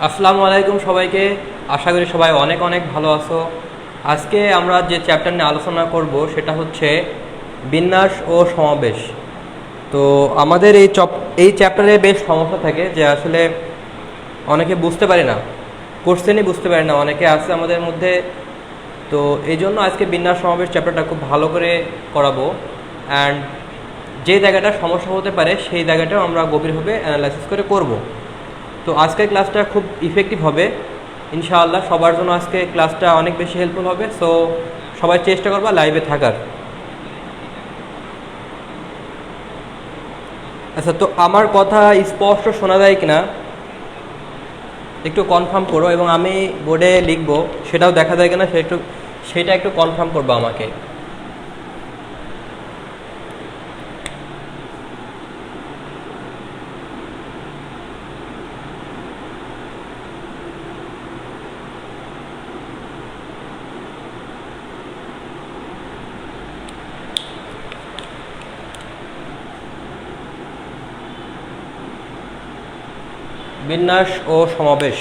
আসসালামু আলাইকুম সবাইকে। আশা করি সবাই অনেক অনেক ভালো আছো। আজকে আমরা যে চ্যাপ্টার নিয়ে আলোচনা করব সেটা হচ্ছে বিন্যাস ও সমাবেশ। তো আমাদের এই চ্যাপ্টারে বেশ সমস্যা থাকে যে আসলে অনেকে বুঝতে পারে না, কোশ্চেনই বুঝতে পারে না, অনেকে আছে আমাদের মধ্যে। তো এই জন্য আজকে বিন্যাস সমাবেশ চ্যাপ্টারটা খুব ভালো করে করাবো, অ্যান্ড যে জায়গাটা সমস্যা হতে পারে সেই জায়গাটাও আমরা গভীরভাবে অ্যানালাইসিস করে করব। তো আজকের ক্লাসটা খুব ইফেক্টিভ হবে ইনশাআল্লাহ, সবার জন্য আজকে ক্লাসটা অনেক বেশি হেল্পফুল হবে। সো সবাই চেষ্টা করবা লাইভে থাকার। আচ্ছা, তো আমার কথা স্পষ্ট শোনা যায় কিনা একটু কনফার্ম করো, এবং আমি বোর্ডে লিখবো সেটাও দেখা যায় কিনা সেটা একটু কনফার্ম করবো আমাকে। বিন্যাস ও সমাবেশ।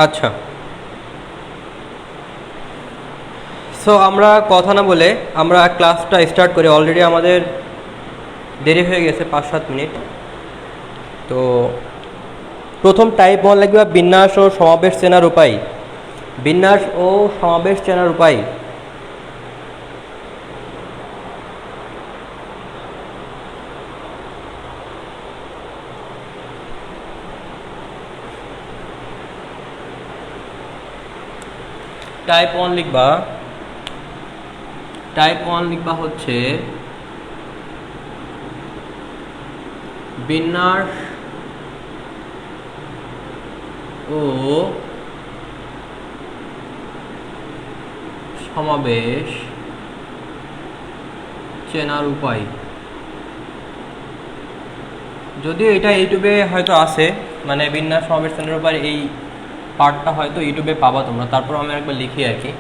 আচ্ছা, সো আমরা কথা না বলে আমরা ক্লাসটা স্টার্ট করি। অলরেডি আমাদের দেরি হয়ে গেছে 5-7 মিনিট। তো প্রথম টাইপ মনে লাগবে বিন্যাস ও সমাবেশ চেনার উপায়। বিন্যাস ও সমাবেশ চেনার উপায়। টাইপ 1 লিখবা। টাইপ 1 লিখবা হচ্ছে বিন্যাস ও সমাবেশ চেনার উপায়। যদিও এটা ইউটিউবে হয়তো আছে, মানে বিন্যাস সমাবেশ চেনার উপায় এই পার্টটা হয়তো ইউটিউবে পাবা তোমরা, তারপর আমি একবার লিখি আর কি।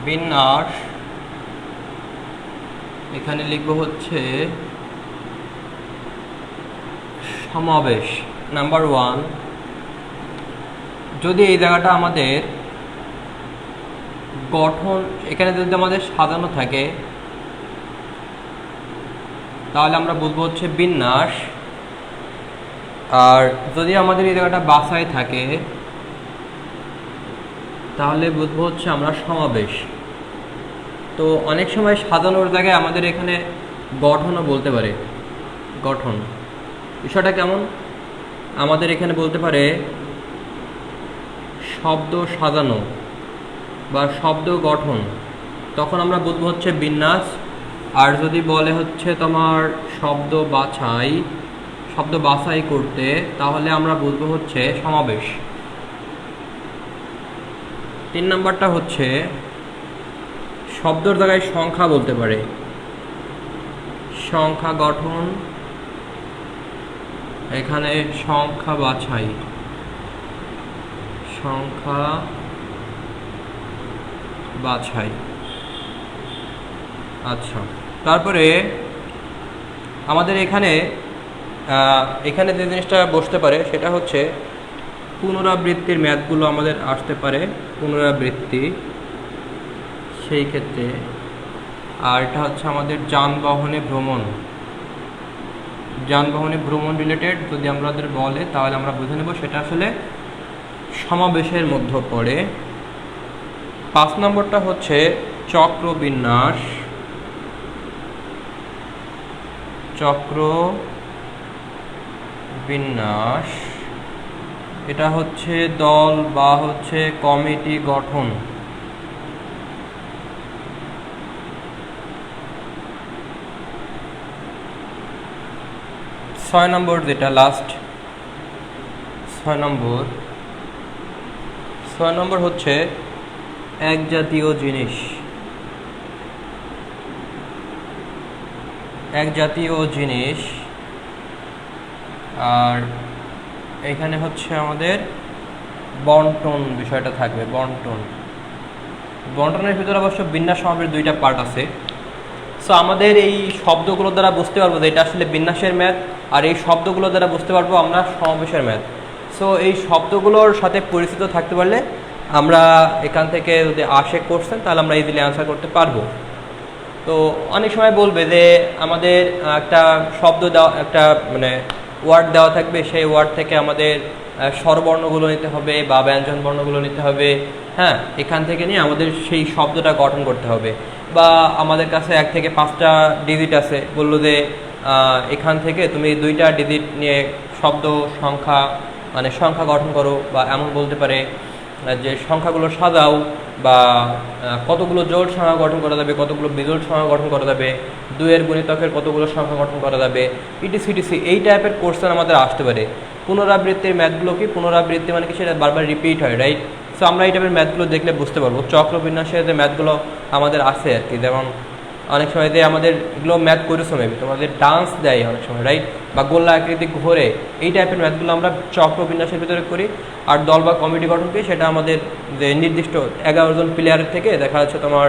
বিন্যাস এখানে লিখবো হচ্ছে সমাবেশ। নাম্বার 1, যদি এই জায়গাটা আমাদের গঠন, এখানে যদি আমাদের সাজানো থাকে তাহলে আমরা বুঝবো হচ্ছে বিন্যাস। আর যদি আমাদের এই জায়গাটা বাছাই থাকে তাহলে বুঝবো হচ্ছে আমরা সমাবেশ। তো অনেক সময় সাজানোর জায়গায় আমাদের এখানে গঠনও বলতে পারে। গঠন বিষয়টা কেমন, আমাদের এখানে বলতে পারে শব্দ সাজানো বা শব্দ গঠন, তখন আমরা বুঝবো হচ্ছে বিন্যাস। আর যদি বলে হচ্ছে তোমার শব্দ বাছাই করতে, তাহলে আমরা বুঝবো হচ্ছে সমাবেশ। 3 নাম্বারটা হচ্ছে শব্দের জায়গায় সংখ্যা বলতে পারে, সংখ্যা গঠন, এখানে সংখ্যা বাছাই, সংখ্যা বাছাই। আচ্ছা, তারপরে আমাদের এখানে যে জিনিসটা বসতে পারে সেটা হচ্ছে পুনরাবৃত্তির ম্যাথগুলো আমাদের আসতে পারে, পুনরাবৃত্তি সেই ক্ষেত্রে। আর এটা হচ্ছে আমাদের যানবাহনে ভ্রমণ রিলেটেড যদি আমাদের বলে তাহলে আমরা বুঝে নেব সেটা আসলে সমাবেশের মধ্যে পড়ে। 5 নম্বরটা হচ্ছে চক্রবিন্যাস, চক্রবিন্যাস এটা হচ্ছে দল বা হচ্ছে কমিটি গঠন। 6 নম্বর যেটা লাস্ট 6 নম্বর হচ্ছে এক জাতীয় জিনিস। এক জাতীয় জিনিস আর এখানে হচ্ছে আমাদের বন্টন বিষয়টা থাকবে। বন্টনের ভিতরে অবশ্য বিন্যাস সমাবেশ দুইটা পার্ট আছে। সো আমাদের এই শব্দগুলো দ্বারা বুঝতে পারবো যে এটা আসলে বিন্যাসের ম্যাথ, আর এই শব্দগুলো দ্বারা বুঝতে পারবো আমরা সমাবেশের ম্যাথ। সো এই শব্দগুলোর সাথে পরিচিত থাকতে পারলে আমরা এখান থেকে যদি আসে কোশ্চেন তাহলে আমরা ইজিলি অ্যান্সার করতে পারবো। তো অনেক সময় বলবে যে আমাদের একটা শব্দ দেওয়া, একটা মানে ওয়ার্ড দেওয়া থাকবে, সেই ওয়ার্ড থেকে আমাদের স্বরবর্ণগুলো নিতে হবে বা ব্যঞ্জন বর্ণগুলো নিতে হবে। হ্যাঁ, এখান থেকে নিয়ে আমাদের সেই শব্দটা গঠন করতে হবে। বা আমাদের কাছে 1 থেকে 5টা ডিজিট আছে, বললো যে এখান থেকে তুমি 2টা ডিজিট নিয়ে শব্দ সংখ্যা গঠন করো, বা এমন বলতে পারে যে সংখ্যাগুলো সাজাও, বা কতগুলো জোড় সংখ্যা গঠন করা যাবে, কতগুলো বিজোড় সংখ্যা গঠন করা যাবে, 2 এর গুণিতকের কতগুলো সংখ্যা গঠন করা যাবে, ইটিসি এই টাইপের কোশ্চেন আমাদের আসতে পারে। পুনরাবৃত্তির ম্যাথগুলো কি, পুনরাবৃত্তি মানে কি, সেটা বারবার রিপিট হয়, রাইট? সো আমরা এই টাইপের ম্যাথগুলো দেখলে বুঝতে পারবো। চক্রবিন্যাসের যে ম্যাথগুলো আমাদের আছে আর কি, যেমন অনেক সময় যে আমাদের এগুলো ম্যাথ করেছো মেবি, তোমাদের ডান্স দেয় অনেক সময়, রাইট? বা গোল্লা আকৃতি ঘোরে, এই টাইপের ম্যাথগুলো আমরা চক্রবিন্যাসের ভিতরে করি। আর দল বা কমিটি গঠনকে সেটা আমাদের যে নির্দিষ্ট 11 জন প্লেয়ারের থেকে দেখা যাচ্ছে তোমার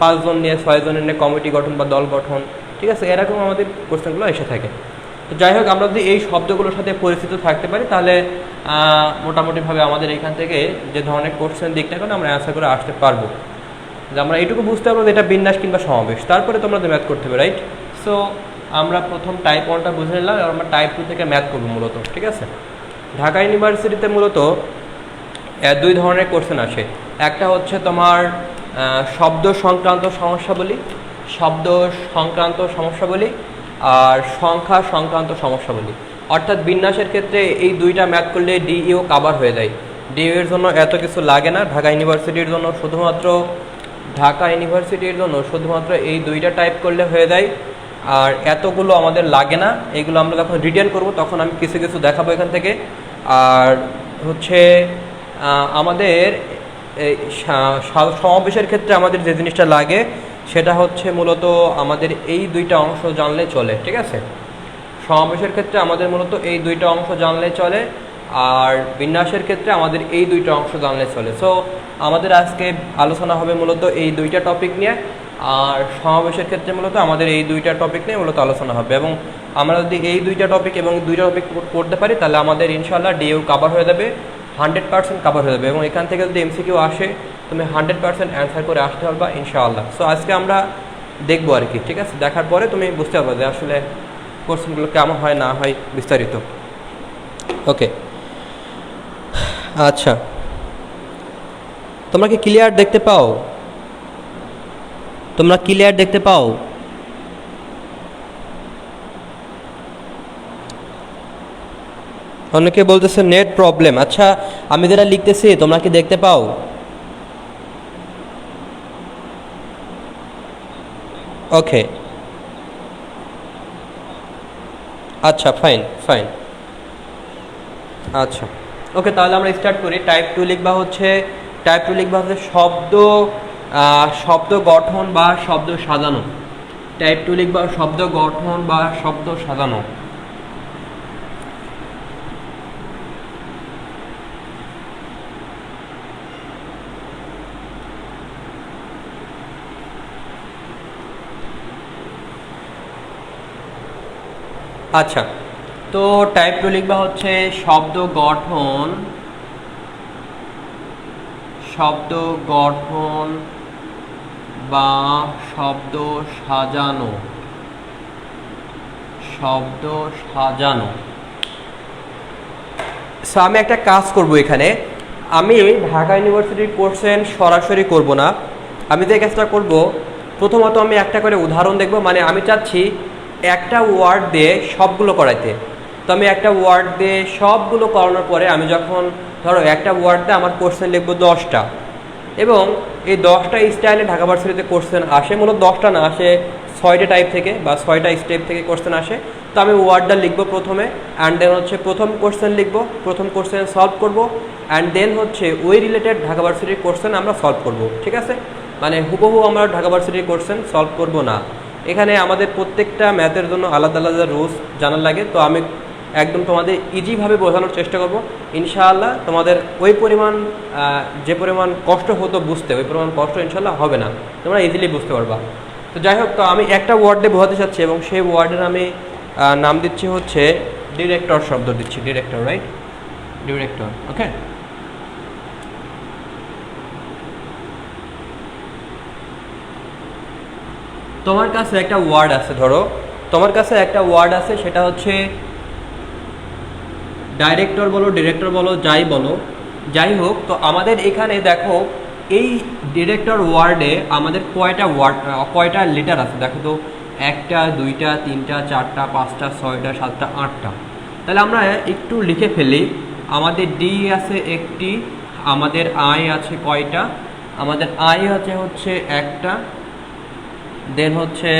5 জন নিয়ে 6 জনের নিয়ে কমিটি গঠন বা দল গঠন, ঠিক আছে? এরকম আমাদের কোশ্চেনগুলো এসে থাকে। তো যাই হোক, আমরা যদি এই শব্দগুলোর সাথে পরিচিত থাকতে পারি তাহলে মোটামুটিভাবে আমাদের এখান থেকে যে ধরনের কোশ্চেন দিকটা করে আমরা অ্যান্সার করে আসতে পারবো। যে আমরা এইটুকু বুঝতে পারবো যে এটা বিন্যাস কিংবা সমাবেশ, তারপরে তোমরা তো ম্যাথ করতে হবে, রাইট? সো আমরা প্রথম টাইপ 1টা বুঝে নিলাম, আর আমরা টাইপ 2 থেকে ম্যাথ করবো মূলত, ঠিক আছে? ঢাকা ইউনিভার্সিটিতে মূলত 2 ধরনের কোশ্চেন আসে। একটা হচ্ছে তোমার শব্দ সংক্রান্ত সমস্যাবলী, আর সংখ্যা সংক্রান্ত সমস্যাবলী। অর্থাৎ বিন্যাসের ক্ষেত্রে এই 2টা ম্যাথ করলে ডিইও কাভার হয়ে যায়। ডিইও এর জন্য এত কিছু লাগে না। ঢাকা ইউনিভার্সিটির জন্য শুধুমাত্র এই 2টা টাইপ করলে হয়ে যায়, আর এতগুলো আমাদের লাগে না। এইগুলো আমরা যখন রিটেন করব তখন আমি কিছু কিছু দেখাবো এখান থেকে। আর হচ্ছে আমাদের সমাবেশের ক্ষেত্রে আমাদের যে জিনিসটা লাগে সেটা হচ্ছে মূলত আমাদের এই 2টা অংশ জানলে চলে, ঠিক আছে? সমাবেশের ক্ষেত্রে আমাদের মূলত এই 2টা অংশ জানলে চলে, আর বিন্যাসের ক্ষেত্রে আমাদের এই 2টা অংশ জানলে চলে। সো আমাদের আজকে আলোচনা হবে মূলত এই 2টা টপিক নিয়ে, আর সমাবেশের ক্ষেত্রে মূলত আমাদের এই 2টা টপিক নিয়ে মূলত আলোচনা হবে। এবং আমরা যদি এই 2টা টপিক এবং 2টা টপিক পড়তে পারি তাহলে আমাদের ইনশাআল্লাহ ডিইও কাভার হয়ে যাবে, 100% কাভার হয়ে যাবে। এবং এখান থেকে যদি এমসিকিউ আসে তুমি 100% অ্যান্সার করে আসতে পারবা ইনশাআল্লাহ। সো আজকে আমরা দেখবো আর কি, ঠিক আছে? দেখার পরে তুমি বুঝতে পারবে যে আসলে কোশ্চেনগুলো কেমন হয় না হয় বিস্তারিত। ওকে, আচ্ছা, তোমরা কি ক্লিয়ার দেখতে পাও? অনেকে বলতেছে নেট প্রবলেম। আচ্ছা, আমি যেটা লিখতেছি তোমরা কি দেখতে পাও? ওকে, আচ্ছা, ফাইন। আচ্ছা, ওকে, তাহলে আমরা স্টার্ট করি। টাইপ 2 লিখবা হচ্ছে শব্দ গঠন বা শব্দ সাজানো। টাইপ 2 লিখবা শব্দ গঠন বা শব্দ সাজানো। আচ্ছা, তো টাইপ 2 লিখবা হচ্ছে শব্দ গঠন বা শব্দ সাজানো। সো আমি একটা কাজ করব এখানে। আমি ঢাকা ইউনিভার্সিটির কোশ্চেন সরাসরি করব না, আমি যে কাজটা করব, প্রথমত আমি একটা করে উদাহরণ দেখব, মানে আমি চাচ্ছি একটা ওয়ার্ড দিয়ে সবগুলো করাইতে। তো আমি একটা ওয়ার্ড দিয়ে সবগুলো করানোর পরে আমি যখন ধরো একটা ওয়ার্ড দিয়ে আমার কোশ্চেন লিখবো 10টা, এবং এই 10টা স্টাইলে ঢাকা ভার্সিটিতে কোশ্চেন আসে, মূলত 10টা না, আসে 6টা টাইপ থেকে বা 6টা স্টেপ থেকে কোশ্চেন আসে। তো আমি ওয়ার্ডটা লিখবো প্রথমে, অ্যান্ড দেন হচ্ছে প্রথম কোশ্চেন লিখবো, প্রথম কোশ্চেন সলভ করব, অ্যান্ড দেন হচ্ছে ওই রিলেটেড ঢাকা ভার্সিটির কোশ্চেন আমরা সলভ করব। ঠিক আছে, মানে হুবহু আমরা ঢাকা ভার্সিটির কোশ্চেন সলভ করব না। এখানে আমাদের প্রত্যেকটা ম্যাথের জন্য আলাদা আলাদা রুলস জানার লাগে। তো আমি একদম তোমাদের ইজিভাবে বোঝানোর চেষ্টা করব। ইনশাআল্লাহ তোমাদের ওই পরিমাণ যে পরিমাণ কষ্ট হতো বুঝতে, ওই পরিমাণ কষ্ট ইনশাআল্লাহ হবে না, তোমরা ইজিলি বুঝতে পারবা। তো যাই হোক, তো আমি একটা ওয়ার্ডে বোঝাতে চাচ্ছি, এবং সেই ওয়ার্ডের আমি নাম দিচ্ছি হচ্ছে ডিরেক্টর শব্দ দিচ্ছি, ডিরেক্টর, রাইট, ডিরেক্টর। ওকে, তোমার কাছে একটা ওয়ার্ড আছে, ধরো তোমার কাছে একটা ওয়ার্ড আছে, সেটা হচ্ছে ডাইরেক্টর বলো, ডিরেক্টর বলো, যাই বলো, যাই হোক। তো আমাদের এখানে দেখো এই ডিরেক্টর ওয়ার্ডে আমাদের কয়টা লেটার আছে দেখো তো, 1টা 2টা 3টা 4টা 5টা 6টা 7টা 8টা। তাহলে আমরা একটু লিখে ফেলি। আমাদের ডি আছে একটি, আমাদের আই আছে কয়টা, আমাদের আই হচ্ছে একটা, দেন হচ্ছে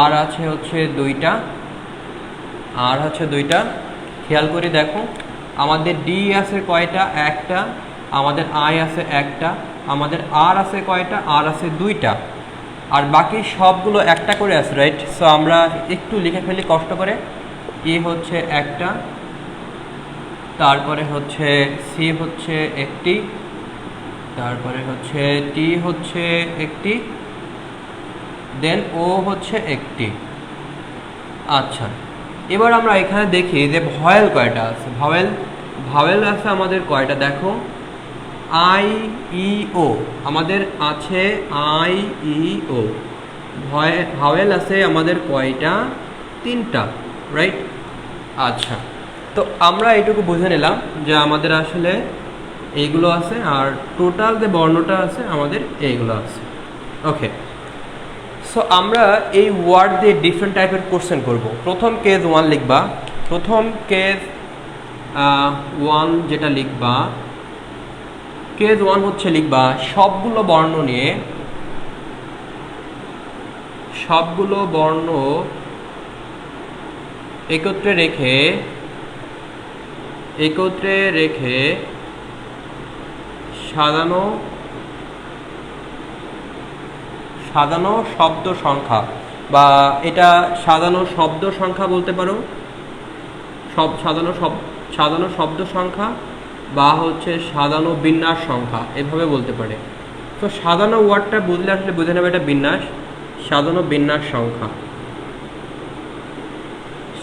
আর আছে হচ্ছে 2টা, আর হচ্ছে 2টা। খেয়াল করে দেখো আমাদের ডি আছে কয়টা, একটা, আমাদের আই আছে একটা, আমাদের আর আছে কয়টা, আর আছে 2টা, আর বাকি সবগুলো একটা করে আছে, রাইট। সো আমরা একটু লিখে ফেলি কষ্ট করে। ই হচ্ছে একটা, তারপরে হচ্ছে সি হচ্ছে একটি, তারপরে হচ্ছে টি হচ্ছে একটি, দেন ও হচ্ছে একটি। আচ্ছা, এবার আমরা এখানে দেখি যে ভয়েল কয়টা আছে। ভাওয়েল আছে আমাদের কয়টা দেখো, আই ই ও আমাদের আছে, আই ই ও। ভাওয়েল আছে আমাদের কয়টা, 3টা, রাইট। আচ্ছা, তো আমরা এইটুকু বুঝে নিলাম যে আমাদের আসলে এইগুলো আছে, আর টোটাল যে বর্ণটা আছে আমাদের এইগুলো আছে। ওকে, সো আমরা এই ওয়ার্ড দিয়ে ডিফারেন্ট টাইপের কোশ্চেন করব। প্রথম কেস 1 লিখবা, প্রথম কেস 1 যেটা লিখবা, কেস 1 হচ্ছে লিখবা সবগুলো বর্ণ নিয়ে, সবগুলো বর্ণ একত্রে রেখে সাজানো শব্দ সংখ্যা, বা এটা সাজানো শব্দ সংখ্যা বলতে পারো, সাজানো শব্দ সংখ্যা, বা হচ্ছে সাজানো বিন্যাস সংখ্যা, এভাবে বলতে পারে। তো সাজানো ওয়ার্ডটা বুঝলে আসলে বুঝে নেবে এটা বিন্যাস, সাজানো বিন্যাস সংখ্যা,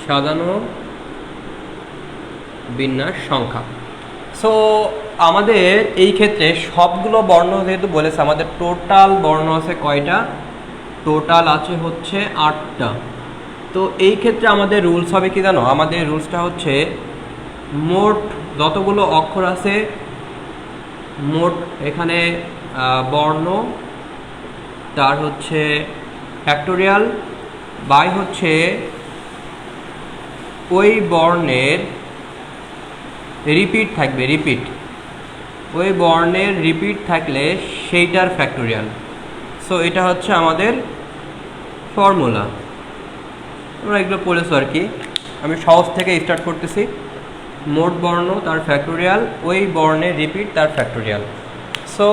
সাজানো বিন্যাস সংখ্যা। সো আমাদের এই ক্ষেত্রে সবগুলো বর্ণ যেহেতু বলেছে, আমাদের টোটাল বর্ণ আছে কয়টা, টোটাল আছে হচ্ছে 8টা। তো এই ক্ষেত্রে আমাদের রুলস হবে কি জানো, আমাদের রুলসটা হচ্ছে মোট যতগুলো অক্ষর আছে, মোট এখানে বর্ণ, তার হচ্ছে ফ্যাক্টোরিয়াল, বাই হচ্ছে ওই বর্ণের রিপিট থাকবে, ওই বর্ণের রিপিট থাকলে সেইটার ফ্যাক্টোরিয়াল। সো এটা হচ্ছে আমাদের ফর্মুলা। তোমরা এগুলো পড়েছো আর কি, আমি সহজ থেকে স্টার্ট করতেছি। মোট বর্ণ তার ফ্যাক্টোরিয়াল, ওই বর্ণের রিপিট তার ফ্যাক্টোরিয়াল। সো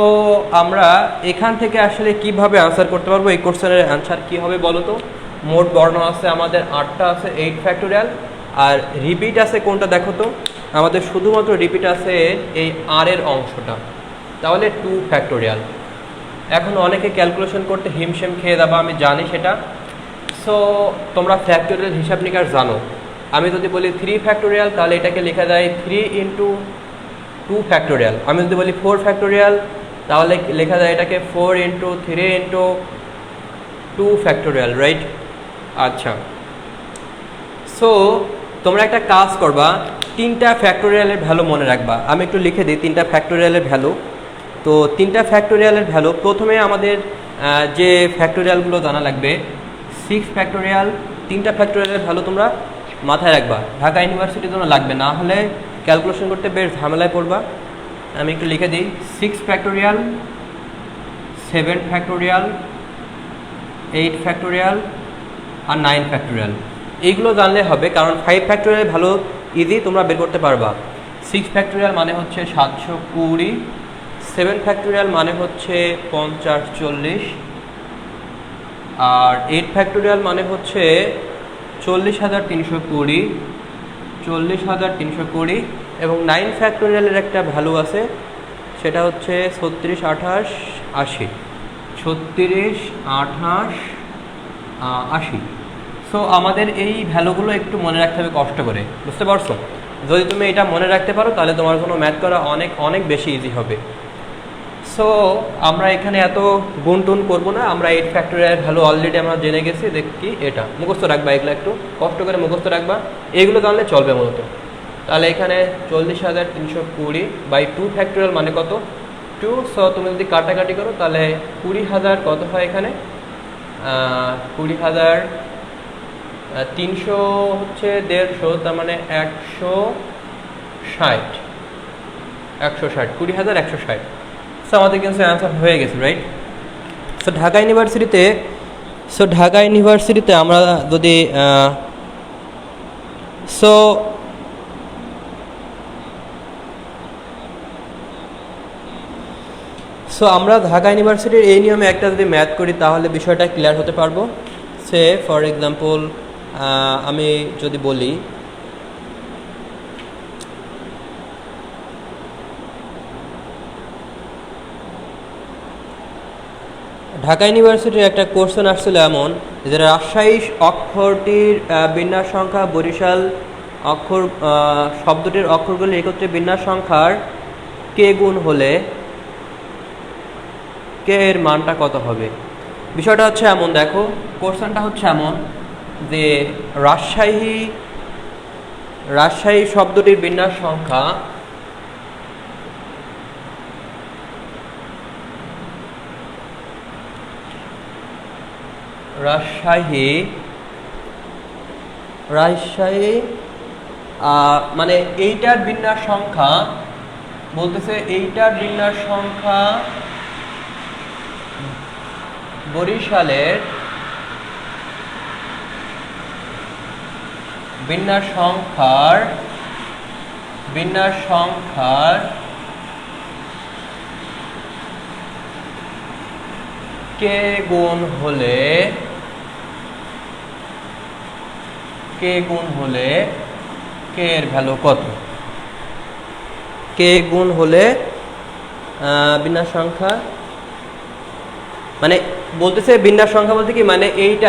আমরা এখান থেকে আসলে কিভাবে আনসার করতে পারবো, এই কোশ্চেনের অ্যান্সার কী হবে বলো তো। মোট বর্ণ আছে আমাদের 8টা আছে, 8 ফ্যাক্টোরিয়াল, আর রিপিট আছে কোনটা দেখো তো, আমাদের শুধুমাত্র রিপিট আছে এই আর এর অংশটা, তাহলে 2 ফ্যাক্টোরিয়াল। এখন অনেকে ক্যালকুলেশন করতে হিমশিম খেয়ে যাবা, আমি জানি সেটা। সো তোমরা ফ্যাক্টোরিয়াল হিসাব নিকাশ জানো। আমি যদি বলি 3 ফ্যাক্টোরিয়াল, তাহলে এটাকে লেখা যায় 3 × 2 ফ্যাক্টোরিয়াল। আমি যদি বলি 4 ফ্যাক্টোরিয়াল, তাহলে লেখা যায় এটাকে 4 × 3 × 2 ফ্যাক্টোরিয়াল, রাইট। আচ্ছা, সো তোমরা একটা কাজ করবা, 3টা ফ্যাক্টোরিয়ালের ভ্যালু মনে রাখবা। আমি একটু লিখে দিই 3টা ফ্যাক্টোরিয়ালের ভ্যালু। তো তো 3টা ফ্যাক্টোরিয়ালের ভ্যালু প্রথমে আমাদের যে ফ্যাক্টোরিয়ালগুলো জানা লাগবে 6 ফ্যাক্টোরিয়াল 3টা ফ্যাক্টোরিয়ালের ভ্যালু তোমরা মাথায় রাখবা, ঢাকা ইউনিভার্সিটির জন্য লাগবে, না হলে ক্যালকুলেশন করতে বেশ ঝামেলায় পড়বা। আমি একটু লিখে দিই 6 ফ্যাক্টোরিয়াল 7 ফ্যাক্টোরিয়াল 8 ফ্যাক্টোরিয়াল আর 9 ফ্যাক্টোরিয়াল, এইগুলো জানলে হবে, কারণ 5 ফ্যাক্টোরিয়াল ভালো ইজি তোমরা বের করতে পারবা। 6 ফ্যাক্টোরিয়াল মানে হচ্ছে 720, 7 ফ্যাক্টোরিয়াল মানে হচ্ছে 50 40, আর 8 ফ্যাক্টোরিয়াল মানে হচ্ছে 40,320, 40,320, এবং 9 ফ্যাক্টোরিয়ালের একটা ভ্যালু আছে, সেটা হচ্ছে 36 28 80, 36 28 80। সো আমাদের এই ভ্যালুগুলো একটু মনে রাখতে হবে কষ্ট করে, বুঝতে পারছো? যদি তুমি এটা মনে রাখতে পারো তাহলে তোমার জন্য ম্যাথ করা অনেক অনেক বেশি ইজি হবে। সো আমরা এখানে এত গুণটুন করবো না, আমরা 8 ফ্যাক্টোরিয়াল ভ্যালু অলরেডি আমরা জেনে গেছি। দেখি এটা মুখস্থ রাখবা, এগুলো একটু কষ্ট করে মুখস্থ রাখবা, এগুলো জানলে চলবে মূলত। তাহলে এখানে 40,320 বাই 2 ফ্যাক্টোরিয়াল মানে কত 2। সো তুমি যদি কাটাকাটি করো তাহলে 20,000 কত হয় এখানে 20,000 300 হচ্ছে 150, তার মানে 160 20,160। সো আমাদের কিন্তু অ্যান্সার হয়ে গেছে, রাইট? সো ঢাকা ইউনিভার্সিটিতে আমরা যদি আমরা ঢাকা ইউনিভার্সিটির এই নিয়মে একটা যদি ম্যাথ করি তাহলে বিষয়টা ক্লিয়ার হতে পারবো। সে ফর এক্সাম্পল আমি যদি বলি ঢাকা ইউনিভার্সিটির একটা কোশ্চেন আসছিল এমন যে রাজশাহী অক্ষরটির বিন্যাস সংখ্যা বরিশাল অক্ষর শব্দটির অক্ষরগুলি একত্রে বিন্যাস সংখ্যার কে গুণ হলে কে এর মানটা কত হবে। বিষয়টা হচ্ছে এমন, দেখো কোশ্চেনটা হচ্ছে এমন যে রাজশাহী শব্দটির বিন্যাস সংখ্যা রাজশাহী মানে এইটার বিন্যাস সংখ্যা বলতেছে, এইটার বিন্যাস সংখ্যা বরিশালের বিন্যাস সংখ্যার কে গুণ হলে কে এর ভ্যালু কত। কে গুণ হলে বিন্যাস সংখ্যা মানে বলতেছে, বিন্যাস সংখ্যা বলতে কি মানে এইটা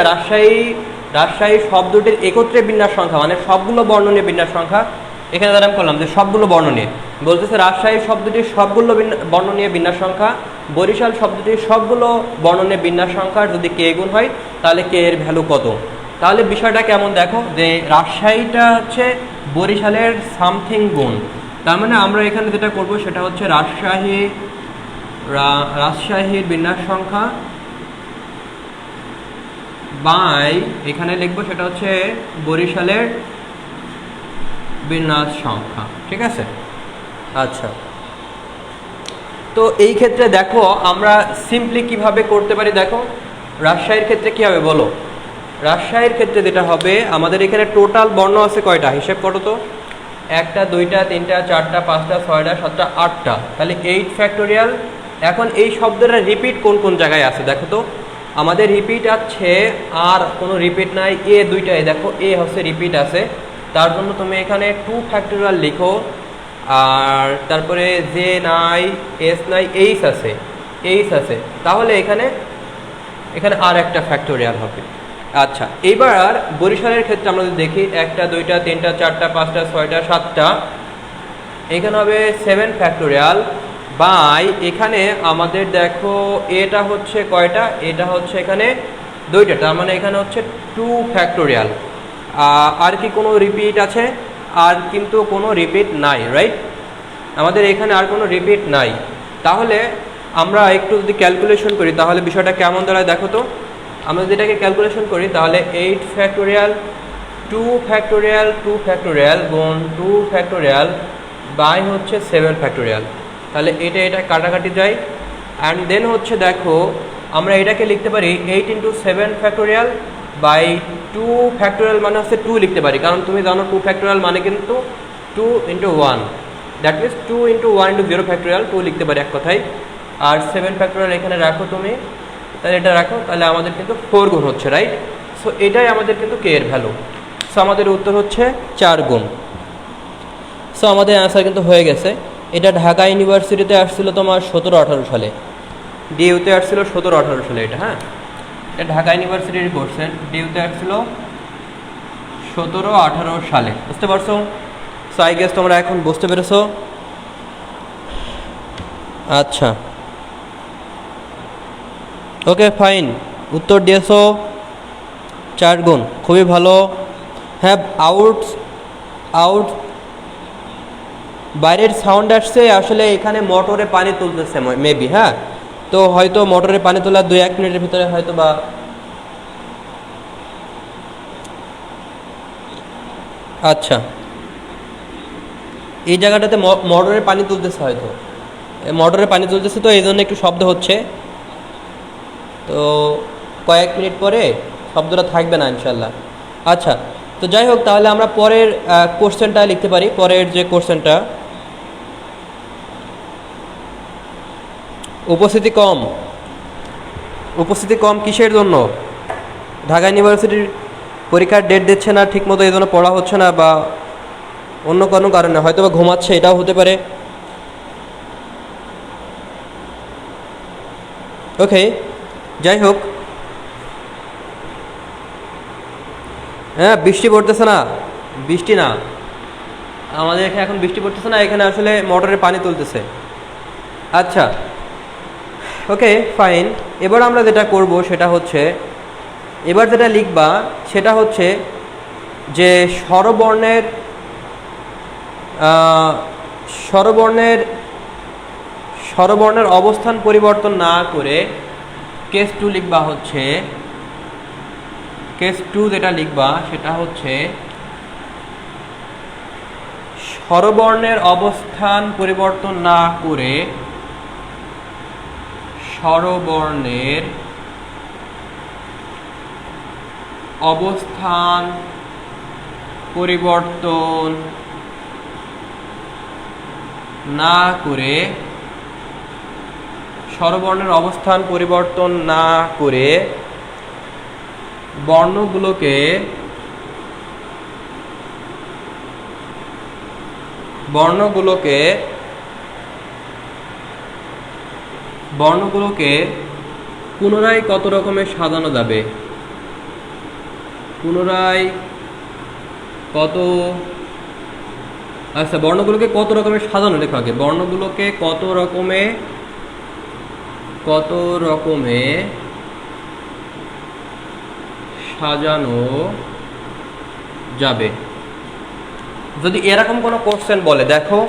রাজশাহী শব্দটির একত্রে বিন্যাস সংখ্যা মানে সবগুলো বর্ণ নিয়ে বিন্যাস সংখ্যা। এখানে দ্বারা আমি করলাম যে সবগুলো বর্ণ নিয়ে, বলতেছে রাজশাহী শব্দটির সবগুলো বর্ণ নিয়ে বিন্যাস সংখ্যা, বরিশাল শব্দটির সবগুলো বর্ণ নিয়ে বিন্যাস সংখ্যার যদি কে গুণ হয় তাহলে কে এর ভ্যালু কত। তাহলে বিষয়টা কেমন দেখো, যে রাজশাহীটা হচ্ছে বরিশালের সামথিং গুণ, তার মানে আমরা এখানে যেটা করব সেটা হচ্ছে রাজশাহীর বিন্যাস সংখ্যা বাই এখানে লিখবো সেটা হচ্ছে বরিশালের বিন্যাস সংখ্যা, ঠিক আছে? আচ্ছা, তো এই ক্ষেত্রে দেখো আমরা সিম্পলি কিভাবে করতে পারি। দেখো রাজশাহীর ক্ষেত্রে কি হবে বলো। রাজশাহীর ক্ষেত্রে যেটা হবে, আমাদের এখানে টোটাল বর্ণ আছে কয়টা হিসেব করো তো, 1টা 2টা 3টা 4টা 5টা 6টা 7টা 8টা, তাহলে 8 ফ্যাক্টোরিয়াল। এখন এই শব্দটা রিপিট কোন কোন জায়গায় আছে দেখো তো, আমাদের রিপিট আছে আর কোনো রিপিট নাই, এ 2টায় দেখো এ হচ্ছে রিপিট আছে, তার জন্য তুমি এখানে 2 ফ্যাক্টোরিয়াল লিখো, আর তারপরে জে নাই এস নাই এইচ আছে, তাহলে এখানে আর একটা ফ্যাক্টোরিয়াল হবে। আচ্ছা, এবার বরিশালের ক্ষেত্রে আমরা যদি দেখি 1টা 2টা 3টা 4টা 5টা 6টা 7টা, এখানে হবে 7 ফ্যাক্টোরিয়াল বাই এখানে আমাদের দেখো এটা হচ্ছে কয়টা, এটা হচ্ছে এখানে 2টা, তার মানে এখানে হচ্ছে 2 ফ্যাক্টোরিয়াল। আর কি কোনো রিপিট আছে? আর কিন্তু কোনো রিপিট নাই, রাইট? আমাদের এখানে আর কোনো রিপিট নাই, তাহলে আমরা একটু যদি ক্যালকুলেশন করি তাহলে বিষয়টা কেমন দাঁড়ায় দেখো তো। আমরা যদি এটাকে ক্যালকুলেশন করি তাহলে 8 ফ্যাক্টোরিয়াল 2 ফ্যাক্টোরিয়াল 2 ফ্যাক্টোরিয়াল গুণ 2 ফ্যাক্টোরিয়াল বাই হচ্ছে 7 ফ্যাক্টোরিয়াল, তাহলে এটা কাটাকাটি যায়। অ্যান্ড দেন হচ্ছে দেখো আমরা এটাকে লিখতে পারি 8 ইন্টু 7 ফ্যাক্টোরিয়াল বাই 2 ফ্যাক্টোরিয়াল মানে হচ্ছে 2 লিখতে পারি, কারণ তুমি জানো 2 ফ্যাক্টোরিয়াল মানে কিন্তু 2 into 1, that means 2 into 1 into 0 factorial 2 লিখতে পারি এক কথায়। আর 7 ফ্যাক্টোরিয়াল এখানে রাখো তুমি, তাহলে এটা রাখো, তাহলে আমাদের কিন্তু 4 গুণ হচ্ছে, রাইট। সো এটাই আমাদের কিন্তু কে এর ভ্যালু। সো আমাদের উত্তর হচ্ছে 4 গুণ। সো আমাদের অ্যান্সার কিন্তু হয়ে গেছে। এটা ঢাকা ইউনিভার্সিটিতে আসছিল তোমার 17-18 সালে, ডিইউতে আসছিল 17-18 সালে এটা, হ্যাঁ এটা ঢাকা ইউনিভার্সিটির কোশ্চেন, ডিইউতে আসছিল 17-18 সালে, বুঝতে পারছো। সো আই গেস তোমরা এখন বুঝতে পেরেছো। আচ্ছা ওকে ফাইন, উত্তর দিয়েছো 4 গুণ, খুবই ভালো। হ্যাঁ আউট বাইরের সাউন্ড আসছে, আসলে এখানে মোটরে পানি তুলতেছে মেবি, হ্যাঁ তো হয়তো মোটরে পানি তোলা 2-1 মিনিটের ভিতরে হয়তো বা আচ্ছা এই জায়গাটাতে মোটরে পানি তুলতেছে, হয়তো মোটরে পানি তুলতেছে তো এই জন্য একটু শব্দ হচ্ছে, তো কয়েক মিনিট পরে শব্দটা থাকবে না ইনশাল্লাহ। আচ্ছা তো যাই হোক, তাহলে আমরা পরের কোশ্চেনটা লিখতে পারি। পরের যে কোশ্চেনটা, উপস্থিতি কম কিসের জন্য? ঢাকা ইউনিভার্সিটির পরীক্ষার ডেট দিচ্ছে না ঠিক মতো, এই জন্য পড়া হচ্ছে না, বা অন্য কোনো কারণে হয়তো বা ঘুমাচ্ছে, এটাও হতে পারে। ওকে যাই হোক, হ্যাঁ বৃষ্টি পড়তেছে না, বৃষ্টি না, আমাদের এখানে এখন বৃষ্টি পড়তেছে না, এখানে আসলে মোটরে পানি তুলতেছে। আচ্ছা ওকে ফাইন, এবার আমরা যেটা করব সেটা হচ্ছে, এবার যেটা লিখবা সেটা হচ্ছে যে স্বরবর্ণের অবস্থান পরিবর্তন না করে কেস 2 লিখবা হচ্ছে, কেস 2 যেটা লিখবা সেটা হচ্ছে স্বরবর্ণের অবস্থান পরিবর্তন না করে স্বরবর্ণের অবস্থান পরিবর্তন না করে স্বরবর্ণের অবস্থান পরিবর্তন না করে বর্ণগুলোকে পুনরায় কত রকমের সাজানো যাবে? আচ্ছা বর্ণগুলোকে কত রকমের সাজানো লেখা আগে, বর্ণগুলোকে কত রকমে সাজানো যাবে। যদি এরকম কোনো কোশ্চেন বলে, দেখো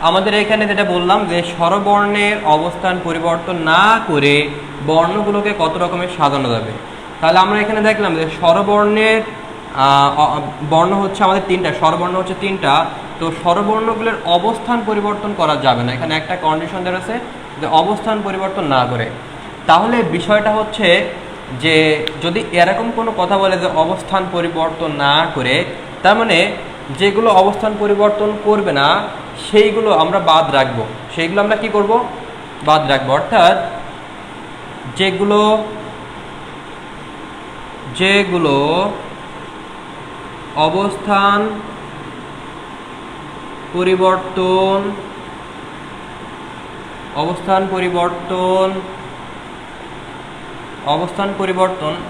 আমাদের এখানে যেটা বললাম যে স্বরবর্ণের অবস্থান পরিবর্তন না করে বর্ণগুলোকে কত রকমের সাজানো যাবে, তাহলে আমরা এখানে দেখলাম যে স্বরবর্ণের বর্ণ হচ্ছে আমাদের 3টা, স্বরবর্ণ হচ্ছে 3টা, তো স্বরবর্ণগুলোর অবস্থান পরিবর্তন করা যাবে না, এখানে একটা কন্ডিশন দেওয়া আছে যে অবস্থান পরিবর্তন না করে। তাহলে বিষয়টা হচ্ছে যে যদি এরকম কোনো কথা বলে যে অবস্থান পরিবর্তন না করে, তার মানে যেগুলো অবস্থান পরিবর্তন করবে না সেইগুলো আমরা বাদ রাখবো, সেইগুলো আমরা কি করব, বাদ রাখবো। অর্থাৎ যেগুলো অবস্থান পরিবর্তন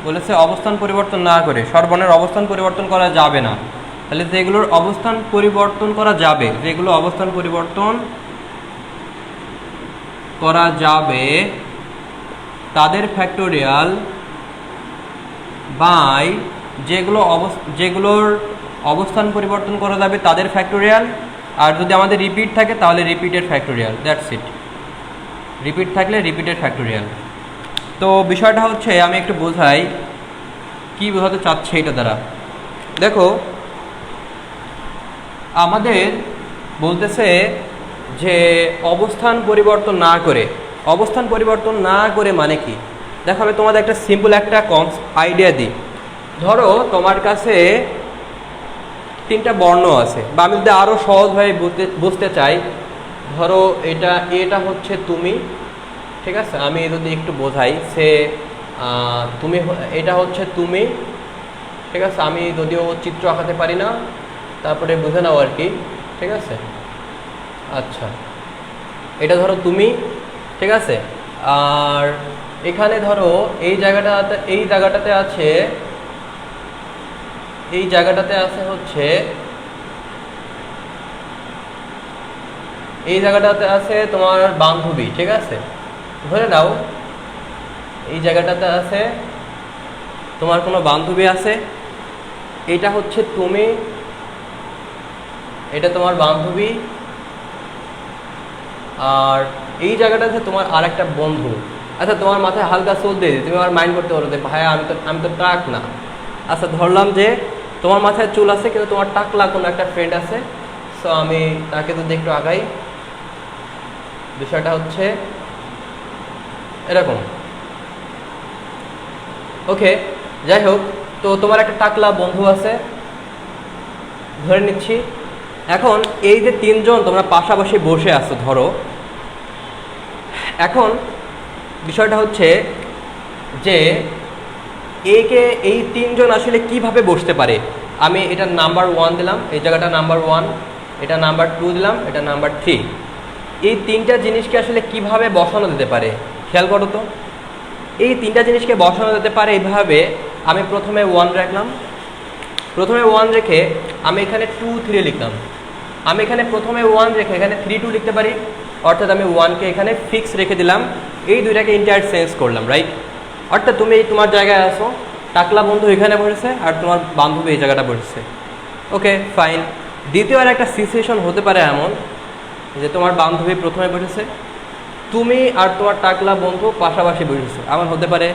বলেছে অবস্থান পরিবর্তন না করে, স্বরবর্ণের অবস্থান পরিবর্তন করা যাবে না, তাহলে যেগুলোর অবস্থান পরিবর্তন করা যাবে, তাদের ফ্যাক্টোরিয়াল বাই যেগুলোর অবস্থান পরিবর্তন করা যাবে তাদের ফ্যাক্টোরিয়াল, আর যদি আমাদের রিপিট থাকে তাহলে রিপিটের ফ্যাক্টোরিয়াল, দ্যাটস ইট। রিপিট থাকলে রিপিটেড ফ্যাক্টোরিয়াল। তো বিষয়টা হচ্ছে আমি একটু বোঝাই কি বোঝাতে চাচ্ছে এটা দ্বারা। দেখো আমাদের বলতেছে যে অবস্থান পরিবর্তন না করে, অবস্থান পরিবর্তন না করে মানে কি? দেখো আমি তোমাদের একটা সিম্পল একটা আইডিয়া দিই। ধরো তোমার কাছে তিনটা বর্ণ আছে, বা আমি যদি আরও সহজভাবে বুঝতে চাই, ধরো এটা হচ্ছে তুমি, ঠিক আছে? আমি যদি একটু বোঝাই, সে তুমি, এটা হচ্ছে তুমি, ঠিক আছে? আমি যদিও চিত্র আঁকাতে পারি না, তারপরে বুঝে নাও আর কি, ঠিক আছে? আচ্ছা, এটা ধরো তুমি, ঠিক আছে? আর এখানে ধরো এই জায়গাটাতে আছে, এই জায়গাটাতে আছে হচ্ছে, এই জায়গাটাতে আছে তোমার বান্ধবী, ঠিক আছে? ধরে নাও এই জায়গাটাতে আছে তোমার কোনো বান্ধবী আছে, এটা হচ্ছে তুমি, এটা তোমার বান্ধবী, আর এই জায়গাটাতে তোমার আর একটা বন্ধু। আচ্ছা তোমার মাথায় হালকা চোল দিয়ে দিই, তুমি আমার মাইন্ড করতে পারো যে ভাইয়া আমি তো টাক না। আচ্ছা ধরলাম যে তোমার মাথায় চুল আছে কিন্তু তোমার টাকলা কোনো একটা ফ্রেন্ড আছে, সো আমি তাকে যদি একটু আগাই, বিষয়টা হচ্ছে এরকম। ওকে, যাই হোক, তো তোমার একটা টাকলা বন্ধু আছে ধরে নিচ্ছি। এখন এই যে তিনজন তোমরা পাশাপাশি বসে আছো ধরো, এখন বিষয়টা হচ্ছে যে এই তিনজন আসলে কিভাবে বসতে পারে। আমি এটা নাম্বার 1 দিলাম, এই জায়গাটা নাম্বার 1, এটা নাম্বার 2 দিলাম, এটা নাম্বার 3। এই তিনটা জিনিসকে আসলে কিভাবে বসানো যেতে পারে খেয়াল করো তো। এই তিনটা জিনিসকে বসানো যেতে পারে এইভাবে। আমি প্রথমে 1 রাখলাম, প্রথমে 1 রেখে আমি এখানে 2 3 লিখলাম। আমি এখানে প্রথমে 1 রেখে এখানে 3 2 লিখতে পারি, অর্থাৎ আমি 1কে এখানে ফিক্স রেখে দিলাম, এই দুইটাকে ইন্টারচেঞ্জ করলাম, রাইট? অর্থাৎ তুমি তোমার জায়গায় আসো, টাকলা বন্ধু এখানে বসেছে আর তোমার বান্ধবী এই জায়গাটা বসেছে। Okay fine. দ্বিতীয় আর একটা সিচুয়েশন হতে পারে এমন যে তোমার বান্ধবী প্রথমে বসেছে, তুমি আর তোমার টাকলা বন্ধু পাশাপাশি বসেছে, এমন হতে পারে।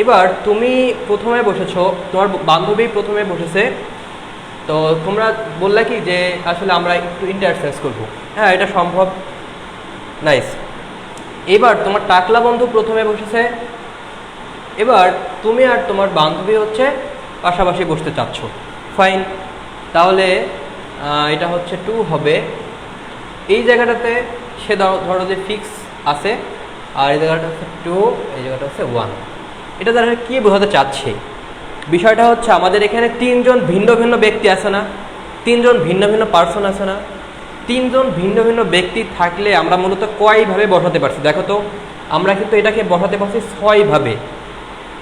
এবার তুমি প্রথমে বসেছো, তোমার বান্ধবী প্রথমে বসেছে, তো তোমরা বললে কি যে আসলে আমরা একটু ইন্টারচেঞ্জ করবো। হ্যাঁ, এটা সম্ভব, নাইস। এবার তোমার টাকলা বন্ধু প্রথমে বসেছে, এবার তুমি আর তোমার বান্ধবী হচ্ছে পাশাপাশি বসতে চাচ্ছ, ফাইন। তাহলে এটা হচ্ছে 2 হবে। এই জায়গাটাতে সে ধরো যে ফিক্স আছে, আর এই জায়গাটা হচ্ছে 2, এই জায়গাটা হচ্ছে 1। এটা দ্বারা কী বোঝাতে চাচ্ছে? বিষয়টা হচ্ছে আমাদের এখানে তিনজন ভিন্ন ভিন্ন ব্যক্তি আছে না, তিনজন ভিন্ন ভিন্ন পার্সন আছে না। তিনজন ভিন্ন ভিন্ন ব্যক্তি থাকলে আমরা মূলত কয়ভাবে বসাতে পারছি দেখো তো। আমরা কিন্তু এটাকে বসাতে পারছি 6 ভাবে।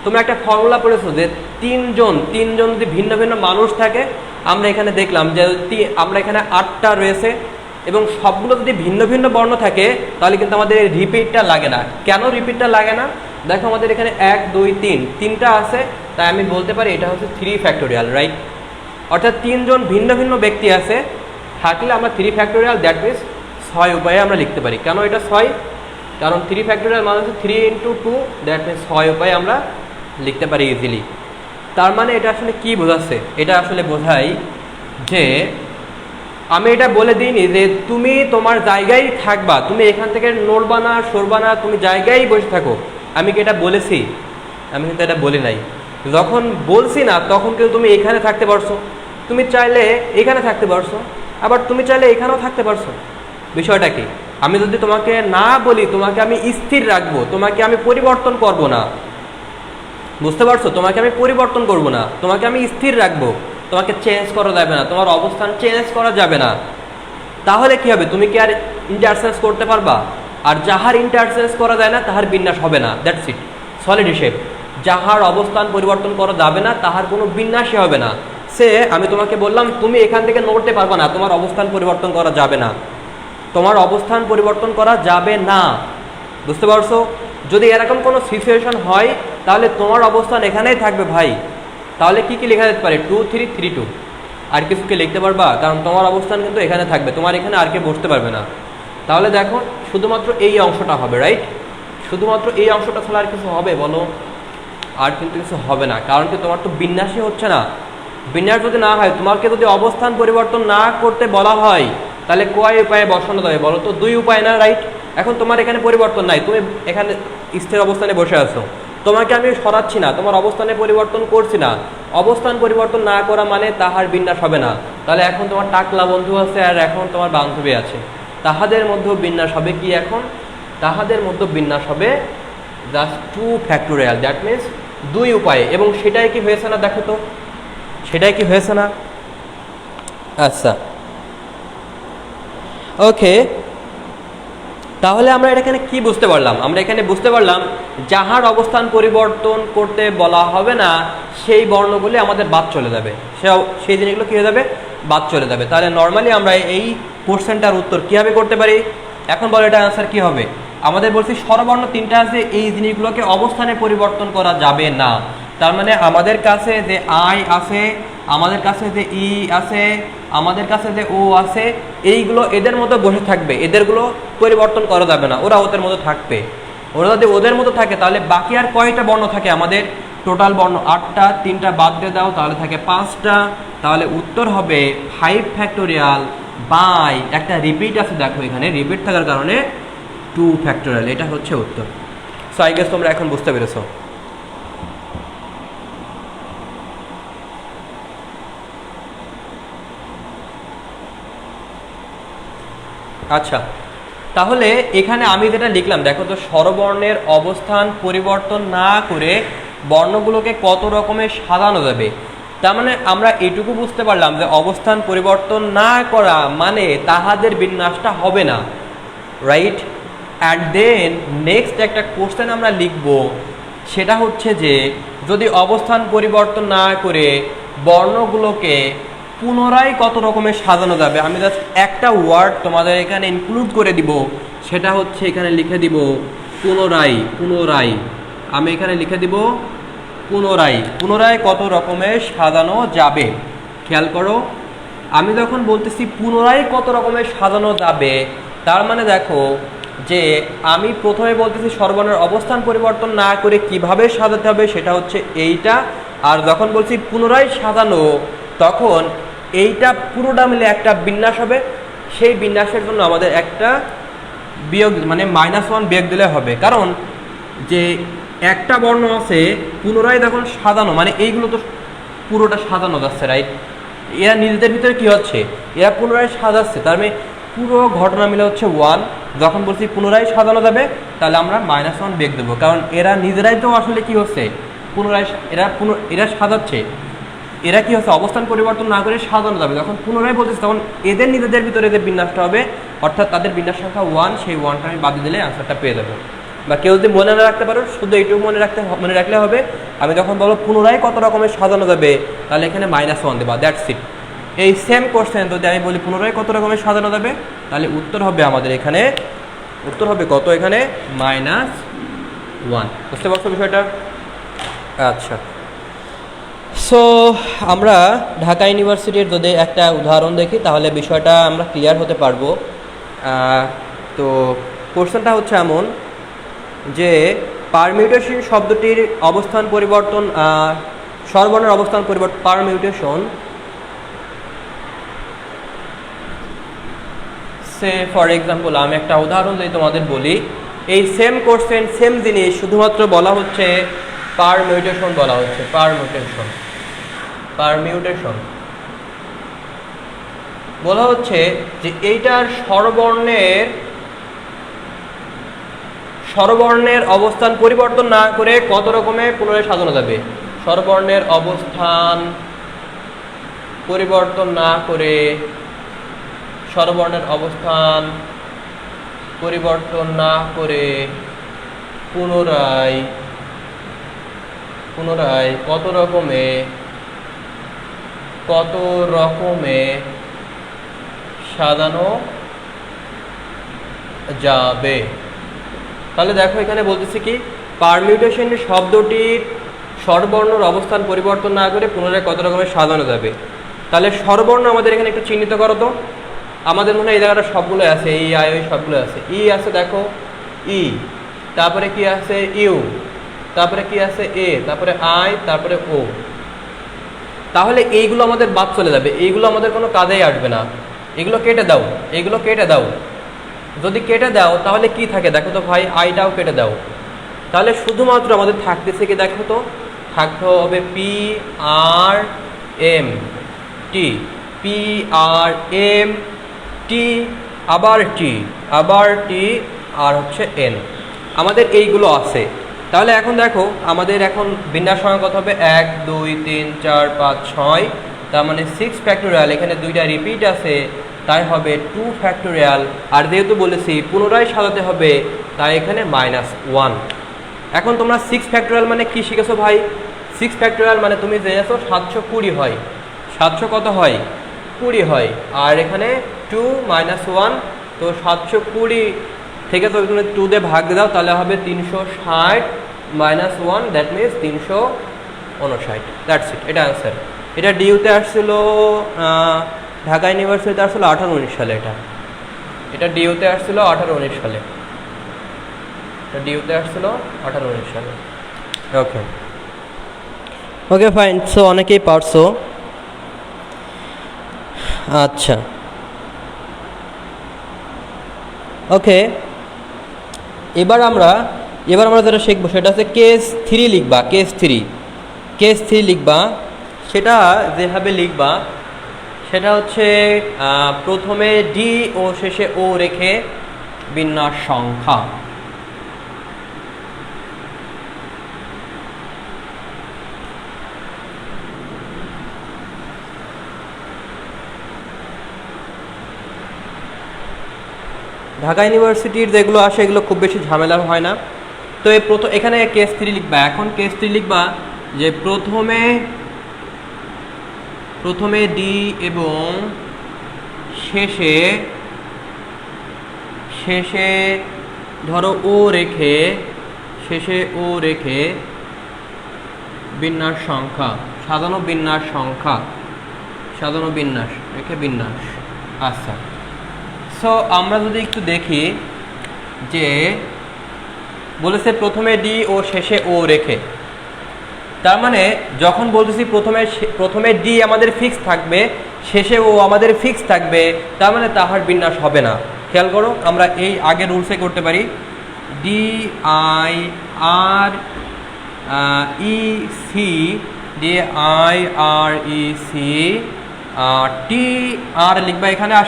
তোমরা একটা ফর্মুলা পড়েছো যে তিনজন যদি ভিন্ন ভিন্ন মানুষ থাকে, আমরা এখানে দেখলাম যে আমরা এখানে 8টা রয়েছে এবং সবগুলো যদি ভিন্ন ভিন্ন বর্ণ থাকে তাহলে কিন্তু আমাদের রিপিটটা লাগে না। কেন রিপিটটা লাগে না? দেখো আমাদের এখানে 1 2 3 তিনটা আছে, তাই আমি বলতে পারি এটা হচ্ছে 3 ফ্যাক্টোরিয়াল, রাইট? অর্থাৎ তিনজন ভিন্ন ভিন্ন ব্যক্তি আছে থাকলে আমরা 3 ফ্যাক্টোরিয়াল, দ্যাট মিনস 6 উপায়ে আমরা লিখতে পারি। কেন এটা 6? কারণ 3 ফ্যাক্টোরিয়াল মানে হচ্ছে 3 × 2, দ্যাট মিনস 6 উপায়ে আমরা লিখতে পারি ইজিলি। তার মানে এটা আসলে কি বোঝাচ্ছে? এটা আসলে বোঝাই যে আমি এটা বলে দিইনি যে তুমি তোমার জায়গায় থাকবা, তুমি এখান থেকে নড়বা না সরবা না, তুমি জায়গায় বসে থাকো। আমি কি এটা বলেছি? আমি কিন্তু এটা বলি নাই। যখন বলছি না তখন কিন্তু তুমি এখানে থাকতে পারছো, তুমি চাইলে এখানে থাকতে পারছো, আবার তুমি চাইলে এখানেও থাকতে পারছো। বিষয়টা কি? আমি যদি তোমাকে না বলি তোমাকে আমি স্থির রাখবো, তোমাকে আমি পরিবর্তন করব না, বুঝতে পারছো? তোমাকে আমি পরিবর্তন করব না, তোমাকে আমি স্থির রাখবো, তোমাকে চেঞ্জ করা যাবে না, তোমার অবস্থান চেঞ্জ করা যাবে না। তাহলে কি হবে? তুমি কি আর ইন্টারচেঞ্জ করতে পারবা? আর যাহার ইন্টারচেঞ্জ করা যায় না তাহার বিন্যাস হবে না, দ্যাটস ইট, সলিড হিসেব। যাহার অবস্থান পরিবর্তন করা যাবে না তাহার কোনো বিন্যাসই হবে না। সে আমি তোমাকে বললাম তুমি এখান থেকে নড়তে পারবা না, তোমার অবস্থান পরিবর্তন করা যাবে না, তোমার অবস্থান পরিবর্তন করা যাবে না, বুঝতে পারছো? যদি এরকম কোনো সিচুয়েশন হয় তাহলে তোমার অবস্থান এখানেই থাকবে ভাই। তাহলে কি কি লেখা যেতে পারে? 2 3 3 2। আর কিছুকে লিখতে পারবা? কারণ তোমার অবস্থান কিন্তু এখানে থাকবে, তোমার এখানে আর কে বসতে পারবে না। তাহলে দেখো শুধুমাত্র এই অংশটা হবে, রাইট? শুধুমাত্র এই অংশটা ছাড়া আর কিছু হবে বলো? আর কিন্তু কিছু হবে না, কারণ কি তোমার তো বিন্যাসই হচ্ছে না। বিন্যাস যদি না হয়, তোমাকে যদি অবস্থান পরিবর্তন না করতে বলা হয়, তাহলে কয় উপায়ে বসানো যাবে বলো তো? 2 উপায় না, রাইট? এখন তোমার এখানে পরিবর্তন নাই, তুমি এখানে স্থির অবস্থানে বসে আছো, তোমাকে আমি সরাচ্ছি না, তোমার অবস্থানে পরিবর্তন করছি না। অবস্থান পরিবর্তন না করা মানে তাহার বিন্যাস হবে না। তাহলে এখন তোমার টাকলা বন্ধু আছে আর এখন তোমার বান্ধবী আছে, তাহাদের মধ্যে বিন্যাস হবে কি? এখন তাহাদের মধ্যে বিন্যাস হবে জাস্ট 2 ফ্যাক্টোরিয়াল, দ্যাট মিনস 2 উপায়ে। এবং সেটাই কি হয়েছে না? দেখো তো সেটাই কি হয়েছে না? আচ্ছা, ওকে, তাহলে আমরা এখানে কি বুঝতে পারলাম? আমরা এখানে বুঝতে পারলাম যাহার অবস্থান পরিবর্তন করতে বলা হবে না সেই বর্ণগুলি আমাদের বাদ চলে যাবে, সেই জিনিসগুলো কী হয়ে যাবে? বাদ চলে যাবে। তাহলে নর্মালি আমরা এই কোশ্চেনটার উত্তর কীভাবে করতে পারি? এখন বলো এটা আনসার কী হবে? আমাদের বলছি স্বরবর্ণ 3টা আছে, এই জিনিসগুলোকে অবস্থানে পরিবর্তন করা যাবে না। তার মানে আমাদের কাছে যে আই আছে, আমাদের কাছে যে ই আছে, আমাদের কাছে যে ও আছে, এইগুলো এদের মতো বসে থাকবে, এদেরগুলো পরিবর্তন করা যাবে না, ওরা ওদের মতো থাকবে। ওরা যদি ওদের মতো থাকে তাহলে বাকি আর কয়টা বর্ণ থাকে আমাদের? টোটাল বর্ণ 8টা, 3টা বাদ দিয়ে দাও তাহলে থাকে 5টা। তাহলে উত্তর হবে 5 ফ্যাক্টোরিয়াল বাই একটা রিপিট আছে, দেখো এখানে রিপিট থাকার কারণে 2 ফ্যাক্টোরিয়াল, এটা হচ্ছে উত্তর। সো আই গেস তোমরা এখন বুঝতে পেরেছো। আচ্ছা, তাহলে এখানে আমি যেটা লিখলাম দেখো তো, স্বরবর্ণের অবস্থান পরিবর্তন না করে বর্ণগুলোকে কত রকমের সাজানো যাবে। তার মানে আমরা এটুকু বুঝতে পারলাম যে অবস্থান পরিবর্তন না করা মানে তাহাদের বিন্যাসটা হবে না, রাইট? অ্যান্ড দেন নেক্সট একটা কোশ্চেন আমরা লিখব, সেটা হচ্ছে যে যদি অবস্থান পরিবর্তন না করে বর্ণগুলোকে পুনরায় কত রকমের সাজানো যাবে। আমি জাস্ট একটা ওয়ার্ড তোমাদের এখানে ইনক্লুড করে দিব, সেটা হচ্ছে এখানে লিখে দিব পুনরায়। পুনরায় আমি এখানে লিখে দিব পুনরায়। পুনরায় কত রকমের সাজানো যাবে। খেয়াল করো, আমি যখন বলতেছি পুনরায় কত রকমের সাজানো যাবে, তার মানে দেখো যে আমি প্রথমে বলতেছি স্বরবর্ণের অবস্থান পরিবর্তন না করে কিভাবে সাজাতে হবে, সেটা হচ্ছে এইটা। আর যখন বলছি পুনরায় সাজানো, তখন এইটা পুরোটা মিলে একটা বিন্যাস হবে, সেই বিন্যাসের জন্য আমাদের একটা বিয়োগ মানে -1 বিয়োগ দিলে হবে। কারণ যে একটা বর্ণ আছে পুনরায় যখন সাজানো মানে এইগুলো তো পুরোটা সাজানো যাচ্ছে, রাইট? এরা নিজেদের ভিতরে কি হচ্ছে? এরা পুনরায় সাজাচ্ছে, তার মানে পুরো ঘটনা মিলে হচ্ছে 1। যখন বলছি পুনরায় সাজানো যাবে তাহলে আমরা -1 বিয়োগ দেবো, কারণ এরা নিজেরাই তো আসলে কি হচ্ছে? পুনরায় এরা সাজাচ্ছে, এরা কি হচ্ছে? অবস্থান পরিবর্তন না করে সাজানো যাবে। যখন পুনরায় বলতেছে তখন এদের নিজেদের ভিতরে এদের বিন্যাসটা হবে, অর্থাৎ তাদের বিন্যাস সংখ্যা 1, সেই 1টা আমি বাদ দিলে আনসারটা পেয়ে যাবো। বা কেউ যদি মনে না রাখতে পারো, শুধু এইটুকু মনে রাখলে হবে, আমি যখন বলবো পুনরায় কত রকমের সাজানো যাবে তাহলে এখানে -1 দেবা, দ্যাটস ইট। এই সেম কোশ্চেন যদি আমি বলি পুনরায় কত রকমের সাজানো যাবে, তাহলে উত্তর হবে আমাদের এখানে, উত্তর হবে কত? এখানে -1। বুঝতে পারছো বিষয়টা? আচ্ছা, সো আমরা ঢাকা ইউনিভার্সিটির যদি একটা উদাহরণ দেখি তাহলে বিষয়টা আমরা ক্লিয়ার হতে পারবো। তো কোশ্চেনটা হচ্ছে এমন যে পারমিউটেশন শব্দটির অবস্থান পরিবর্তন, স্বরবর্ণের অবস্থান পরিবর্তন, পারমিউটেশন, সে ফর এক্সাম্পল আমি একটা উদাহরণ যদি তোমাদের বলি, এই সেম কোশ্চেন সেম জিনিস, শুধুমাত্র বলা হচ্ছে পারমিউটেশন, বলা হচ্ছে পারমিউটেশন। পারমিউটেশন বলা হচ্ছে যে এইটার স্বরবর্ণের অবস্থান পরিবর্তন না করে কত রকমের পুনরায় সাজানো যাবে। স্বরবর্ণের অবস্থান পরিবর্তন না করে, স্বরবর্ণের অবস্থান পরিবর্তন না করে পুনরায় কত রকমে সাজানো যাবে। তাহলে দেখো এখানে বলতেছি কি, পারমিউটেশন শব্দটির স্বরবর্ণের অবস্থান পরিবর্তন না করে পুনরায় কত রকমের সাজানো যাবে। তাহলে স্বরবর্ণ আমাদের এখানে একটু চিহ্নিত করো তো, আমাদের মনে হয় এই জায়গাটা সবগুলো আছে, এই আই ওই সবগুলো আছে। ই আছে দেখো, ই, তারপরে কি আছে ইউ, তারপরে কি আছে এ, তারপরে আই, তারপরে ও। তাহলে এইগুলো আমাদের বাদ চলে যাবে, এইগুলো আমাদের কোনো কাজেই আসবে না। এগুলো কেটে দাও, এগুলো কেটে দাও। যদি কেটে দাও তাহলে কি থাকে দেখো তো ভাই, আইটাও কেটে দাও। তাহলে শুধুমাত্র আমাদের থাকতেছে কি দেখো তো, থাকতে হবে P R M T, P R M T, আবার টি, আবার টি, আর হচ্ছে এন। আমাদের এইগুলো আছে। তাহলে এখন দেখো আমাদের এখন বিন্যাস সংখ্যা কত হবে, 1 2 3 4 5 6, তার মানে 6 ফ্যাক্টোরিয়াল। এখানে দুইটা রিপিট আছে, তাই হবে 2 ফ্যাক্টোরিয়াল। আর যেহেতু বলেছি পুনরায় সাজাতে হবে, তাই এখানে -1। এখন তোমরা 6 ফ্যাক্টোরিয়াল মানে কি শিখেছো ভাই? 6 ফ্যাক্টোরিয়াল মানে তুমি জেনেছো 720 হয়। 700 কত হয়? 20 হয়। আর এখানে 2 -1, তো 720 থেকে তো তুমি 2 দিয়ে ভাগ দিয়ে দাও, তাহলে হবে 360 -1, দ্যাট মিনস 359। দ্যাটস ইট, এটা অ্যান্সার। এটা ডিউতে আসছিল, ঢাকা ইউনিভার্সিটিতে আসছিল 18-19 সালে। এটা ডিউতে আসছিল 18-19 সালে। এটা ডিউতে আসছিল 18-19 সালে। ওকে ওকে ফাইন। সো অনেকেই পারছো। আচ্ছা ওকে, এবার আমরা যেটা শিখবো সেটা হচ্ছে কেস 3 লিখবা। কেস 3 লিখবা, সেটা যেভাবে লিখবা সেটা হচ্ছে প্রথমে ডি ও শেষে ও রেখে বিন্যাস সংখ্যা। ঢাকা ইউনিভার্সিটির যেগুলো আসে এগুলো খুব বেশি ঝামেলার হয় না। তো এখানে কেস 3 লিখবা। এখন কেস 3 লিখবা যে প্রথমে ডি এবং শেষে ধরো ও রেখে, বিন্যাস সংখ্যা, সাজানো বিন্যাস রেখে বিন্যাস। আচ্ছা, সো আমরা যদি একটু দেখি যে বলেছে প্রথমে ডি ও শেষে ও রেখে, তার মানে যখন বলতেছি প্রথমে ডি আমাদের ফিক্স থাকবে, শেষে ও আমাদের ফিক্স থাকবে, তার মানে তাহার বিন্যাস হবে না। খেয়াল করো, আমরা এই আগের রুলসে করতে পারি। D I R E C, D I R E C, T আর লিখবা এখানে, আর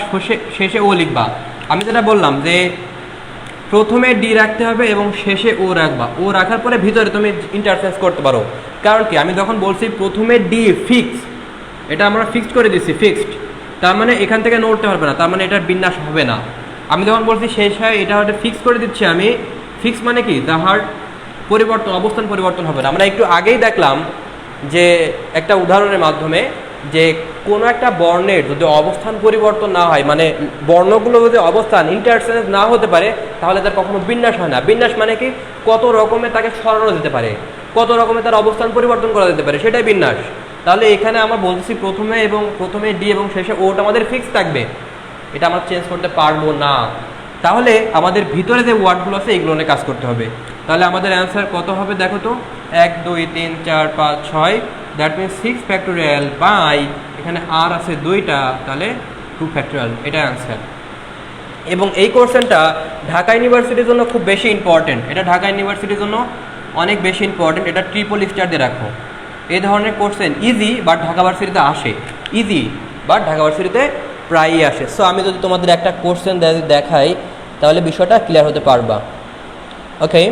শেষে ও লিখবা। আমি যেটা বললাম যে প্রথমে ডি রাখতে হবে এবং শেষে ও রাখবা। ও রাখার পরে ভিতরে তুমি ইন্টারফেস করতে পারো। কারণ কি, আমি যখন বলছি প্রথমে ডি ফিক্স, এটা আমরা ফিক্সড করে দিচ্ছি, ফিক্সড, তার মানে এখান থেকে নড়তে পারবে না, তার মানে এটার বিন্যাস হবে না। আমি যখন বলছি শেষ হয়, এটা হয়তো ফিক্স করে দিচ্ছি আমি। ফিক্স মানে কি, তাহার অবস্থান পরিবর্তন হবে না। আমরা একটু আগেই দেখলাম যে একটা উদাহরণের মাধ্যমে যে কোনো একটা বর্ণের যদি অবস্থান পরিবর্তন না হয়, মানে বর্ণগুলো যদি অবস্থান ইন্টারচেঞ্জ না হতে পারে, তাহলে তার কখনো বিন্যাস হয় না। বিন্যাস মানে কি, কত রকমের তাকে সরানো যেতে পারে, কত রকমের তার অবস্থান পরিবর্তন করা যেতে পারে, সেটাই বিন্যাস। তাহলে এখানে আমরা বলতেছি প্রথমে ডি এবং শেষে ওটা আমাদের ফিক্স থাকবে, এটা আমরা চেঞ্জ করতে পারবো না। তাহলে আমাদের ভিতরে যে ওয়ার্ডগুলো আছে এগুলো নিয়ে কাজ করতে হবে। তাহলে আমাদের অ্যান্সার কত হবে দেখো তো, 1 2 3 4 5 6, দ্যাট মিনস 6 ফ্যাক্টোরিয়াল বাই, এখানে আর আছে 2টা, তাহলে 2 ফ্যাক্টোরিয়াল, এটা অ্যান্সার। এবং এই কোশ্চেনটা ঢাকা ইউনিভার্সিটির জন্য খুব বেশি ইম্পর্টেন্ট। এটা ঢাকা ইউনিভার্সিটির জন্য অনেক বেশি ইম্পর্টেন্ট। এটা ট্রিপল স্টার দিয়ে রাখো। এই ধরনের কোশ্চেন ইজি, বাট ঢাকা ভার্সিটিতে আসে, প্রায়ই আসে। সো আমি যদি তোমাদের একটা কোশ্চেন দেখাই, তাহলে বিষয়টা ক্লিয়ার হতে পারবা। ওকে,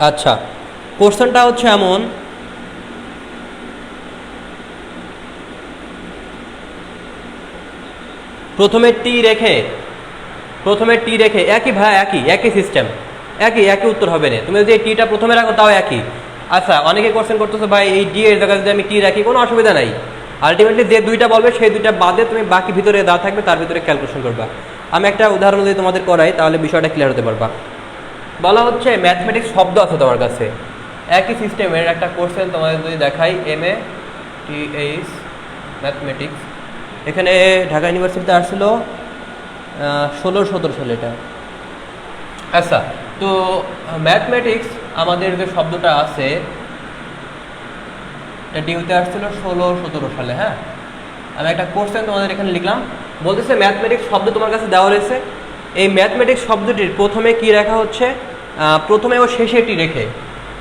আচ্ছা, কোশ্চেনটা হচ্ছে এমন, প্রথমে টি রেখে একই সিস্টেম, একই উত্তর হবে না। তুমি যদি এই টিটা প্রথমে রাখো তাও একই। আচ্ছা, অনেকে কোশ্চেন করতেছো ভাই এই ডি এর জায়গায় যদি আমি টি রাখি কোনো অসুবিধা নাই, আলটিমেটলি যে দুইটা বলবে সেই দুইটা বাদে তুমি বাকি ভিতরে দেওয়া থাকবে তার ভিতরে ক্যালকুলেশন করবা। আমি একটা উদাহরণ যদি তোমাদের করাই তাহলে বিষয়টা ক্লিয়ার হতে পারবা। বলা হচ্ছে ম্যাথমেটিক্স শব্দ আছে তোমার কাছে, একই সিস্টেমের একটা কোশ্চেন তোমাদের যদি দেখাই, MATH ম্যাথমেটিক্স, এখানে ঢাকা ইউনিভার্সিটিতে আসছিল 16-17 সালে এটা। আচ্ছা, তো ম্যাথমেটিক্স আমাদের যে শব্দটা আছে এটা ডিউতে আসছিল 16-17 সালে। হ্যাঁ, আমি একটা কোশ্চেন তোমাদের এখানে লিখলাম, বলতেছে ম্যাথমেটিক্স শব্দ তোমার কাছে দেওয়া রয়েছে, এই ম্যাথমেটিক্স শব্দটির প্রথমে কি রেখা হচ্ছে, প্রথমে ও শেষে টি রেখে,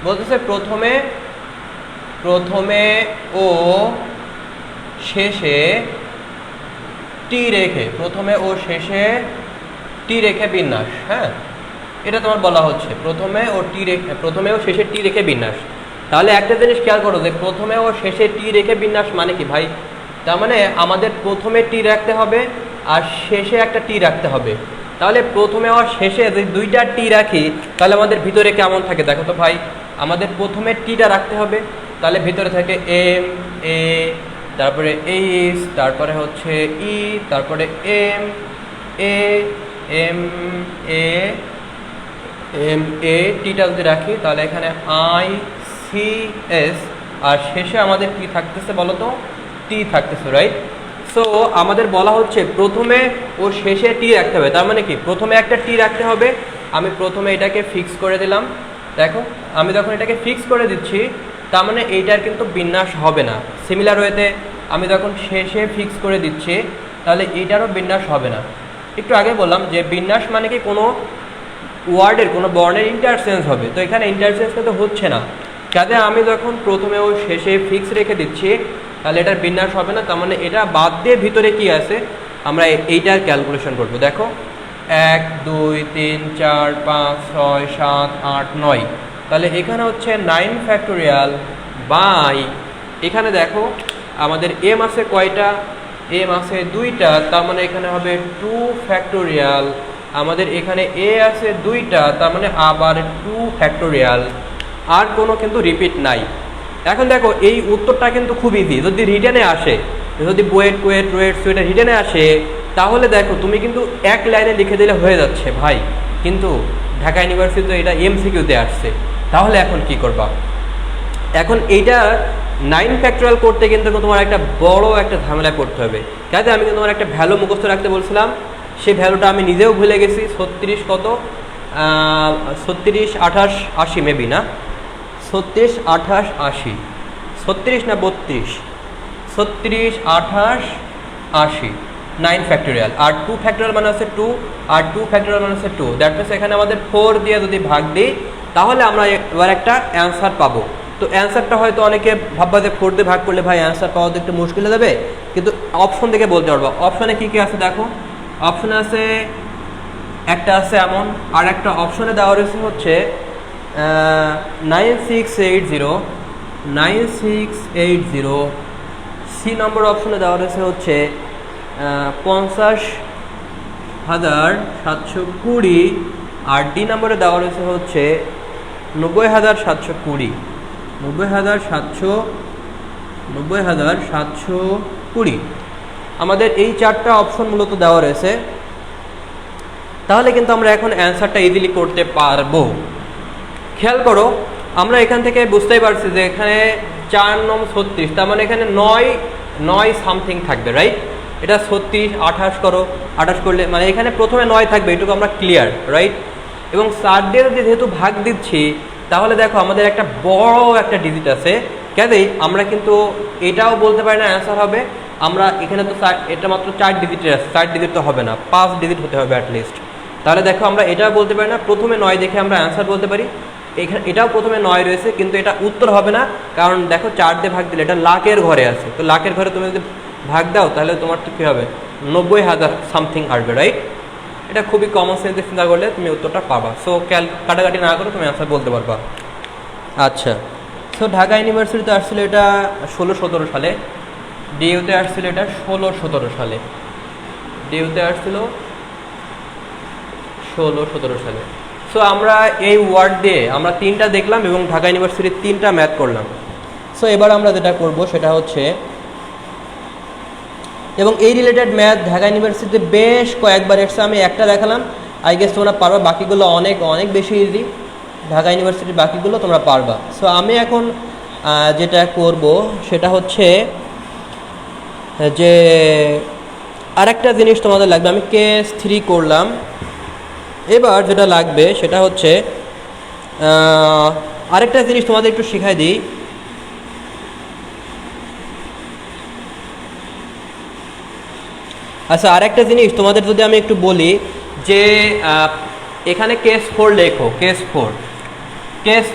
বলতেছে প্রথমে ও শেষে টি রেখে, প্রথমে ও শেষে টি রেখে বিন্যাস। হ্যাঁ, এটা তোমার বলা হচ্ছে প্রথমে ও শেষে টি রেখে বিন্যাস। তাহলে একটা জিনিস খেয়াল করো যে প্রথমে ও শেষে টি রেখে বিন্যাস মানে কি ভাই, তার মানে আমাদের প্রথমে টি রাখতে হবে আর শেষে একটা টি রাখতে হবে। তাহলে প্রথমে আর শেষে যদি দুইটা টি রাখি তাহলে আমাদের ভিতরে কেমন থাকে দেখো তো ভাই, আমাদের প্রথমে টিটা রাখতে হবে, তাহলে ভিতরে থাকে MA, তারপরে H, তারপরে হচ্ছে E, তারপরে MA টিটা যদি রাখি তাহলে এখানে ICS, আর শেষে আমাদের কি থাকতেছে বলো তো, টি থাকতেছে, রাইট? সো আমাদের বলা হচ্ছে প্রথমে ও শেষে টি রাখতে হবে, তার মানে কি প্রথমে একটা টি রাখতে হবে। আমি প্রথমে এটাকে ফিক্স করে দিলাম, দেখো আমি যখন এটাকে ফিক্স করে দিচ্ছি তার মানে এইটার কিন্তু বিন্যাস হবে না। সিমিলার ওয়েতে আমি যখন শেষে ফিক্স করে দিচ্ছি তাহলে এইটারও বিন্যাস হবে না। একটু আগে বললাম যে বিন্যাস মানে কি কোনো ওয়ার্ডের কোনো বর্ণের ইন্টারচেঞ্জ হবে, তো এখানে ইন্টারচেঞ্জ কিন্তু হচ্ছে না, কাজে আমি যখন প্রথমে ও শেষে ফিক্স রেখে দিচ্ছি তাহলে এটার বিন্যাস হবে না। তার মানে এটা বাদ দিয়ে ভিতরে কি আছে আমরা এইটার ক্যালকুলেশন করব। দেখো 1 2 3 4 5 6 7 8 9, তাহলে এখানে হচ্ছে 9 ফ্যাক্টোরিয়াল বাই, এখানে দেখো আমাদের এম আছে কয়টা, এম আছে 2টা, তার মানে এখানে হবে 2 ফ্যাক্টোরিয়াল, আমাদের এখানে এ আছে 2টা, তার মানে আবার 2 ফ্যাক্টোরিয়াল, আর কোনো কিন্তু রিপিট নাই। এখন দেখো এই উত্তরটা কিন্তু খুব ইজি, যদি রিটেনে আসে, যদি বুয়েট কুয়েট রুয়েট সুয়েট রিটেনে আসে তাহলে দেখো তুমি কিন্তু এক লাইনে লিখে দিলে হয়ে যাচ্ছে ভাই, কিন্তু ঢাকা ইউনিভার্সিটিতে এটা MCQতে আসছে, তাহলে এখন কি করবা? এখন এইটা 9 ফ্যাক্টোরিয়াল করতে কিন্তু তোমার একটা বড় একটা ঝামেলা করতে হবে, কাজে আমি কিন্তু তোমার একটা ভ্যালু মুখস্থ রাখতে বলছিলাম, সেই ভ্যালুটা আমি নিজেও ভুলে গেছি। 36 কত, 36 28 80 মেবি না, 36 28 80, 36 না 32, 36 28 80, 9 ফ্যাক্টোরিয়াল, আর 2 ফ্যাক্টোরিয়াল মানে হচ্ছে 2, আর 2 ফ্যাক্টোরিয়াল মানে হচ্ছে 2, দ্যাট মিনস এখানে আমাদের 4 দিয়ে যদি ভাগ দিই তাহলে আমরা এবার একটা অ্যান্সার পাবো। তো অ্যান্সারটা হয়তো অনেকে ভাববা যে 4 দিয়ে ভাগ করলে ভাই অ্যান্সার পাওয়া তো একটু মুশকিল হয়ে যাবে, কিন্তু অপশন থেকে বলতে পারবো। অপশনে কী কী আছে দেখো, অপশনে আছে একটা আছে এমন, আর একটা অপশনে দেওয়া রয়েছে হচ্ছে 9680, সি নম্বর অপশনে দেওয়া রয়েছে হচ্ছে 50,720, আর ডি নম্বরে দেওয়া রয়েছে হচ্ছে 90,720, 90,720। আমাদের এই 4টা অপশন মূলত দেওয়া রয়েছে, তাহলে কিন্তু আমরা এখন অ্যান্সারটা ইজিলি করতে পারবো। খেয়াল করো, আমরা এখান থেকে বুঝতেই পারছি যে এখানে 4 9 36, তার মানে এখানে 9 সামথিং থাকবে, রাইট? এটা 36 28 করো, 28 করলে মানে এখানে প্রথমে 9 থাকবে, এটুকু আমরা ক্লিয়ার, রাইট? এবং 4 দিয়ে যেহেতু ভাগ দিচ্ছি তাহলে দেখো আমাদের একটা বড় একটা ডিজিট আছে, কাজেই আমরা কিন্তু এটাও বলতে পারি না অ্যান্সার হবে। আমরা এখানে তো এটা মাত্র 4 ডিজিটের আছে, 4 ডিজিট তো হবে না, 5 ডিজিট হতে হবে অ্যাটলিস্ট। তাহলে দেখো আমরা এটাও বলতে পারি না, প্রথমে 9 দেখে আমরা অ্যান্সার বলতে পারি। এখানে এটাও প্রথমে 9 রয়েছে, কিন্তু এটা উত্তর হবে না, কারণ দেখো 4 দিয়ে ভাগ দিলে এটা লাখের ঘরে আছে, তো লাখের ঘরে তুমি যদি ভাগ দাও তাহলে তোমার তো কী হবে, 90,000 সামথিং আসবে, রাইট? এটা খুবই কমন সেন্সে চিন্তা করলে তুমি উত্তরটা পাবা। সো কাটাকাটি না করে তুমি অ্যান্সার বলতে পারবা। আচ্ছা, সো ঢাকা ইউনিভার্সিটিতে আসছিল এটা 16-17 সালে, ডিইউতে আসছিল এটা 16-17 সালে, ডিইউতে আসছিল 16-17 সালে। সো আমরা এই ওয়ার্ড দিয়ে আমরা 3টা দেখলাম এবং ঢাকা ইউনিভার্সিটির 3টা ম্যাথ করলাম। সো এবার আমরা যেটা করব সেটা হচ্ছে এবং এই রিলেটেড ম্যাথ ঢাকা ইউনিভার্সিটিতে বেশ কয়েকবার এসছে। আমি একটা দেখালাম, আই গেস তোমরা পারবা, বাকিগুলো অনেক অনেক বেশি ইজি। ঢাকা ইউনিভার্সিটির বাকিগুলো তোমরা পারবা। সো আমি এখন যেটা করব সেটা হচ্ছে যে আরেকটা জিনিস তোমাদের লাগবে। আমি কেস 3 করলাম, এবার যেটা লাগবে সেটা হচ্ছে আরেকটা জিনিস তোমাদের একটু শেখাই দিই। আচ্ছা, আরেকটা জিনিস তোমাদের যদি আমি একটু বলি যে এখানে কেস 4 লেখো, কেস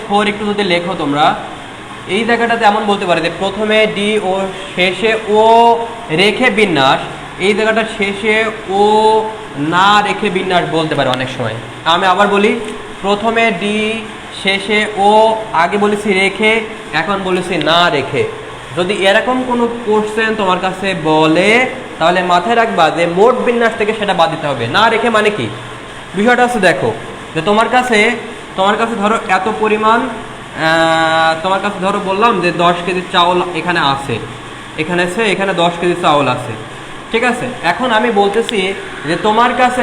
4 একটু যদি লেখো তোমরা, এই জায়গাটাতে এমন বলতে পারে যে প্রথমে ডি ও শেষে ও রেখে বিন্যাস, এই জায়গাটা শেষে ও না রেখে বিন্যাস বলতে পারে অনেক সময়। আমি আবার বলি, প্রথমে ডি শেষে ও, আগে বলেছি রেখে, এখন বলেছি না রেখে। যদি এরকম কোনো কোশ্চেন তোমার কাছে বলে তাহলে মাথায় রাখবা যে মোট বিন্যাস থেকে সেটা বাদ দিতে হবে। না রেখে মানে কি বিষয়টা আছে দেখো, যে তোমার কাছে ধরো এত পরিমাণ, তোমার কাছে ধরো বললাম যে 10 কেজি চাউল এখানে আছে, এখানে 10 কেজি চাউল আছে, ঠিক আছে। এখন আমি বলতেছি যে তোমার কাছে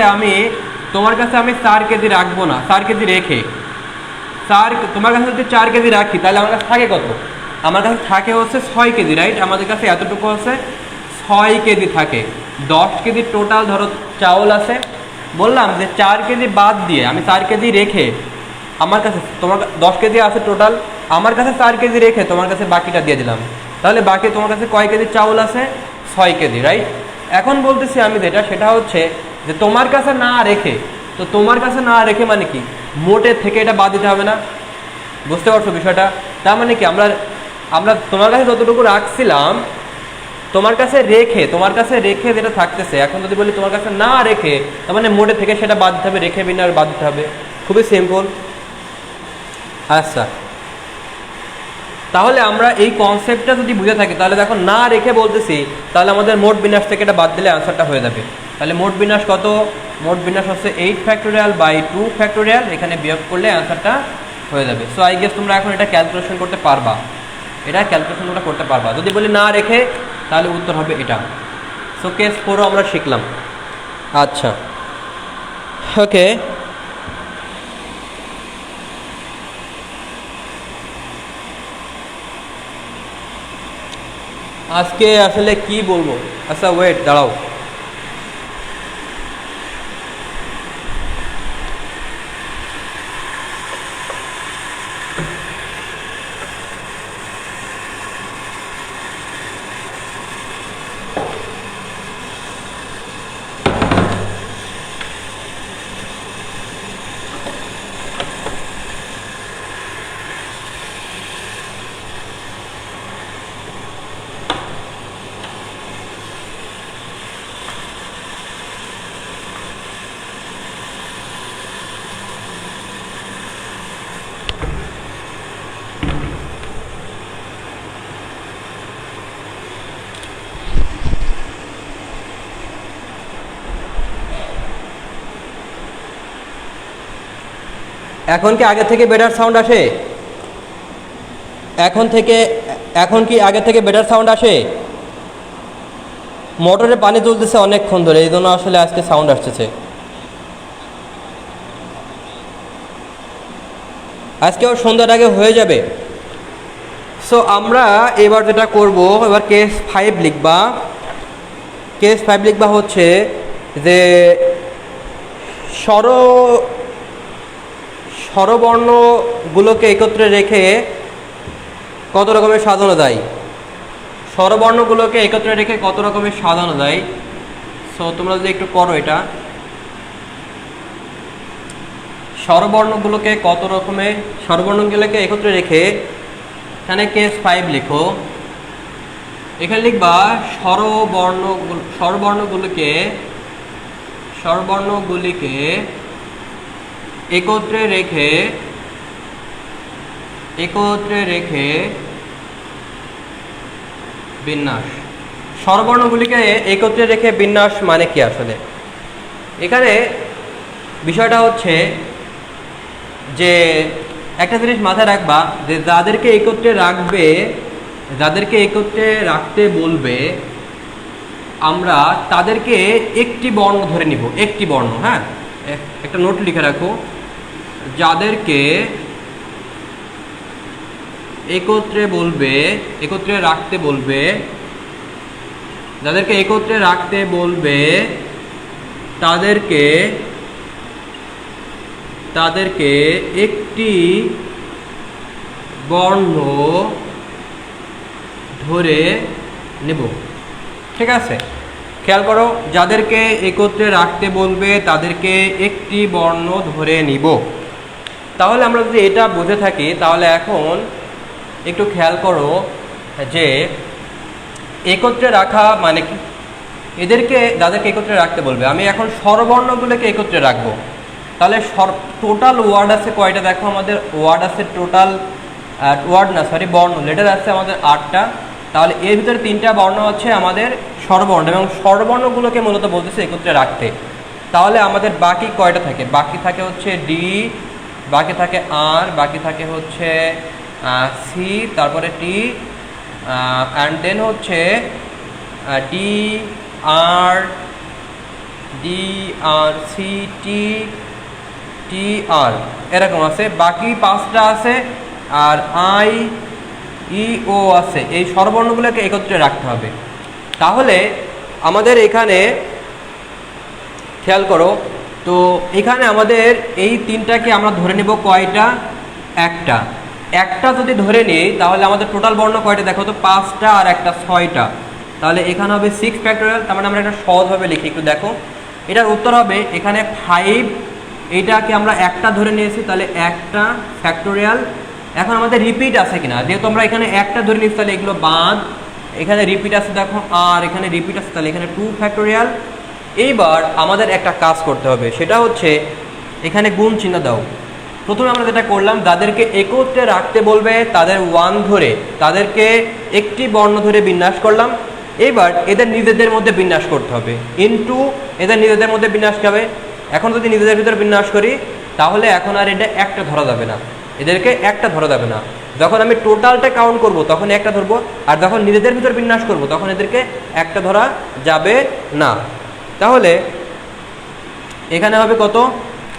আমি 4 কেজি রাখবো না, 4 কেজি রেখে তোমার কাছে যদি 4 কেজি রাখি তাহলে আমার কাছে থাকে কত? আমার কাছে থাকে হচ্ছে 6 কেজি, রাইট? আমাদের কাছে এতটুকু হচ্ছে 6 কেজি থাকে। 10 কেজি টোটাল ধরো চাউল আছে, বললাম যে 4 কেজি বাদ দিয়ে আমি 4 কেজি রেখে আমার কাছে, তোমার 10 কেজি আছে টোটাল, আমার কাছে 4 কেজি রেখে তোমার কাছে বাকিটা দিয়ে দিলাম। তাহলে বাকি তোমার কাছে কয় কেজি চাউল আছে? 6 কেজি, রাইট? এখন বলতেছি আমি সেটা হচ্ছে যে তোমার কাছে না রেখে, তো তোমার কাছে না রেখে মানে কি মোটের থেকে এটা বাদ দিতে হবে না? বুঝতে পারছো বিষয়টা? তার মানে কি আমরা তোমার কাছে যতটুকু রাখছিলাম তোমার কাছে রেখে যেটা থাকতেছে, এখন যদি বলি তোমার কাছে না রেখে, তার মানে মোটে থেকে সেটা বাদ দিতে হবে, রেখে বিনা বাদ দিতে হবে। খুবই সিম্পল। আচ্ছা, তাহলে আমরা এই কনসেপ্টটা যদি বুঝে থাকি তাহলে দেখো না রেখে বলতেছি, তাহলে আমাদের মোট বিন্যাস থেকে এটা বাদ দিলে আনসারটা হয়ে যাবে। তাহলে মোট বিন্যাস কত? মোট বিন্যাস হচ্ছে 8 ফ্যাক্টোরিয়াল বাই 2 ফ্যাক্টোরিয়াল, এখানে বিয়োগ করলে আনসারটা হয়ে যাবে। সো আই গেস তোমরা এখন এটা ক্যালকুলেশন করতে পারবা, যদি বলি না রেখে তাহলে উত্তর হবে এটা। সো কেস 4ও আমরা শিখলাম। আচ্ছা, ওকে, আজকে আসলে কি বলবো? আচ্ছা ওয়েট, দাঁড়াও। এখন কি আগে থেকে বেটার সাউন্ড আসে? এখন কি আগে থেকে বেটার সাউন্ড আসে? মোটরে পানি তুলতেছে অনেকক্ষণ ধরে, এই জন্য আসলে আজকে সাউন্ড আসতেছে। আজকেও সন্ধ্যার আগে হয়ে যাবে। সো আমরা এবার যেটা করব, এবার কেস 5 লিখবা। কেস 5 লিখবা হচ্ছে যে স্বরবর্ণগুলোকে একত্রে রেখে কত রকমের সাজানো যায়? স্বরবর্ণগুলোকে একত্রে রেখে কত রকমের সাজানো যায়? সো তোমরা যদি একটু করো এটা, স্বরবর্ণগুলোকে একত্রে রেখে এখানে কেস 5 লিখো। এখানে লিখবা স্বরবর্ণগুলিকে একত্রে রেখে বিন্যাস। স্বরবর্ণগুলিকে একত্রে রেখে বিন্যাস মানে কি আসলে? এখানে বিষয়টা হচ্ছে যে একটা জিনিস মাথায় রাখবা, যে যাদেরকে একত্রে রাখতে বলবে আমরা তাদেরকে একটি বর্ণ ধরে নিব, একটি বর্ণ। হ্যাঁ, একটা নোট লিখে রাখো, যাদেরকে একত্রে বলবে, একত্রে রাখতে বলবে, যাদেরকে একত্রে রাখতে বলবে তাদেরকে তাদেরকে একটি বর্ণ ধরে নেব। ঠিক আছে, খেয়াল করো, যাদেরকে একত্রে রাখতে বলবে তাদেরকে একটি বর্ণ ধরে নিব। তাহলে আমরা যদি এটা বুঝে থাকি তাহলে এখন একটু খেয়াল করো যে একত্রে রাখা মানে কি, এদেরকে যাদেরকে একত্রে রাখতে বলবে, আমি এখন স্বরবর্ণগুলোকে একত্রে রাখবো। তাহলে টোটাল ওয়ার্ড আছে কয়টা দেখো, আমাদের ওয়ার্ড আছে টোটাল, ওয়ার্ড না সরি বর্ণ, লেটার আছে আমাদের 8টা। তাহলে এর ভিতরে 3টা বর্ণ আছে আমাদের স্বরবর্ণ, এবং স্বরবর্ণগুলোকে মূলত বলতেছে একত্রে রাখতে। তাহলে আমাদের বাকি কয়টা থাকে, বাকি থাকে হচ্ছে ডি, বাকি থাকে আর, বাকি থাকে হচ্ছে সি, তারপরে টি, অ্যান্ড দেন হচ্ছে ডি আর, ডি আর সি টি, টি আর, এরকম আছে। বাকি 5টা আছে আর আই ই ও আছে। এই স্বরবর্ণগুলোকে একত্রে রাখতে হবে। তাহলে আমাদের এখানে খেয়াল করো, তো এখানে আমাদের এই 3টাকে আমরা ধরে নেব কয়টা, একটা। একটা যদি ধরে নিই তাহলে আমাদের টোটাল বর্ণ কয়টা দেখো তো, 5টা আর একটা 6টা। তাহলে এখানে হবে 6 ফ্যাক্টোরিয়াল। তার মানে আমরা এটা সহজভাবে লিখি, একটু দেখো। এটার উত্তর হবে এখানে 5, এইটাকে আমরা একটা ধরে নিয়েছি, তাহলে একটা ফ্যাক্টোরিয়াল। এখন আমাদের রিপিট আছে কিনা, যেহেতু আমরা এখানে একটা ধরে নিচ্ছি তাহলে এগুলো বাদ, এখানে রিপিট আছে দেখো, আর এখানে রিপিট আছে, তাহলে এখানে 2 ফ্যাক্টোরিয়াল। এইবার আমাদের একটা কাজ করতে হবে, সেটা হচ্ছে এখানে গুণ চিহ্ন দাও। প্রথমে আমরা যেটা করলাম, যাদেরকে একত্রে রাখতে বলবে তাদের 1 ধরে, তাদেরকে একটি বর্ণ ধরে বিন্যাস করলাম। এবার এদের নিজেদের মধ্যে বিন্যাস করতে হবে, ইনটু এদের নিজেদের মধ্যে বিন্যাস হবে। এখন যদি নিজেদের ভিতরে বিন্যাস করি তাহলে এখন আর এটা একটা ধরা যাবে না, এদেরকে একটা ধরা যাবে না। যখন আমি টোটালটা কাউন্ট করব তখন একটা ধরবো, আর যখন নিজেদের ভিতর বিন্যাস করব তখন এদেরকে একটা ধরা যাবে না। তাহলে এখানে হবে কত,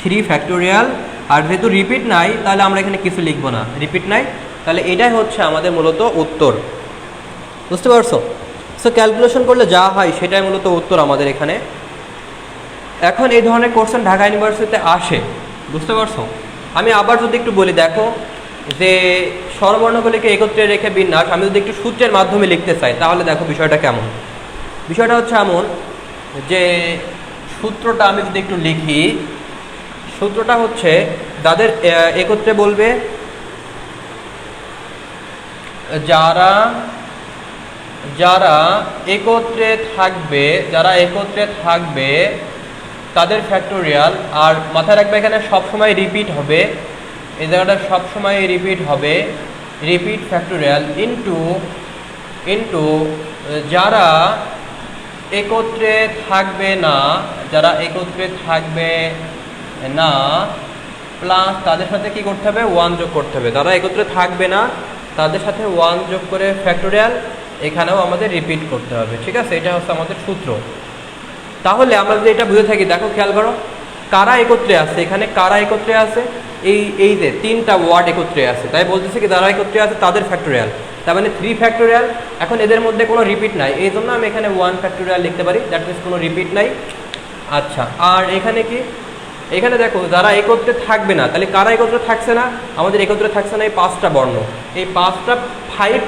3 ফ্যাক্টোরিয়াল। আর যেহেতু রিপিট নাই তাহলে আমরা এখানে কিছু লিখবো না, রিপিট নাই। তাহলে এটাই হচ্ছে আমাদের মূলত উত্তর, বুঝতে পারছো? সো ক্যালকুলেশন করলে যা হয় সেটাই মূলত উত্তর আমাদের এখানে। এখন এই ধরনের কোশ্চেন ঢাকা ইউনিভার্সিটিতে আসে, বুঝতে পারছো? আমি আবার যদি একটু বলি, দেখো যে স্বরবর্ণগুলিকে একত্রে রেখে বিন্যাস আমি যদি একটু সূত্রের মাধ্যমে লিখতে চাই তাহলে দেখো বিষয়টা কেমন। বিষয়টা হচ্ছে এমন যে সূত্রটা আমি যদি একটু লিখি, সূত্রটা হচ্ছে যাদের একত্রে বলবে, যারা যারা একত্রে থাকবে, যারা একত্রে থাকবে তাদের ফ্যাক্টোরিয়াল। আর মাথায় রাখবে এখানে সবসময় রিপিট হবে, এই জায়গাটা সবসময় রিপিট হবে, রিপিট ফ্যাক্টোরিয়াল ইনটু যারা একত্রে থাকবে না, যারা একত্রে থাকবে না প্লাস তাদের সাথে কি করতে হবে, 1 যোগ করতে হবে। যারা একত্রে থাকবে না তাদের সাথে 1 যোগ করে ফ্যাক্টোরিয়াল, এখানেও আমাদের রিপিট করতে হবে। ঠিক আছে, এটা হচ্ছে আমাদের সূত্র। তাহলে আমরা যদি এটা বুঝে থাকি, দেখো খেয়াল করো কারা একত্রে আছে, এখানে কারা একত্রে আছে, এই যে 3টা ওয়ার্ড একত্রে আছে, তাই বলতেছে কি যারা একত্রে আছে তাদের ফ্যাক্টোরিয়াল, তার মানে 3 ফ্যাক্টোরিয়াল। এখন এদের মধ্যে কোনো রিপিট নাই, এই জন্য আমি এখানে 1 ফ্যাক্টোরিয়াল লিখতে পারি, দ্যাট মিনস কোনো রিপিট নাই। আচ্ছা, আর এখানে কি, এখানে দেখো যারা একত্রে থাকবে না, তাহলে কারা একত্রে থাকছে না, আমাদের একত্রে থাকছে না এই 5টা বর্ণ, এই 5টা 5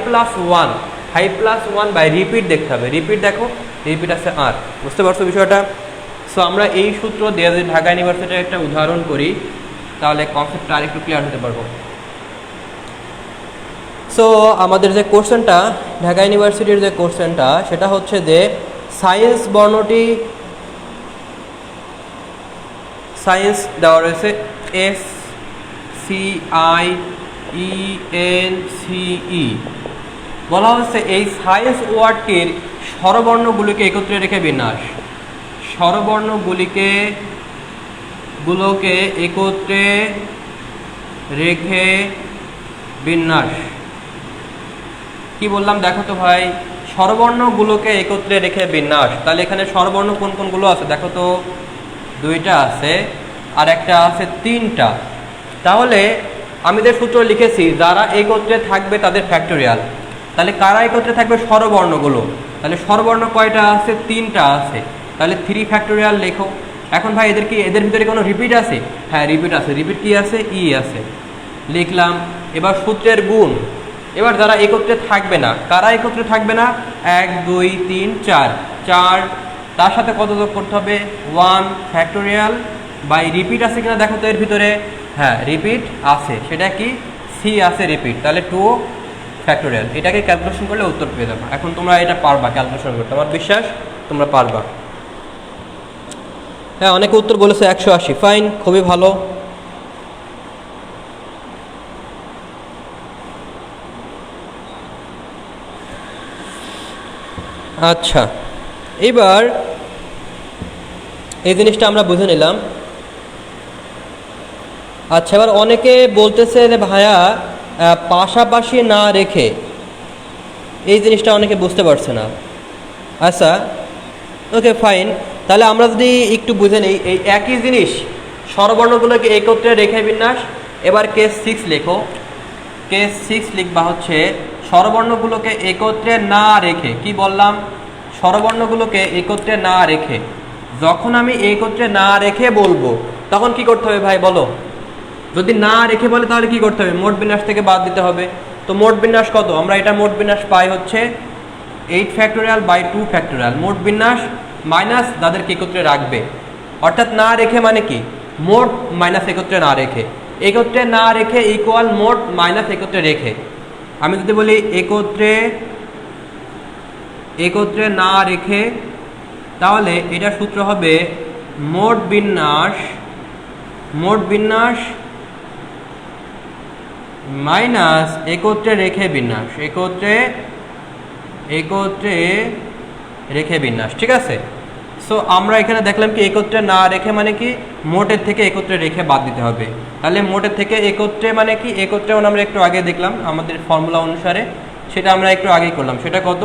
+ 1 বাই রিপিট দেখতে হবে। রিপিট দেখো, রিপিট আছে আর, বুঝতে পারছো বিষয়টা? সো আমরা এই সূত্র দিয়ে যদি ঢাকা ইউনিভার্সিটির একটা উদাহরণ করি তাহলে কনসেপ্টটা আর একটু ক্লিয়ার হতে পারবো। সো আমাদের যে কোশ্চেনটা, ঢাকা ইউনিভার্সিটির যে কোশ্চেনটা, সেটা হচ্ছে যে সায়েন্স বর্ণটি, সায়েন্স দেওয়া রয়েছে SCIENCE, বলা হচ্ছে এই সায়েন্স ওয়ার্ডটির স্বরবর্ণগুলিকে একত্রে রেখে বিন্যাস, স্বরবর্ণগুলোকে একত্রে রেখে বিন্যাস। কি বললাম দেখো তো ভাই, স্বরবর্ণগুলোকে একত্রে রেখে বিন্যাস। তাহলে এখানে স্বরবর্ণ কোন কোনগুলো আছে দেখো তো, 2টা আছে আর একটা আছে 3টা। তাহলে আমি যে সূত্র লিখেছি যারা একত্রে থাকবে তাদের ফ্যাক্টোরিয়াল। তাহলে কারা একত্রে থাকবে? স্বরবর্ণগুলো। তাহলে স্বরবর্ণ কয়টা আছে? 3টা আছে। তাহলে 3 ফ্যাক্টোরিয়াল লেখো। এখন ভাই এদের ভিতরে কোনো রিপিট আছে? হ্যাঁ রিপিট আছে। রিপিট কি আছে? ই আছে, লিখলাম। এবার সূত্রের গুণ। এবার যারা একত্রে থাকবে না, কারা একত্রে থাকবে না? 1 2 3 4, 4 তার সাথে কত যোগ করতে হবে? 1 ফ্যাক্টোরিয়াল বাই রিপিট আছে কিনা দেখো তো এর ভিতরে। হ্যাঁ রিপিট আছে, সেটা কি? সি আছে রিপিট। তাহলে 2 ফ্যাক্টোরিয়াল। এটাকে ক্যালকুলেশন করলে উত্তর পেয়ে যাবে। এখন তোমরা এটা পারবা ক্যালকুলেশন করতে, আমার বিশ্বাস তোমরা পারবা। হ্যাঁ অনেকে উত্তর বলেছে 180। ফাইন, খুবই ভালো। আচ্ছা, এবার এই জিনিসটা আমরা বুঝে নিলাম। আচ্ছা, এবার অনেকে বলতেছে যে ভাইয়া পাশাপাশি না রেখে, এই জিনিসটা অনেকে বুঝতে পারছে না। আচ্ছা ওকে ফাইন, তাহলে আমরা যদি একটু বুঝে নিই, এই একই জিনিস স্বরবর্ণগুলোকে একত্রে রেখে বিন্যাস। এবার কেস 6 লেখো। কেস 6 লিখবা হচ্ছে স্বরবর্ণগুলোকে একত্রে না রেখে। কি বললাম? স্বরবর্ণগুলোকে একত্রে না রেখে। যখন আমি একত্রে না রেখে বলবো তখন কি করতে হবে ভাই বলো? যদি না রেখে বলে তাহলে কি করতে হবে? মোট বিন্যাস থেকে বাদ দিতে হবে। তো মোট বিন্যাস কত? আমরা এটা মোট বিন্যাস পাই হচ্ছে 8 ফ্যাক্টোরিয়াল বাই 2 ফ্যাক্টোরিয়াল। মোট বিন্যাস মাইনাস যাদেরকে একত্রে রাখবে, অর্থাৎ না রেখে মানে কি? মোট মাইনাস একত্রে না রেখে। একত্রে না রেখে ইকুয়াল মোট মাইনাস একত্রে রেখে। আমি যদি বলি একত্রে না রেখে, তাহলে এটা সূত্র হবে মোট বিন্যাস মাইনাস একত্রে রেখে বিন্যাস। একত্রে রেখে বিন্যাস, ঠিক আছে। সো আমরা এখানে দেখলাম কি একত্রে না রেখে মানে কি? মোটের থেকে একত্রে রেখে বাদ দিতে হবে। তাহলে মোটের থেকে একত্রে মানে কি? একত্রে আমরা একটু আগে দেখলাম আমাদের ফর্মুলা অনুসারে, সেটা আমরা একটু আগেই করলাম। সেটা কত?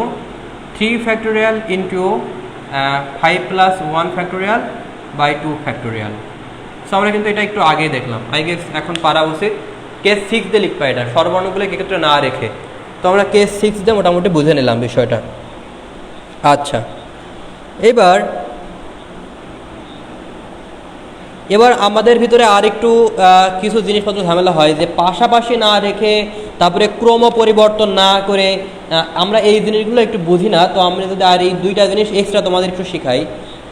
3 factorial into 5 plus 1 factorial by 2 factorial. So আমরা কিন্তু এটা একটু আগেই দেখলাম। আই গেস এখন পারা উচিত। কেস 6 দিয়ে লিখবা এটা, স্বরবর্ণগুলো একত্রে না রেখে। তো আমরা কেস 6 দিয়ে মোটামুটি বুঝে নিলাম বিষয়টা। আচ্ছা, এবার আমাদের ভিতরে আর একটু কিছু জিনিসপত্র ঝামেলা হয়, যে পাশাপাশি না রেখে তারপরে ক্রম পরিবর্তন না করে। আমরা এই জিনিসগুলো একটু বুঝি না, তো আমরা যদি আর এই 2টা জিনিস এক্সট্রা তোমাদের একটু শিখাই।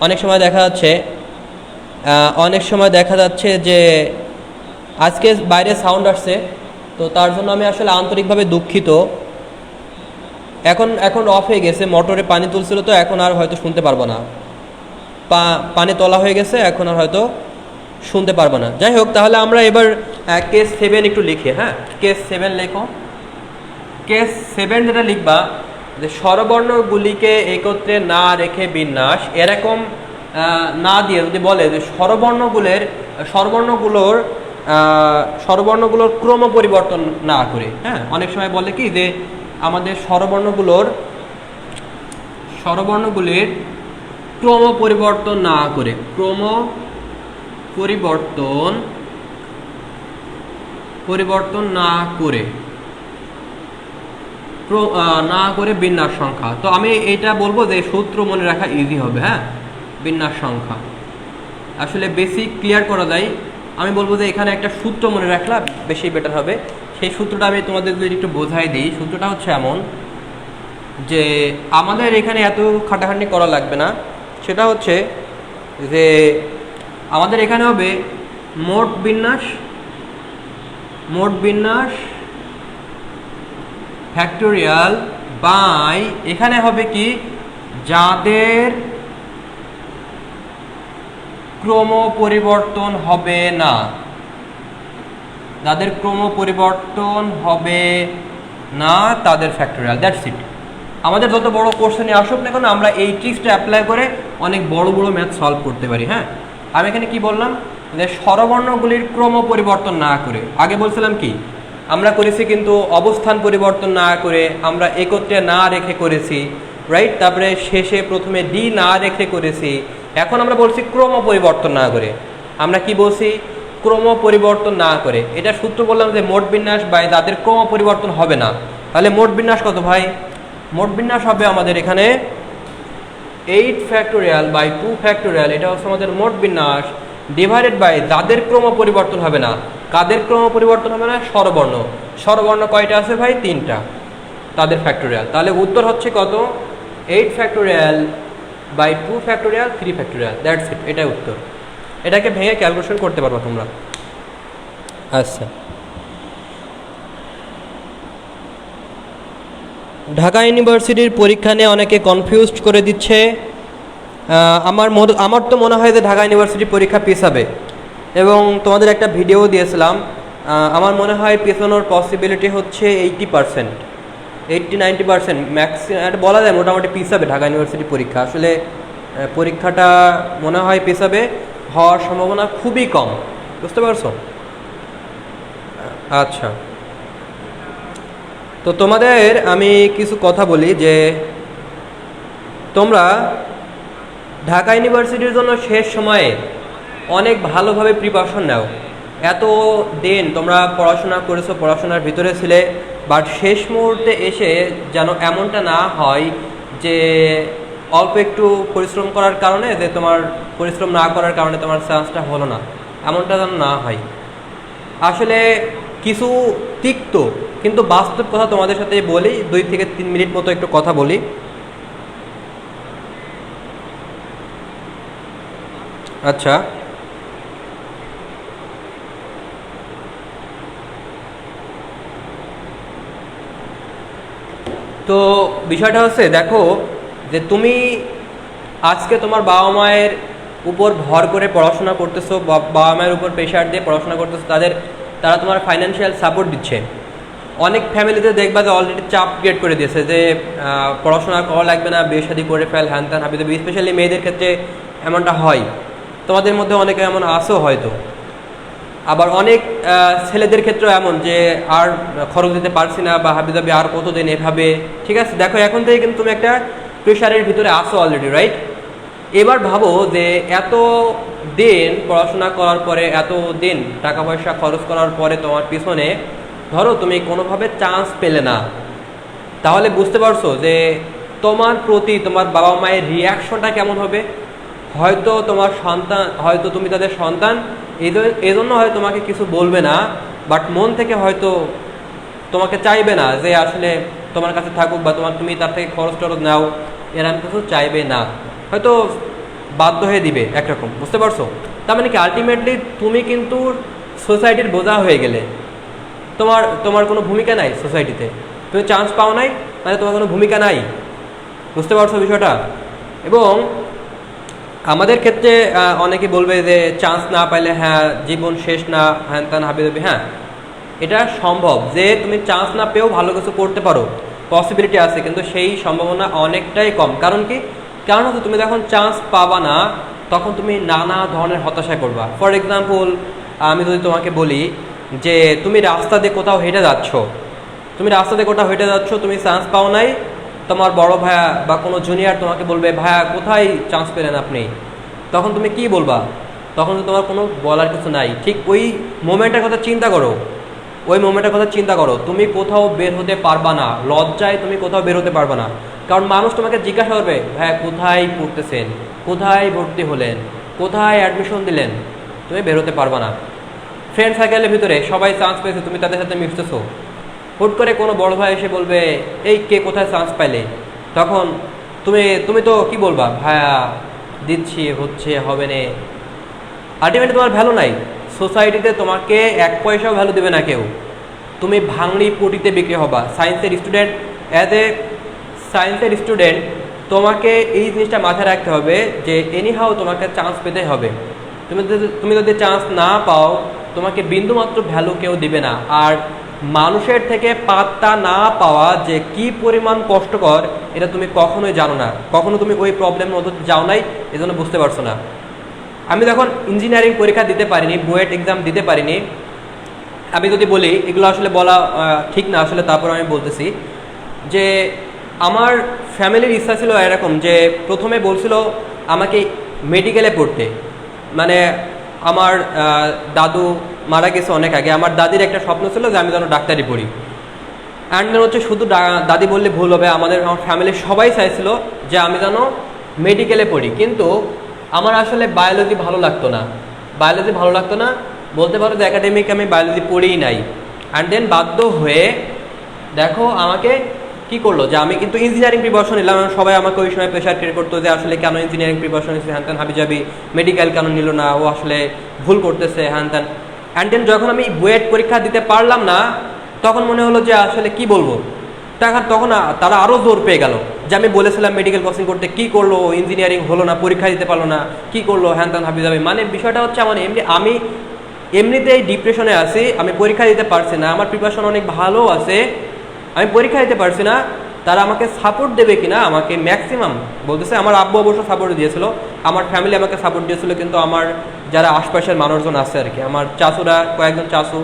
অনেক সময় দেখা যাচ্ছে যে আজকে বাইরে সাউন্ড আসছে, তো তার জন্য আমি আসলে আন্তরিকভাবে দুঃখিত। এখন অফ হয়ে গেছে, মোটরে পানি তুলছিল, তো এখন আর হয়তো শুনতে পারবো না। পানি তোলা হয়ে গেছে, এখন আর হয়তো শুনতে পারবো না। যাই হোক, তাহলে আমরা এবার কেস 7 একটু লিখি। হ্যাঁ, কেস 7 লেখো। কেস 7 যেটা লিখবা, যে স্বরবর্ণগুলিকে একত্রে না রেখে বিন্যাস। এরকম না দিয়ে যদি বলে যে স্বরবর্ণগুলোর ক্রম পরিবর্তন না করে। হ্যাঁ, অনেক সময় বলে কি যে আমাদের স্বরবর্ণগুলির ক্রম পরিবর্তন না করে, না করে বিন্যাস সংখ্যা। তো আমি এটা বলবো যে সূত্র মনে রাখা ইজি হবে। হ্যাঁ, বিন্যাস সংখ্যা আসলে বেশি ক্লিয়ার করা যায়। আমি বলবো যে এখানে একটা সূত্র মনে রাখলে বেশি বেটার হবে। সেই সূত্রটা আমি তোমাদের যদি একটু বোঝাই দিই। সূত্রটা হচ্ছে এমন যে আমাদের এখানে এত খাটাখাটনি করা লাগবে না। সেটা হচ্ছে যে আমাদের এখানে হবে মোট বিন্যাস ফ্যাক্টোরিয়াল বাই, এখানে হবে কি? যাদের ক্রম পরিবর্তন হবে না, তাদের ফ্যাক্টোরিয়াল। দ্যাটস ইট। আমাদের যত বড় কোশ্চেনে আসুক না কেন, আমরা এই ট্রিক্সটা অ্যাপ্লাই করে অনেক বড় ম্যাথ সলভ করতে পারি। হ্যাঁ, আমি এখানে কি বললাম? যে স্বরবর্ণগুলির ক্রম পরিবর্তন না করে। আগে বলছিলাম কি? আমরা করেছি কিন্তু অবস্থান পরিবর্তন না করে, আমরা একত্রে না রেখে করেছি। রাইট, তারপরে শেষে প্রথমে ডি না রেখে করেছি। এখন আমরা বলছি ক্রম পরিবর্তন না করে। আমরা কি বলছি? ক্রম পরিবর্তন না করে। এটা সূত্র বললাম যে মোট বিন্যাস বাই তাদের ক্রম পরিবর্তন হবে না। তাহলে মোট বিন্যাস কত ভাই? মোট বিন্যাস হবে আমাদের এখানে 8 ফ্যাক্টোরিয়াল বাই 2 ফ্যাক্টোরিয়াল, এটা হচ্ছে আমাদের মোট বিন্যাস, ডিভাইডেড বাই যাদের ক্রম পরিবর্তন হবে না। কাদের ক্রম পরিবর্তন হবে না? স্বরবর্ণ। স্বরবর্ণ কয়টা আছে ভাই? 3টা, তাদের ফ্যাক্টোরিয়াল। তাহলে উত্তর হচ্ছে কত? 8 factorial by 2 factorial 3 factorial, that's it, এটাই উত্তর। এটাকে ভেঙে ক্যালকুলেশন করতে পারবো তোমরা। আচ্ছা, ঢাকা ইউনিভার্সিটির পরীক্ষা নিয়ে অনেকে কনফিউজড করে দিচ্ছে। আমার তো মনে হয় যে ঢাকা ইউনিভার্সিটির পরীক্ষা পিছাবে, এবং তোমাদের একটা ভিডিও দিয়েছিলাম। আমার মনে হয় পেছানোর পসিবিলিটি হচ্ছে 80%, 80-90% ম্যাক্সিমাম বলা যায় মোটামুটি পিছাবে ঢাকা ইউনিভার্সিটির পরীক্ষা। আসলে পরীক্ষাটা মনে হয় পিছাবে, হওয়ার সম্ভাবনা খুবই কম। বুঝতে পারছো? আচ্ছা, তো তোমাদের আমি কিছু কথা বলি যে তোমরা ঢাকা ইউনিভার্সিটির জন্য শেষ সময়ে অনেক ভালোভাবে প্রিপারেশন নাও। এত দিন তোমরা পড়াশোনা করেছো, পড়াশোনার ভিতরে ছিলে, বাট শেষ মুহূর্তে এসে যেন এমনটা না হয় যে অল্প একটু পরিশ্রম করার কারণে যে তোমার পরিশ্রম না করার কারণে তোমার চান্সটা হলো না, এমনটা যেন না হয়। আসলে কিছু তিক্ত কিন্তু বাস্তব কথা তোমাদের সাথে বলি, 2 থেকে 3 মিনিট মতো একটু কথা বলি। আচ্ছা, তো বিষয়টা হচ্ছে, দেখো যে তুমি আজকে তোমার বাবা মায়ের উপর ভর করে পড়াশোনা করতেছো, বাবা মায়ের উপর প্রেশার দিয়ে পড়াশোনা করতেছো, তারা তোমার ফাইন্যান্সিয়াল সাপোর্ট দিচ্ছে। অনেক ফ্যামিলিতে দেখবা যে অলরেডি চাপ ক্রিয়েট করে দিয়েছে যে পড়াশোনা করা লাগবে না, বিয়ে শাদী করে ফেল, হ্যান ত্যান হাবি যাবি। স্পেশালি মেয়েদের ক্ষেত্রে এমনটা হয়, তোমাদের মধ্যে অনেকে এমন আসো হয়তো। আবার অনেক ছেলেদের ক্ষেত্রেও এমন যে আর খরচ দিতে পারছি না বা হাবি যাবি আর কতদিন এভাবে। ঠিক আছে, দেখো এখন থেকে কিন্তু তুমি একটা প্রেশারের ভিতরে আসো অলরেডি, রাইট? এবার ভাবো যে এত দিন পড়াশোনা করার পরে, এত দিন টাকা পয়সা খরচ করার পরে তোমার পিছনে ধরো তুমি কোনোভাবে চান্স পেলে না, তাহলে বুঝতে পারছো যে তোমার প্রতি তোমার বাবা মায়ের রিয়াকশনটা কেমন হবে। হয়তো তোমার সন্তান, হয়তো তুমি তাদের সন্তান, এই জন্য হয়তো তোমাকে কিছু বলবে না, বাট মন থেকে হয়তো তোমাকে চাইবে না যে আসলে তোমার কাছে থাকুক বা তুমি তার থেকে খরচ টরচ নাও, এরকম কিছু চাইবে না, হয়তো বাধ্য হয়ে দিবে একরকম। বুঝতে পারছো? তার মানে কি আলটিমেটলি তুমি কিন্তু সোসাইটির বোঝা হয়ে গেলে, তোমার কোনো ভূমিকা নাই সোসাইটিতে। তুমি চান্স পাও নাই মানে তোমার কোনো ভূমিকা নাই। বুঝতে পারছো বিষয়টা? এবং আমাদের ক্ষেত্রে অনেকে বলবে যে চান্স না পাইলে হ্যাঁ জীবন শেষ না, হ্যান ত্যান হাবি যাবি। হ্যাঁ, এটা সম্ভব যে তুমি চান্স না পেয়েও ভালো কিছু করতে পারো, পসিবিলিটি আছে, কিন্তু সেই সম্ভাবনা অনেকটাই কম। কারণ কি? কারণ হচ্ছে তুমি যখন চান্স পাবা না তখন তুমি নানা ধরনের হতাশা করবা। ফর এক্সাম্পল, আমি যদি তোমাকে বলি যে তুমি রাস্তা দিয়ে কোথাও হেঁটে যাচ্ছ, তুমি চান্স পাও নাই, তোমার বড় ভাইয়া বা কোনো জুনিয়র তোমাকে বলবে ভাইয়া কোথায় চান্স পেলেন আপনি, তখন তুমি কি বলবা? তখন তো তোমার কোনো বলার কিছু নাই। ঠিক ওই মোমেন্টের কথা চিন্তা করো, তুমি কোথাও বের হতে পারবা না, লজ্জায় তুমি কোথাও বের হতে পারবা না। কারণ মানুষ তোমাকে জিজ্ঞাসা করবে ভাইয়া কোথায় পড়তেছেন, কোথায় ভর্তি হলেন, কোথায় অ্যাডমিশন দিলেন, তুমি বের হতে পারবা না। ফ্রেন্ড সার্কেলের ভিতরে সবাই চান্স পেয়েছে, তুমি তাদের সাথে মিশতেছো, হুট করে কোনো বড় ভাই এসে বলবে এই কে কোথায় চান্স পাইলে, তখন তুমি তো কি বলবা? ভাইয়া দিচ্ছি, হচ্ছে, হবে না। আলটিমেটলি তোমার ভ্যালু নাই সোসাইটিতে, তোমাকে 1 পয়সাও ভ্যালু দেবে না কেউ। তুমি ভাঙড়ি পুটিতে বিক্রি হবা। সায়েন্সের স্টুডেন্ট, অ্যাজ এ সায়েন্সের স্টুডেন্ট তোমাকে এই জিনিসটা মাথায় রাখতে হবে যে এনিহাও তোমাকে চান্স পেতে হবে। তুমি যদি চান্স না পাও তোমাকে বিন্দুমাত্র ভ্যালু কেউ দিবে না। আর মানুষের থেকে পাত্তা না পাওয়া যে কি পরিমাণ কষ্টকর এটা তুমি কখনোই জানো না, কখনো তুমি ওই প্রবলেমের মধ্যে যাও নাই, এজন্য বুঝতে পারছো না। আমি যখন ইঞ্জিনিয়ারিং পরীক্ষা দিতে পারিনি, বুয়েট এক্সাম দিতে পারিনি, আমি যদি বলি এগুলো আসলে বলা ঠিক না, আসলে তারপর আমি বলতেছি যে আমার ফ্যামিলির ইচ্ছা ছিল এরকম যে প্রথমে বলছিল আমাকে মেডিকেলে পড়তে, মানে আমার দাদু মারা গেছে অনেক আগে, আমার দাদির একটা স্বপ্ন ছিল যে আমি যেন ডাক্তারি পড়ি। অ্যান্ড দেন হচ্ছে শুধু দাদি বললে ভুল হবে, আমার ফ্যামিলির সবাই চাইছিল যে আমি যেন মেডিকেলে পড়ি, কিন্তু আমার আসলে বায়োলজি ভালো লাগতো না, বলতে পারো যে একাডেমিক আমি বায়োলজি পড়িই নাই। অ্যান্ড দেন বাধ্য হয়ে দেখো আমাকে কি করলো যে আমি কিন্তু ইঞ্জিনিয়ারিং প্রিপারেশন নিলাম। সবাই আমাকে ওই সময় প্রেশার ক্রিয়েট করতো যে আসলে কেন ইঞ্জিনিয়ারিং প্রিপারেশন নিচ্ছে, হ্যান ত্যান হাবিজাবি, মেডিকেল কেন নিল না, ও আসলে ভুল করতেছে হ্যান ত্যান। অ্যান্ড দেন যখন আমি বুয়েট পরীক্ষা দিতে পারলাম না, তখন মনে হলো যে আসলে কি বলবো, তখন তারা আরও জোর পেয়ে গেল যে আমি বলেছিলাম মেডিকেল কোচিং করতে, কি করলো, ইঞ্জিনিয়ারিং হলো না, পরীক্ষা দিতে পারলো না, কি করলো হ্যান ত্যান হাবিজাবি। মানে বিষয়টা হচ্ছে আমার আমি এমনিতেই ডিপ্রেশনে আছি, আমি পরীক্ষা দিতে পারছি না, আমার প্রিপারেশন অনেক ভালো আছে, আমি পরীক্ষা দিতে পারছি না, তারা আমাকে সাপোর্ট দেবে কিনা, আমাকে ম্যাক্সিমাম বলতেছে। আমার আব্বু অবশ্য সাপোর্ট দিয়েছিল, আমার ফ্যামিলি আমাকে সাপোর্ট দিয়েছিল, কিন্তু আমার যারা আশপাশের মানুষজন আছে আর কি, আমার চাচুরা, কয়েকজন চাচু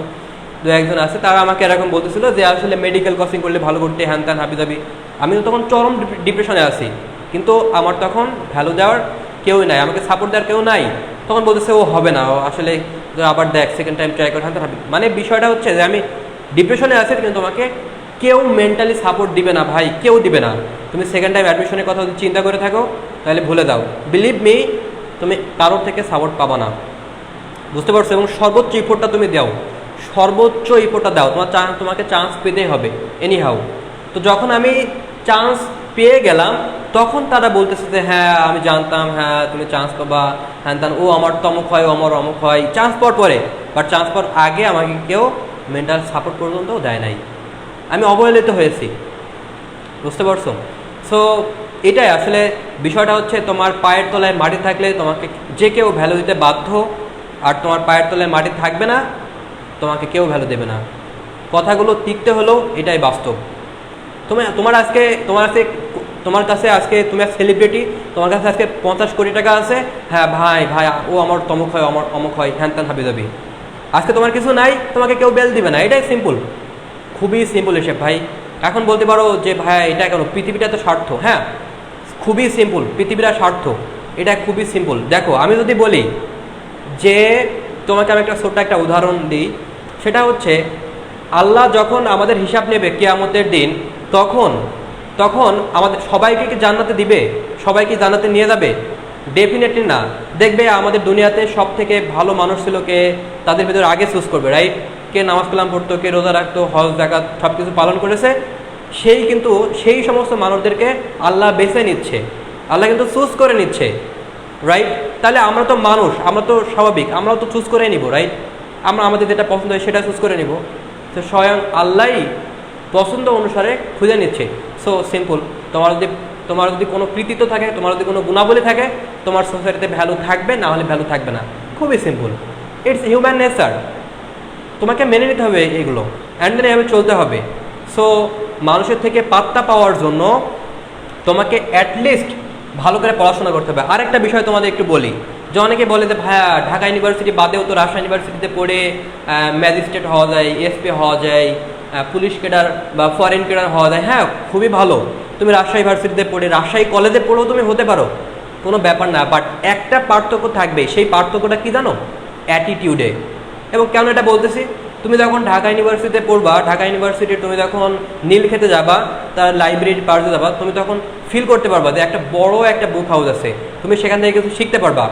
দু একজন আছে, তারা আমাকে এরকম বলতেছিল যে আসলে মেডিকেল কোচিং করলে ভালো করতে হ্যান ত্যান হাবিজাবি। আমি তো তখন চরম ডিপ্রেশনে আছি, কিন্তু আমার তখন ভ্যালু দেওয়ার কেউই নাই, আমাকে সাপোর্ট দেওয়ার কেউ নাই। তখন বলতেছে ও হবে না, ও আসলে আবার দেখ সেকেন্ড টাইম ট্রাই করে হ্যান ত্যান। মানে বিষয়টা হচ্ছে যে আমি ডিপ্রেশনে আছি, কিন্তু তোমাকে কেউ মেন্টালি সাপোর্ট দিবে না ভাই, কেউ দিবে না। তুমি সেকেন্ড টাইম অ্যাডমিশনের কথা যদি চিন্তা করে থাকো তাহলে ভুলে দাও, বিলিভ মি, তুমি কারোর থেকে সাপোর্ট পাবা না, বুঝতে পারছো? এবং সর্বোচ্চ ইফোর্টটা তুমি দাও, সর্বোচ্চ ইফোর্টটা দাও, তোমাকে চান্স পেতেই হবে এনি হাউ। তো যখন আমি চান্স পেয়ে গেলাম, তখন তারা বলতেছে যে হ্যাঁ আমি জানতাম, হ্যাঁ তুমি চান্স পাবা হ্যান ত্যান, ও আমার তমুক হয়, ও আমার অমুক হয়, চান্স পাওয়ার পরে। বাট চান্স পাওয়ার আগে আমাকে কেউ মেন্টাল সাপোর্ট পর্যন্ত দেয় নাই, আমি অবহেলিত হয়েছি, বুঝতে পারছো? সো এটাই আসলে বিষয়টা হচ্ছে, তোমার পায়ের তলায় মাটি থাকলে তোমাকে যে কেউ ভ্যালু দিতে বাধ্য, আর তোমার পায়ের তলায় মাটি থাকবে না, তোমাকে কেউ ভ্যালু দেবে না। কথাগুলো টিকতে হলেও এটাই বাস্তব। তোমার কাছে আজকে তুমি এক সেলিব্রিটি, তোমার কাছে আজকে 50 কোটি টাকা আছে, হ্যাঁ ভাই ভাই ও আমার তমুক হয়, আমার অমুক হয়, হ্যান ত্যান হাবি যাবি। আজকে তোমার কিছু নাই, তোমাকে কেউ বেল দিবে না, এটাই সিম্পল, খুবই সিম্পল হিসেব ভাই। এখন বলতে পারো যে ভাই এটা কেন, পৃথিবীটা তো স্বার্থ, হ্যাঁ খুবই সিম্পল, পৃথিবীটা স্বার্থ, এটা খুবই সিম্পল। দেখো আমি যদি বলি যে তোমাকে আমি একটা ছোট্ট একটা উদাহরণ দিই, সেটা হচ্ছে আল্লাহ যখন আমাদের হিসাব নেবে কিয়ামতের দিন, তখন আমাদের সবাইকে কি জান্নাতে দিবে, সবাইকে জান্নাতে নিয়ে যাবে? ডেফিনেটলি না। দেখবে আমাদের দুনিয়াতে সব থেকে ভালো মানুষ ছিল কে, তাদের ভিতরে আগে চুজ করবে, রাইট? কে নামাজ কালাম পড়তো, কে রোজা রাখতো, হজ জাকাত সব কিছু পালন করেছে, সেই সমস্ত মানুষদেরকে আল্লাহ বেছে নিচ্ছে, আল্লাহ কিন্তু চুজ করে নিচ্ছে, রাইট? তাহলে আমরা তো মানুষ, আমরা তো স্বাভাবিক, আমরাও তো চুজ করে নিব, রাইট? আমরা আমাদের যেটা পছন্দ হয় সেটা চুজ করে নিব। তো স্বয়ং আল্লাহই পছন্দ অনুসারে খুঁজে নিচ্ছে। সো সিম্পল, তোমার যদি কোনো কৃতিত্ব থাকে, তোমার যদি কোনো গুণাবলী থাকে, তোমার সোসাইটিতে ভ্যালু থাকবে, না হলে ভ্যালু থাকবে না, খুবই সিম্পল, ইটস হিউম্যান নেচার। তোমাকে মেনে নিতে হবে এগুলো, অ্যান্ড দেন এভাবে চলতে হবে। সো মানুষের থেকে পাত্তা পাওয়ার জন্য তোমাকে অ্যাটলিস্ট ভালো করে পড়াশোনা করতে হবে। আরেকটা বিষয় তোমাদের একটু বলি, যে অনেকে বলে যে ভাইয়া ঢাকা ইউনিভার্সিটি বাদেও তো রাজশাহী ইউনিভার্সিটিতে পড়ে ম্যাজিস্ট্রেট হওয়া যায়, এসপি হওয়া যায়, পুলিশ ক্যাডার বা ফরেন ক্যাডার হওয়া যায়। হ্যাঁ খুবই ভালো, তুমি রাজশাহী ইউনিভার্সিটিতে পড়ে, রাজশাহী কলেজে পড়েও তুমি হতে পারো, কোনো ব্যাপার না। বাট একটা পার্থক্য থাকবে, সেই পার্থক্যটা কি জানো? অ্যাটিটিউডে। এবং কেন এটা বলতেছি, তুমি যখন ঢাকা ইউনিভার্সিটিতে পড়বা, ঢাকা ইউনিভার্সিটির তুমি যখন নীল খেতে যাবা, তার লাইব্রেরির পাশে যাবা, তুমি তখন ফিল করতে পারবা যে একটা বড় একটা বুক হাউস আছে, তুমি সেখান থেকে কিছু শিখতে পারবা।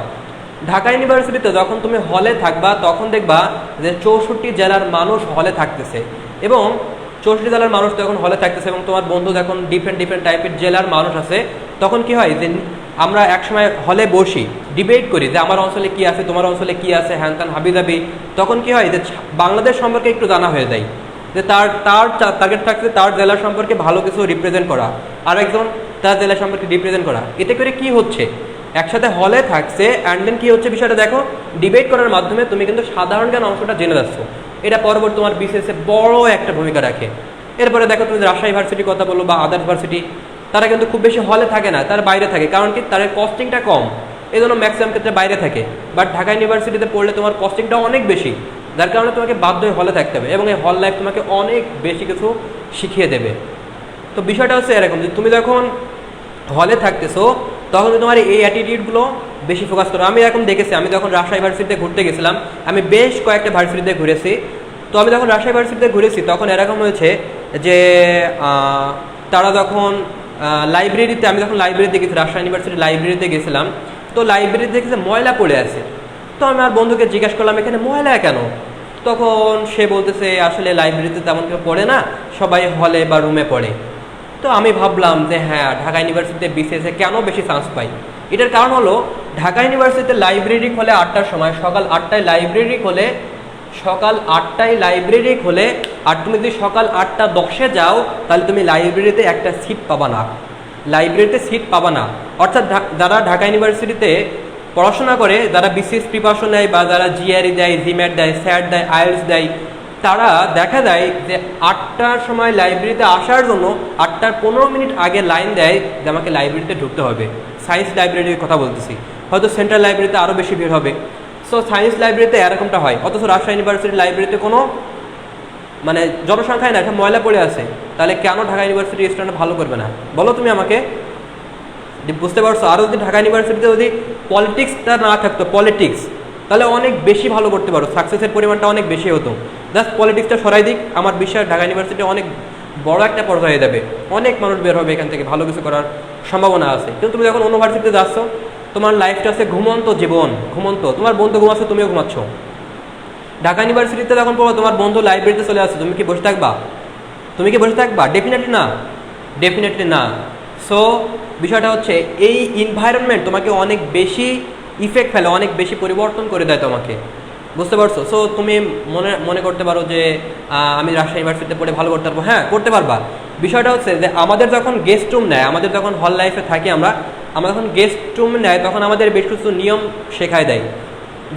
ঢাকা ইউনিভার্সিটিতে যখন তুমি হলে থাকবা, তখন দেখবা যে 64 জেলার মানুষ হলে থাকতেছে, এবং 64 জেলার মানুষ যখন হলে থাকতেছে, এবং তোমার বন্ধু যখন ডিফারেন্ট টাইপের জেলার মানুষ আছে, তখন কি হয় যে আমরা একসময় হলে বসি, ডিবেট করি যে আমার অঞ্চলে কি আছে, তোমার অঞ্চলে কি আছে, হ্যান ত্যান হাবিজাবি। তখন কি হয় যে বাংলাদেশ সম্পর্কে একটু জানা হয়ে যায়, যে তার টার্গেট থাকছে তার জেলা সম্পর্কে ভালো কিছু রিপ্রেজেন্ট করা, আর একজন তার জেলা সম্পর্কে রিপ্রেজেন্ট করা। এতে করে কি হচ্ছে, একসাথে হলে থাকছে, অ্যান্ড দেন কি হচ্ছে বিষয়টা দেখো, ডিবেট করার মাধ্যমে তুমি কিন্তু সাধারণ জ্ঞান অংশটা জেনে যাচ্ছ, এটা পরবর্তী তোমার বিসিএসে বড় একটা ভূমিকা রাখে। এরপরে দেখো তুমি রাজশাহী ইউনিভার্সিটির কথা বলো বা আদার্স ভার্সিটি, তারা কিন্তু খুব বেশি হলে থাকে না, তারা বাইরে থাকে, কারণ কি তাদের কস্টিংটা কম, এই জন্য ম্যাক্সিমাম ক্ষেত্রে বাইরে থাকে। বাট ঢাকা ইউনিভার্সিটিতে পড়লে তোমার কস্টিংটা অনেক বেশি, যার কারণে তোমাকে বাধ্য হয়ে হলে থাকতে হবে, এবং এই হল লাইফ তোমাকে অনেক বেশি কিছু শিখিয়ে দেবে। তো বিষয়টা হচ্ছে এরকম যে তুমি যখন হলে থাকতেছো তখন তোমার এই অ্যাটিটিউডগুলো বেশি ফোকাস করো। আমি এরকম দেখেছি, আমি যখন রাজশাহী ভার্সিটিতে ঘুরতে গেছিলাম, আমি বেশ কয়েকটা ভার্সিটিতে ঘুরেছি। তো আমি যখন রাজশাহী ভার্সিটিতে ঘুরেছি তখন এরকম হয়েছে যে তারা যখন লাইব্রেরিতে, আমি যখন লাইব্রেরিতে গেছি, রাজশাহী ইউনিভার্সিটির লাইব্রেরিতে গেছিলাম, তো লাইব্রেরিতে দেখেছি ময়লা পড়ে আছে। তো আমি আর বন্ধুকে জিজ্ঞাসা করলাম এখানে ময়লা কেন? তখন সে বলতেছে আসলে লাইব্রেরিতে তেমন কেউ পড়ে না, সবাই হলে বা রুমে পড়ে। তো আমি ভাবলাম যে হ্যাঁ, ঢাকা ইউনিভার্সিটিতে বিসিএসে কেন বেশি চান্স পাই? এটার কারণ হলো ঢাকা ইউনিভার্সিটিতে লাইব্রেরি খোলে 8টার সময়, সকাল 8টায় লাইব্রেরি খোলে, সকাল 8টায় লাইব্রেরি খোলে। আর তুমি যদি সকাল 8:10-এ যাও তাহলে তুমি লাইব্রেরিতে একটা সিট পাবা না, লাইব্রেরিতে সিট পাবা না। অর্থাৎ যারা ঢাকা ইউনিভার্সিটিতে পড়াশোনা করে, যারা বিসিএস প্রিপারেশন নেয় বা যারা জিআরই দেয়, জিম্যাট দেয়, স্যাট দেয়, আইএলটিএস দেয়, তারা দেখা যায় যে 8টার সময় লাইব্রেরিতে আসার জন্য 8:15 আগে লাইন দেয় যে আমাকে লাইব্রেরিতে ঢুকতে হবে। সায়েন্স লাইব্রেরির কথা বলতেছি, হয়তো সেন্ট্রাল লাইব্রেরিতে আরও বেশি ভিড় হবে। সো সায়েন্স লাইব্রেরিতে এরকমটা হয়, অথচ রাজশাহী ইউনিভার্সিটির লাইব্রেরিতে কোনো মানে জনসংখ্যায় না, একটা ময়লা পড়ে আছে। তাহলে কেন ঢাকা ইউনিভার্সিটির স্টুডেন্ট ভালো করবে না বলো তুমি আমাকে? বুঝতে পারছো? আরও যদি ঢাকা ইউনিভার্সিটিতে যদি পলিটিক্সটা না থাকতো, পলিটিক্স, তাহলে অনেক বেশি ভালো করতে পারো, সাকসেসের পরিমাণটা অনেক বেশি হতো। জাস্ট পলিটিক্সটা সরাই দিক, আমার বিশ্বাস ঢাকা ইউনিভার্সিটি অনেক বড় একটা পর্যায়ে হয়ে যাবে, অনেক মানুষ বের হবে এখান থেকে, ভালো কিছু করার সম্ভাবনা আছে। কিন্তু তুমি যখন ইউনিভার্সিটিতে যাচ্ছ, তোমার লাইফটা আছে ঘুমন্ত জীবন, ঘুমন্ত। তোমার বন্ধু ঘুমাচ্ছে, তুমিও ঘুমাচ্ছ। ঢাকা ইউনিভার্সিটিতে যখন পড়ো, তোমার বন্ধু লাইব্রেরিতে চলে আসছে, তুমি কি বসে থাকবা? তুমি কি বসে থাকবা? ডেফিনেটলি না, ডেফিনেটলি না। সো বিষয়টা হচ্ছে এই এনভায়রনমেন্ট তোমাকে অনেক বেশি ইফেক্ট ফেলে, অনেক বেশি পরিবর্তন করে দেয় তোমাকে, বুঝতে পারছো? সো তুমি মনে করতে পারো যে আমি রাজশাহী ইউনিভার্সিটিতে পড়ে ভালো করতে পারবো। হ্যাঁ, করতে পারবা। বিষয়টা হচ্ছে যে আমাদের যখন গেস্ট রুম নেয়, আমাদের যখন হল লাইফে থাকি আমরা যখন গেস্ট রুম নেয় তখন আমাদের বেশ কিছু নিয়ম শেখায় দেয়।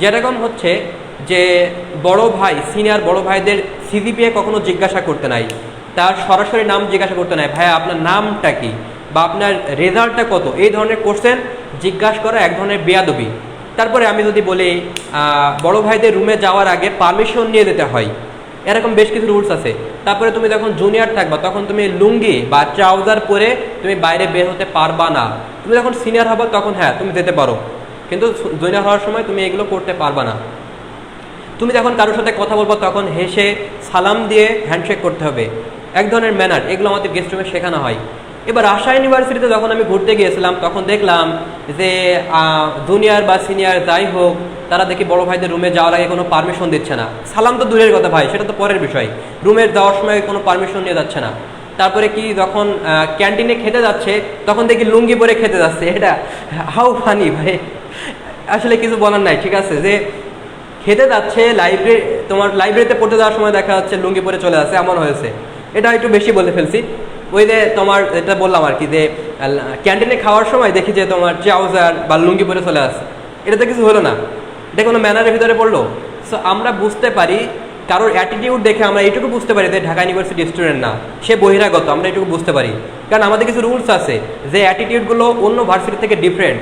যেরকম হচ্ছে যে বড় ভাই, সিনিয়র বড় ভাইদের সিজিপিএ কখনো জিজ্ঞাসা করতে নাই, তার সরাসরি নাম জিজ্ঞাসা করতে নাই, ভাই আপনার নামটা কি বা আপনার রেজাল্টটা কত, এই ধরনের কোশ্চেন জিজ্ঞাসা করা এক ধরনের বেয়াদবি। তারপরে আমি যদি বলি বড় ভাইদের রুমে যাওয়ার আগে পারমিশন নিয়ে যেতে হয়, এরকম বেশ কিছু রুলস আছে। তারপরে তুমি যখন জুনিয়র থাকবা তখন তুমি লুঙ্গি বা ট্রাউজার পরে তুমি বাইরে বের হতে পারবা না। তুমি যখন সিনিয়র হবা তখন হ্যাঁ তুমি যেতে পারো, কিন্তু জুনিয়র হওয়ার সময় তুমি এগুলো করতে পারবা না। তুমি যখন কারোর সাথে কথা বলবো তখন হেসে সালাম দিয়ে হ্যান্ডশেক করতে হবে, এক ধরনের ম্যানার, এগুলো আমাদের গেস্ট রুমে শেখানো হয়। এবার রাজশাহী ইউনিভার্সিটিতে যখন আমি ঘুরতে গিয়েছিলাম তখন দেখলাম যে জুনিয়র বা সিনিয়র যাই হোক, তারা দেখি বড় ভাইদের রুমে যাওয়ার আগে কোনো পারমিশন দিচ্ছে না। সালাম তো দূরের কথা ভাই, সেটা তো পরের বিষয়, রুমে যাওয়ার সময় কোনো পারমিশন নিয়ে যাচ্ছে না। তারপরে কি যখন ক্যান্টিনে খেতে যাচ্ছে তখন দেখি লুঙ্গি পরে খেতে যাচ্ছে। এটা হাউ ফানি ভাই, আসলে কিছু বলার নাই। ঠিক আছে, যে খেতে যাচ্ছে, তোমার লাইব্রেরিতে পড়তে যাওয়ার সময় দেখা যাচ্ছে লুঙ্গি পরে চলে আসছে, এমন হয়েছে। এটা একটু বেশি বলে ফেলছি। ওই যে তোমার এটা বললাম আর কি, যে ক্যান্টিনে খাওয়ার সময় দেখি যে তোমার ট্রাউজার বা লুঙ্গি পরে চলে আসছে, এটা তো কিছু হলো না, এটা কোনো ম্যানারের ভিতরে পড়লো। সো আমরা বুঝতে পারি, কারোর অ্যাটিটিউড দেখে আমরা এইটুকু বুঝতে পারি যে ঢাকা ইউনিভার্সিটি স্টুডেন্ট না, সে বহিরাগত, আমরা এটুকু বুঝতে পারি। কারণ আমাদের কিছু রুলস আছে যে অ্যাটিটিউডগুলো অন্য ভার্সিটি থেকে ডিফারেন্ট।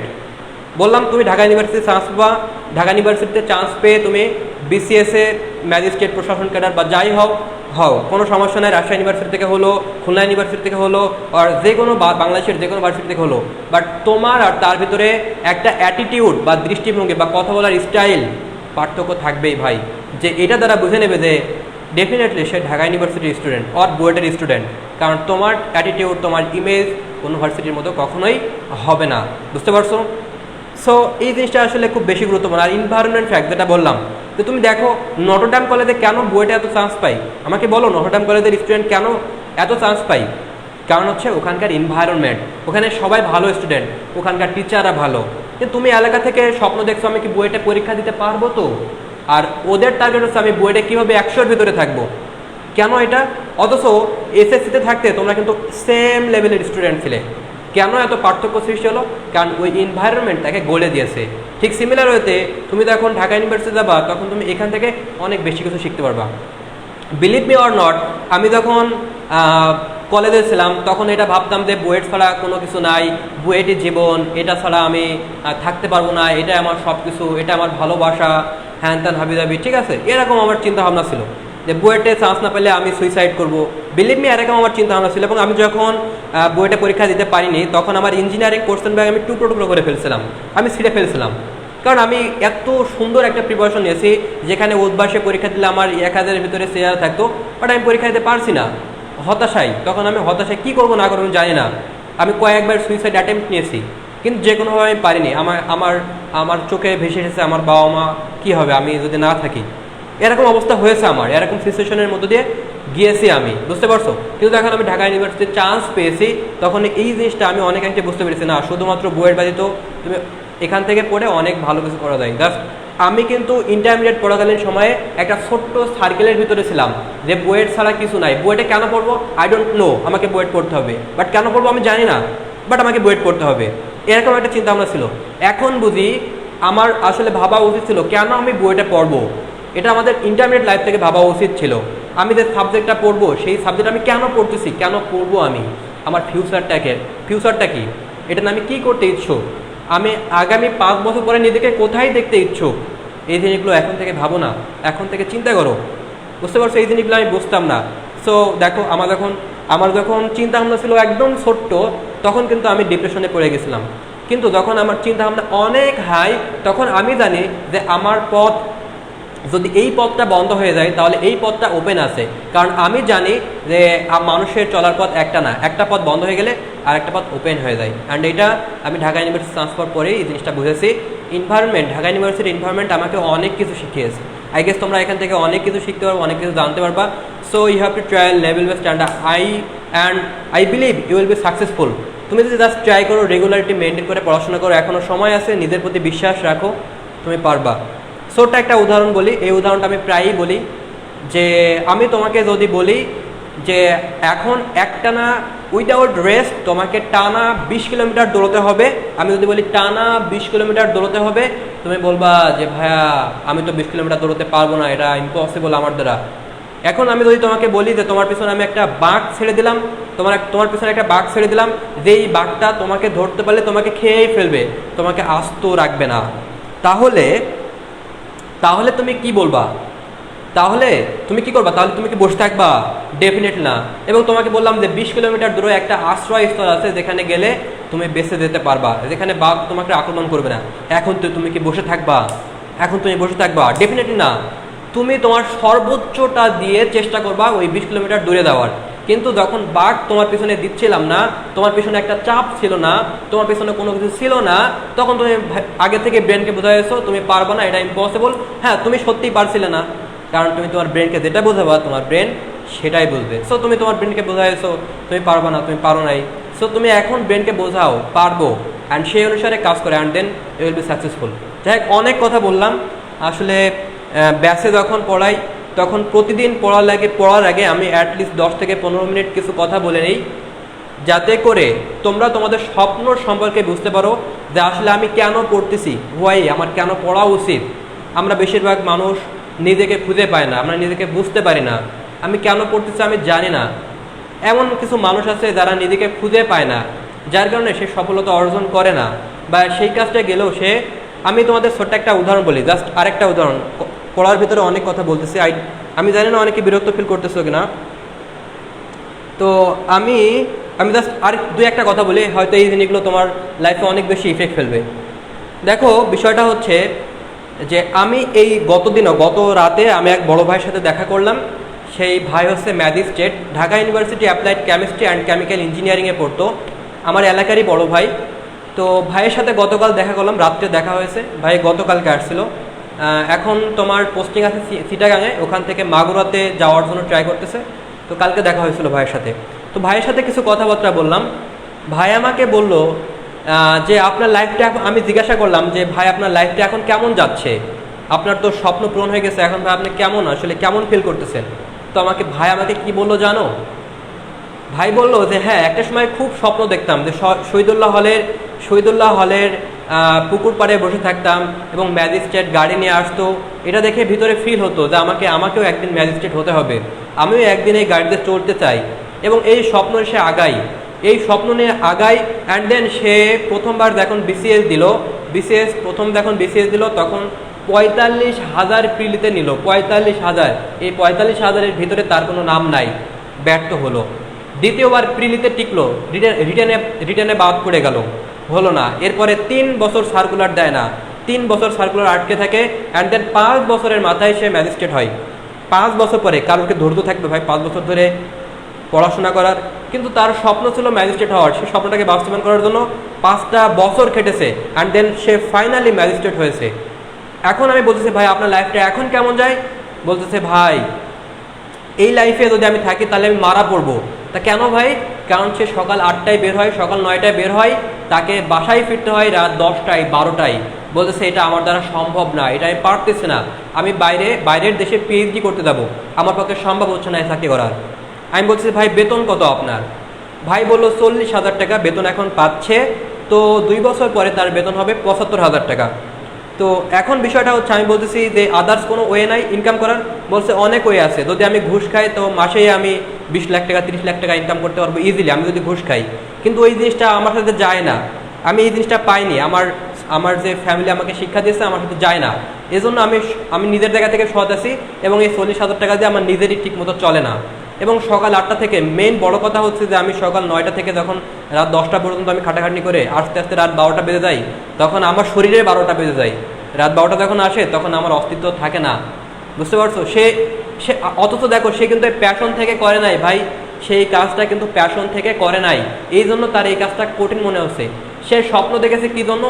বললাম তুমি ঢাকা ইউনিভার্সিটিতে চান্স পাবা, ঢাকা ইউনিভার্সিটিতে চান্স পেয়ে তুমি বিসিএসে ম্যাজিস্ট্রেট, প্রশাসন ক্যাডার বা যাই হও, কোনো সমস্যা নেই। রাজশাহী ইউনিভার্সিটি থেকে হলো, খুলনা ইউনিভার্সিটি থেকে হলো, আর যে কোনো বাংলাদেশের যে কোনো ভার্সিটি থেকে হলো, বাট তোমার আর তার ভিতরে একটা অ্যাটিটিউড বা দৃষ্টিভঙ্গি বা কথা বলার স্টাইল পার্থক্য থাকবেই ভাই। যে এটা দ্বারা বুঝে নেবে যে ডেফিনেটলি সে ঢাকা ইউনিভার্সিটির স্টুডেন্ট অর বুয়েটের স্টুডেন্ট, কারণ তোমার অ্যাটিটিউড, তোমার ইমেজ কোনো ভার্সিটির মতো কখনোই হবে না, বুঝতে পারছো? সো এই জিনিসটা আসলে খুব বেশি গুরুত্বপূর্ণ। আর এনভায়রনমেন্ট ফ্যাক্ট যেটা বললাম, তো তুমি দেখো নটরডেম কলেজে কেন বুয়েটে এত চান্স পাই, আমাকে বলো নটরডেম কলেজের স্টুডেন্ট কেন এত চান্স পাই? কারণ হচ্ছে ওখানকার এনভায়রনমেন্ট, ওখানে সবাই ভালো স্টুডেন্ট, ওখানকার টিচাররা ভালো। কিন্তু তুমি এলাকা থেকে স্বপ্ন দেখছো আমি কি বুয়েটে পরীক্ষা দিতে পারবো, তো আর ওদের টার্গেট হচ্ছে আমি বুয়েটে কীভাবে 100-এর ভিতরে থাকবো। কেন এটা? অথচ এসএসসিতে থাকতে তোমরা কিন্তু সেম লেভেলের স্টুডেন্ট ছিলে। কেন এত পার্থক্য সৃষ্টি হলো? কারণ ওই এনভায়রনমেন্ট তাকে গড়ে দিয়েছে। ঠিক সিমিলার হতে তুমি যখন ঢাকা ইউনিভার্সিটি যাবা তখন তুমি এখান থেকে অনেক বেশি কিছু শিখতে পারবা। বিলিভ মি অর নট, আমি যখন কলেজে ছিলাম তখন এটা ভাবতাম যে বুয়েট ছাড়া কোনো কিছু নাই, বুয়েটই জীবন, এটা ছাড়া আমি থাকতে পারবো না, এটা আমার সব কিছু, এটা আমার ভালোবাসা, হ্যান ত্যান হাবি দাবি, ঠিক আছে, এরকম আমার চিন্তা ভাবনা ছিল। যে বুয়েটে চান্স না পেলে আমি সুইসাইড করব। বিলিভ মি, এরকম আমার চিন্তা ভাবনা ছিল। এবং আমি যখন বুয়েটে পরীক্ষা দিতে পারিনি তখন আমার ইঞ্জিনিয়ারিং কোশ্চেন ব্যাগ আমি টুকরো টুকরো করে ফেলছিলাম, আমি ছিঁড়ে ফেলছিলাম। কারণ আমি এত সুন্দর একটা প্রিপারেশন নিয়েছি, যেখানে উদ্ভাসে পরীক্ষা দিলে আমার 1000-এর ভিতরে চেয়ার থাকতো, বাট আমি পরীক্ষা দিতে পারছি না। হতাশায়, তখন আমি হতাশায় কী করবো না করবো আমি জানি না। আমি কয়েকবার সুইসাইড অ্যাটেম্প্ট নিয়েছি, কিন্তু যে কোনোভাবে আমি পারিনি। আমার চোখে ভেসে এসেছে আমার বাবা মা কী হবে আমি যদি না থাকি, এরকম অবস্থা হয়েছে আমার, এরকম সিচুয়েশনের মধ্য দিয়ে গিয়েছি আমি, বুঝতে পারছো। কিন্তু যখন আমি ঢাকা ইউনিভার্সিটিতে চান্স পেয়েছি তখন এই জিনিসটা আমি অনেকাংশে বুঝতে পেরেছি, না শুধুমাত্র বইয়ের ব্যতীত তুমি এখান থেকে পড়ে অনেক ভালো কিছু করা যায়। জাস্ট আমি কিন্তু ইন্টারমিডিয়েট পড়াকালীন সময়ে একটা ছোট্ট সার্কেলের ভিতরে ছিলাম যে বুয়েট ছাড়া কিছু নাই। বুয়েটে কেন পড়বো আই ডোন্ট নো, আমাকে বুয়েট পড়তে হবে, বাট কেন পড়বো আমি জানি না, বাট আমাকে বুয়েট পড়তে হবে, এরকম একটা চিন্তা ভাবনা ছিল। এখন বুঝি আমার আসলে ভাবা উচিত ছিল কেন আমি বুয়েটে পড়বো, এটা আমাদের ইন্টারমিডিয়েট লাইফ থেকে ভাবা উচিত ছিল। আমি যে সাবজেক্টটা পড়বো সেই সাবজেক্ট আমি কেন পড়তেছি, কেন পড়বো আমি, আমার ফিউচারটা কি, এটা না আমি কী করতে ইচ্ছুক, আমি আগামী 5 বছর পরে নিজেকে কোথায় দেখতে ইচ্ছুক, এই জিনিসগুলো এখন থেকে ভাবো না, এখন থেকে চিন্তা করো, বুঝতে পারছো। এই জিনিসগুলো আমি বুঝতাম না। সো দেখো আমার যখন চিন্তা ভাবনা ছিল একদম ছোট্ট, তখন কিন্তু আমি ডিপ্রেশনে পড়ে গেছিলাম। কিন্তু যখন আমার চিন্তা ভাবনা অনেক হাই, তখন আমি জানি যে আমার পথ, যদি এই পথটা বন্ধ হয়ে যায় তাহলে এই পথটা ওপেন আছে। কারণ আমি জানি যে মানুষের চলার পথ একটা না, একটা পথ বন্ধ হয়ে গেলে আর একটা পথ ওপেন হয়ে যায়। অ্যান্ড এটা আমি ঢাকা ইউনিভার্সিটি ট্রান্সফার পরেই এই জিনিসটা বুঝেছি। ঢাকা ইউনিভার্সিটির এনভায়রনমেন্ট আমাকে অনেক কিছু শিখিয়েছে। আই গেস তোমরা এখান থেকে অনেক কিছু শিখতে পারবো, অনেক কিছু জানতে পারবা। So you have to trial level best I believe you will be successful. তুমি যদি জাস্ট ট্রাই করো, রেগুলারিটি মেনটেন করে পড়াশোনা করো, এখনও সময় আছে, নিজের প্রতি বিশ্বাস রাখো, তুমি পারবা। ছোট্ট একটা উদাহরণ বলি, এই উদাহরণটা আমি প্রায়ই বলি, যে আমি তোমাকে যদি বলি যে এখন একটানা উইদাউট রেস্ট তোমাকে টানা 20 কিলোমিটার দৌড়তে হবে, আমি যদি বলি টানা 20 কিলোমিটার দৌড়তে হবে, তুমি বলবা যে ভাইয়া আমি তো 20 কিলোমিটার দৌড়তে পারবো না, এটা ইম্পসিবল আমার দ্বারা। এখন আমি যদি তোমাকে বলি যে তোমার পিছনে আমি একটা বাঘ ছেড়ে দিলাম, তোমার পিছনে একটা বাঘ ছেড়ে দিলাম, যেই বাঘটা তোমাকে ধরতে পারলে তোমাকে খেয়েই ফেলবে, তোমাকে আস্ত রাখবে না, তাহলে তুমি কি বলবা? তাহলে তুমি কি করবা? তাহলে তুমি কি বসে থাকবা? ডেফিনেটলি না। এবং তোমাকে বললাম যে 20 কিলোমিটার দূরে একটা আশ্রয়স্থল আছে যেখানে গেলে তুমি বেঁচে যেতে পারবা, যেখানে বাঘ তোমাকে আক্রমণ করবে না। এখন তো তুমি কি বসে থাকবা? ডেফিনেটলি না। তুমি তোমার সর্বোচ্চটা দিয়ে চেষ্টা করবা ওই 20 কিলোমিটার দূরে যাওয়ার। কিন্তু যখন বাঘ তোমার পিছনে দিচ্ছিলাম না, তোমার পিছনে একটা চাপ ছিল না, তোমার পিছনে কোনো কিছু ছিল না, তখন তুমি আগে থেকে ব্রেনকে বোঝাইছো তুমি পারবা না, এটা ইম্পসিবল। হ্যাঁ, তুমি সত্যিই পারছিলে না, কারণ তুমি তোমার ব্রেনকে যেটা বোঝাবা তোমার ব্রেন সেটাই বুঝবে। সো তুমি তোমার ব্রেনকে বোঝাইছো তুমি পারবা না, তুমি পারো নাই। সো তুমি এখন ব্রেনকে বোঝাও পারবো, অ্যান্ড সেই অনুসারে কাজ করে, and then you will be successful. যাই হোক, অনেক কথা বললাম। আসলে ব্যাচে যখন পড়াই তখন প্রতিদিন পড়ার আগে আমি অ্যাটলিস্ট 10 থেকে 15 মিনিট কিছু কথা বলে নিই, যাতে করে তোমরা তোমাদের স্বপ্ন সম্পর্কে বুঝতে পারো যে আসলে আমি কেন পড়তেছি, আমার কেন পড়া উচিত। আমরা বেশিরভাগ মানুষ নিজেকে খুঁজে পাই না, আমরা নিজেকে বুঝতে পারি না, আমি কেন পড়তেছি আমি জানি না। এমন কিছু মানুষ আছে যারা নিজেকে খুঁজে পায় না, যার কারণে সে সফলতা অর্জন করে না, বা সেই কাজটা গেলেও আমি তোমাদের ছোট্ট একটা উদাহরণ বলি, জাস্ট আরেকটা উদাহরণ। পড়ার ভিতরে অনেক কথা বলতেছি, আমি জানি না অনেকে বিরক্ত ফিল করতেছো কিনা। তো আমি জাস্ট আর 2-1টা কথা বলি, হয়তো এই জিনিসগুলো তোমার লাইফে অনেক বেশি ইফেক্ট ফেলবে। দেখো, বিষয়টা হচ্ছে যে আমি এই গত রাতে আমি এক বড় ভাইয়ের সাথে দেখা করলাম। সেই ভাই হচ্ছে magistrate, Dhaka university applied chemistry and chemical ইঞ্জিনিয়ারিংয়ে পড়তো, আমার এলাকারই বড় ভাই। তো ভাইয়ের সাথে গতকাল দেখা করলাম, রাত্রে দেখা হয়েছে। ভাই গতকালকে আসছিল, এখন তোমার পোস্টিং আছে চিটাগাঙে, ওখান থেকে মাগুরাতে যাওয়ার জন্য ট্রাই করতেছে। তো কালকে দেখা হয়েছিল ভাইয়ের সাথে। তো ভাইয়ের সাথে কিছু কথাবার্তা বললাম। ভাই আমাকে বলল যে আপনার লাইফটা এখন, আমি জিজ্ঞাসা করলাম যে ভাই আপনার লাইফটা এখন কেমন যাচ্ছে, আপনার তো স্বপ্ন পূরণ হয়ে গেছে, এখন ভাই আপনি কেমন ফিল করতেছেন? তো ভাই আমাকে কি বললো জানো? ভাই বলল যে হ্যাঁ, একটা সময় খুব স্বপ্ন দেখতাম যে শহীদুল্লাহ হলের পুকুর পাড়ে বসে থাকতাম এবং ম্যাজিস্ট্রেট গাড়ি নিয়ে আসতো, এটা দেখে ভিতরে ফিল হতো যে আমাকেও একদিন ম্যাজিস্ট্রেট হতে হবে, আমিও একদিন এই গাড়িতে চড়তে চাই। এবং এই স্বপ্ন নিয়ে আগাই। অ্যান্ড দেন সে প্রথমবার যখন বিসিএস দিল, তখন 45,000 প্রিলিতে নিল, 45,000। এই 45,000-এর ভিতরে তার কোনো নাম নাই, ব্যর্থ হলো। দ্বিতীয়বার প্রিলিতে টিকলো, রিটেনে বাদ পড়ে গেল, হলো না। এরপরে 3 বছর সার্কুলার দেয় না, 3 বছর সার্কুলার আটকে থাকে। অ্যান্ড দেন 5 বছরের মাথায় সে ম্যাজিস্ট্রেট হয়। 5 বছর পরে কারোকে ধৈর্য থাকবে ভাই 5 বছর ধরে পড়াশোনা করার, কিন্তু তার স্বপ্ন ছিল ম্যাজিস্ট্রেট হওয়ার। সেই স্বপ্নটাকে বাস্তবায়ন করার জন্য 5টা বছর খেটেছে, অ্যান্ড দেন সে ফাইনালি ম্যাজিস্ট্রেট হয়েছে। এখন আমি বলতেছি ভাই আপনার লাইফটা এখন কেমন যায়? বলতেছে ভাই এই লাইফে যদি আমি থাকি তাহলে আমি মারা পড়বো। তা কেন ভাই? কারণ সে সকাল 8টায় বের হয়, সকাল 9টায় বের হয়, তাকে বাসায় ফিরতে হয় রাত 10টায় 12টায়। বলতেছে এটা আমার দ্বারা সম্ভব না, এটা আমি পারতেছি না, আমি বাইরের দেশে পিএইচডি করতে যাব, আমার পক্ষে সম্ভব হচ্ছে না এই চাকরি করার। আমি বলছি ভাই বেতন কত আপনার? ভাই বললো 40,000 টাকা বেতন এখন পাচ্ছে, তো 2 বছর পরে তার বেতন হবে 75,000 টাকা। তো এখন বিষয়টা হচ্ছে আমি বলতেছি যে আদার্স কোনো ওয়ে নাই ইনকাম করার? বলছে অনেক ওয়ে আছে, যদি আমি ঘুষ খাই তো মাসেই আমি 20 লাখ টাকা 30 লাখ টাকা ইনকাম করতে পারবো ইজিলি, আমি যদি ঘুষ খাই। কিন্তু ওই জিনিসটা আমার সাথে যায় না, আমি এই জিনিসটা পাইনি, আমার যে ফ্যামিলি আমাকে শিক্ষা দিয়েছে আমার সাথে যায় না। এজন্য আমি নিজের জায়গা থেকে সৎ আছি, এবং এই 40,000 টাকা দিয়ে আমার নিজেরই ঠিক মতো চলে না। এবং সকাল 8টা থেকে মেইন বড় কথা হচ্ছে যে আমি সকাল 9টা থেকে যখন রাত 10টা পর্যন্ত আমি খাটাখাটনি করে আস্তে আস্তে রাত 12টা বেজে যায়, তখন আমার শরীরে 12টা বেজে যায়। রাত 12টা যখন আসে তখন আমার অস্তিত্ব থাকে না, বুঝতে পারছো? সে অথচ দেখো সে কিন্তু প্যাশন থেকে করে নাই ভাই, সেই কাজটা কিন্তু প্যাশন থেকে করে নাই, এই জন্য তার এই কাজটা কঠিন মনে হচ্ছে। সে স্বপ্ন দেখেছে কি জন্য?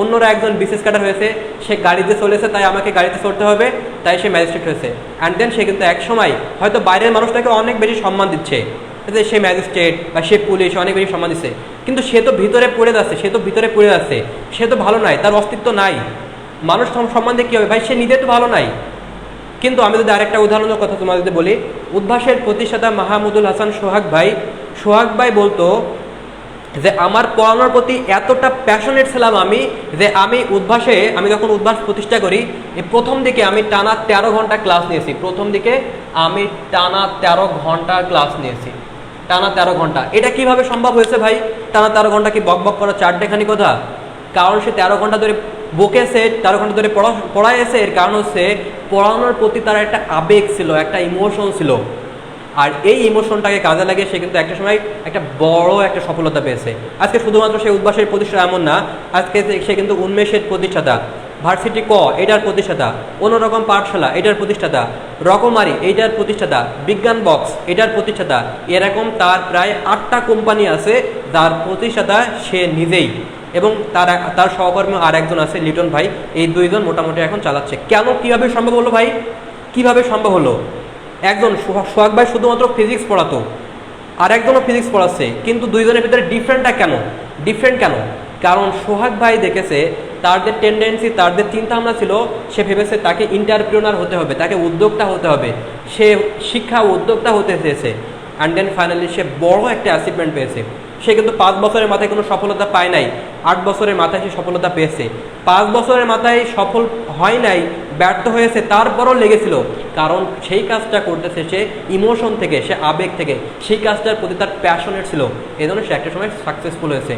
অন্যরা একজন বিসিএস ক্যাডার হয়েছে, সে গাড়িতে চলেছে, তাই আমাকে গাড়িতে চড়তে হবে, তাই সে ম্যাজিস্ট্রেট হয়েছে। অ্যান্ড দেন সে কিন্তু এক সময় হয়তো বাইরের মানুষ তাকে অনেক বেশি সম্মান দিচ্ছে, যে সে ম্যাজিস্ট্রেট বা সে পুলিশ, অনেক বেশি সম্মান দিচ্ছে, কিন্তু সে তো ভিতরে পড়ে যাচ্ছে, সে তো ভালো নাই, তার অস্তিত্ব নাই। মানুষ সম্মান দিয়ে কী হবে ভাই? সে নিজে তো ভালো নাই। কিন্তু আমি যদি আরেকটা উদাহরণের কথা তোমাদের বলি, উদ্ভাসের প্রতিষ্ঠাতা মাহমুদুল হাসান সোহাগ ভাই বলতো যে আমার পড়ানোর প্রতি এতটা প্যাশনেট ছিলাম আমি, যে আমি যখন উদ্ভাস প্রতিষ্ঠা করি, প্রথম দিকে আমি টানা 13 ঘন্টা ক্লাস নিয়েছি। টানা 13 ঘন্টা। এটা কিভাবে সম্ভব হয়েছে ভাই? টানা 13 ঘন্টা কি বক বক করা চারটেখানি কথা? কারণ সে 13 ঘন্টা ধরে বকেছে, 13 ঘন্টা ধরে পড়াইছে। এর কারণ হচ্ছে পড়ানোর প্রতি তার একটা আবেগ ছিল, একটা ইমোশন ছিল, আর এই ইমোশনটাকে কাজে লাগিয়ে সে কিন্তু একটা সময় একটা বড় একটা সফলতা পেয়েছে। আজকে শুধুমাত্র সে উদ্ভাসের প্রতিষ্ঠাতা এমন না, আজকে সে কিন্তু উন্মেষের প্রতিষ্ঠাতা, ভার্সিটি এটার প্রতিষ্ঠাতা, অন্যরকম পাঠশালা এটার প্রতিষ্ঠাতা, রকমারি এইটার প্রতিষ্ঠাতা, বিজ্ঞান বক্স এটার প্রতিষ্ঠাতা। এরকম তার প্রায় 8টা কোম্পানি আছে যার প্রতিষ্ঠাতা সে নিজেই, এবং তার সহকর্মী আর একজন আছে লিটন ভাই। এই 2 জন মোটামুটি এখন চালাচ্ছে। কিভাবে সম্ভব হলো ভাই? কিভাবে সম্ভব হলো? একজন সোহাগ ভাই শুধুমাত্র ফিজিক্স পড়াতো, আর একজনও ফিজিক্স পড়াচ্ছে, কিন্তু 2 জনের ভিতরে ডিফারেন্ট কেন? কারণ সোহাগ ভাই দেখেছে তার যে টেন্ডেন্সি, তার যে চিন্তা ভাবনা ছিল, সে ভেবেছে তাকে এন্টারপ্রেনার হতে হবে, তাকে উদ্যোক্তা হতে হবে, সে শিক্ষা উদ্যোক্তা হতে চেয়েছে। অ্যান্ড দেন ফাইনালি সে বড় একটা অ্যাচিভমেন্ট পেয়েছে। সে কিন্তু 5 বছরের মাথায় কোনো সফলতা পায় নাই, 8 বছরের মাথায় সে সফলতা পেয়েছে। 5 বছরের মাথায় সফল হয় নাই, ব্যর্থ হয়েছে, তারপরও লেগেছিল, কারণ সেই কাজটা করতেছে সে ইমোশন থেকে, সে আবেগ থেকে, সেই কাজটার প্রতি তার প্যাশনেট ছিল, এই জন্য সে একটা সময় সাকসেসফুল হয়েছে।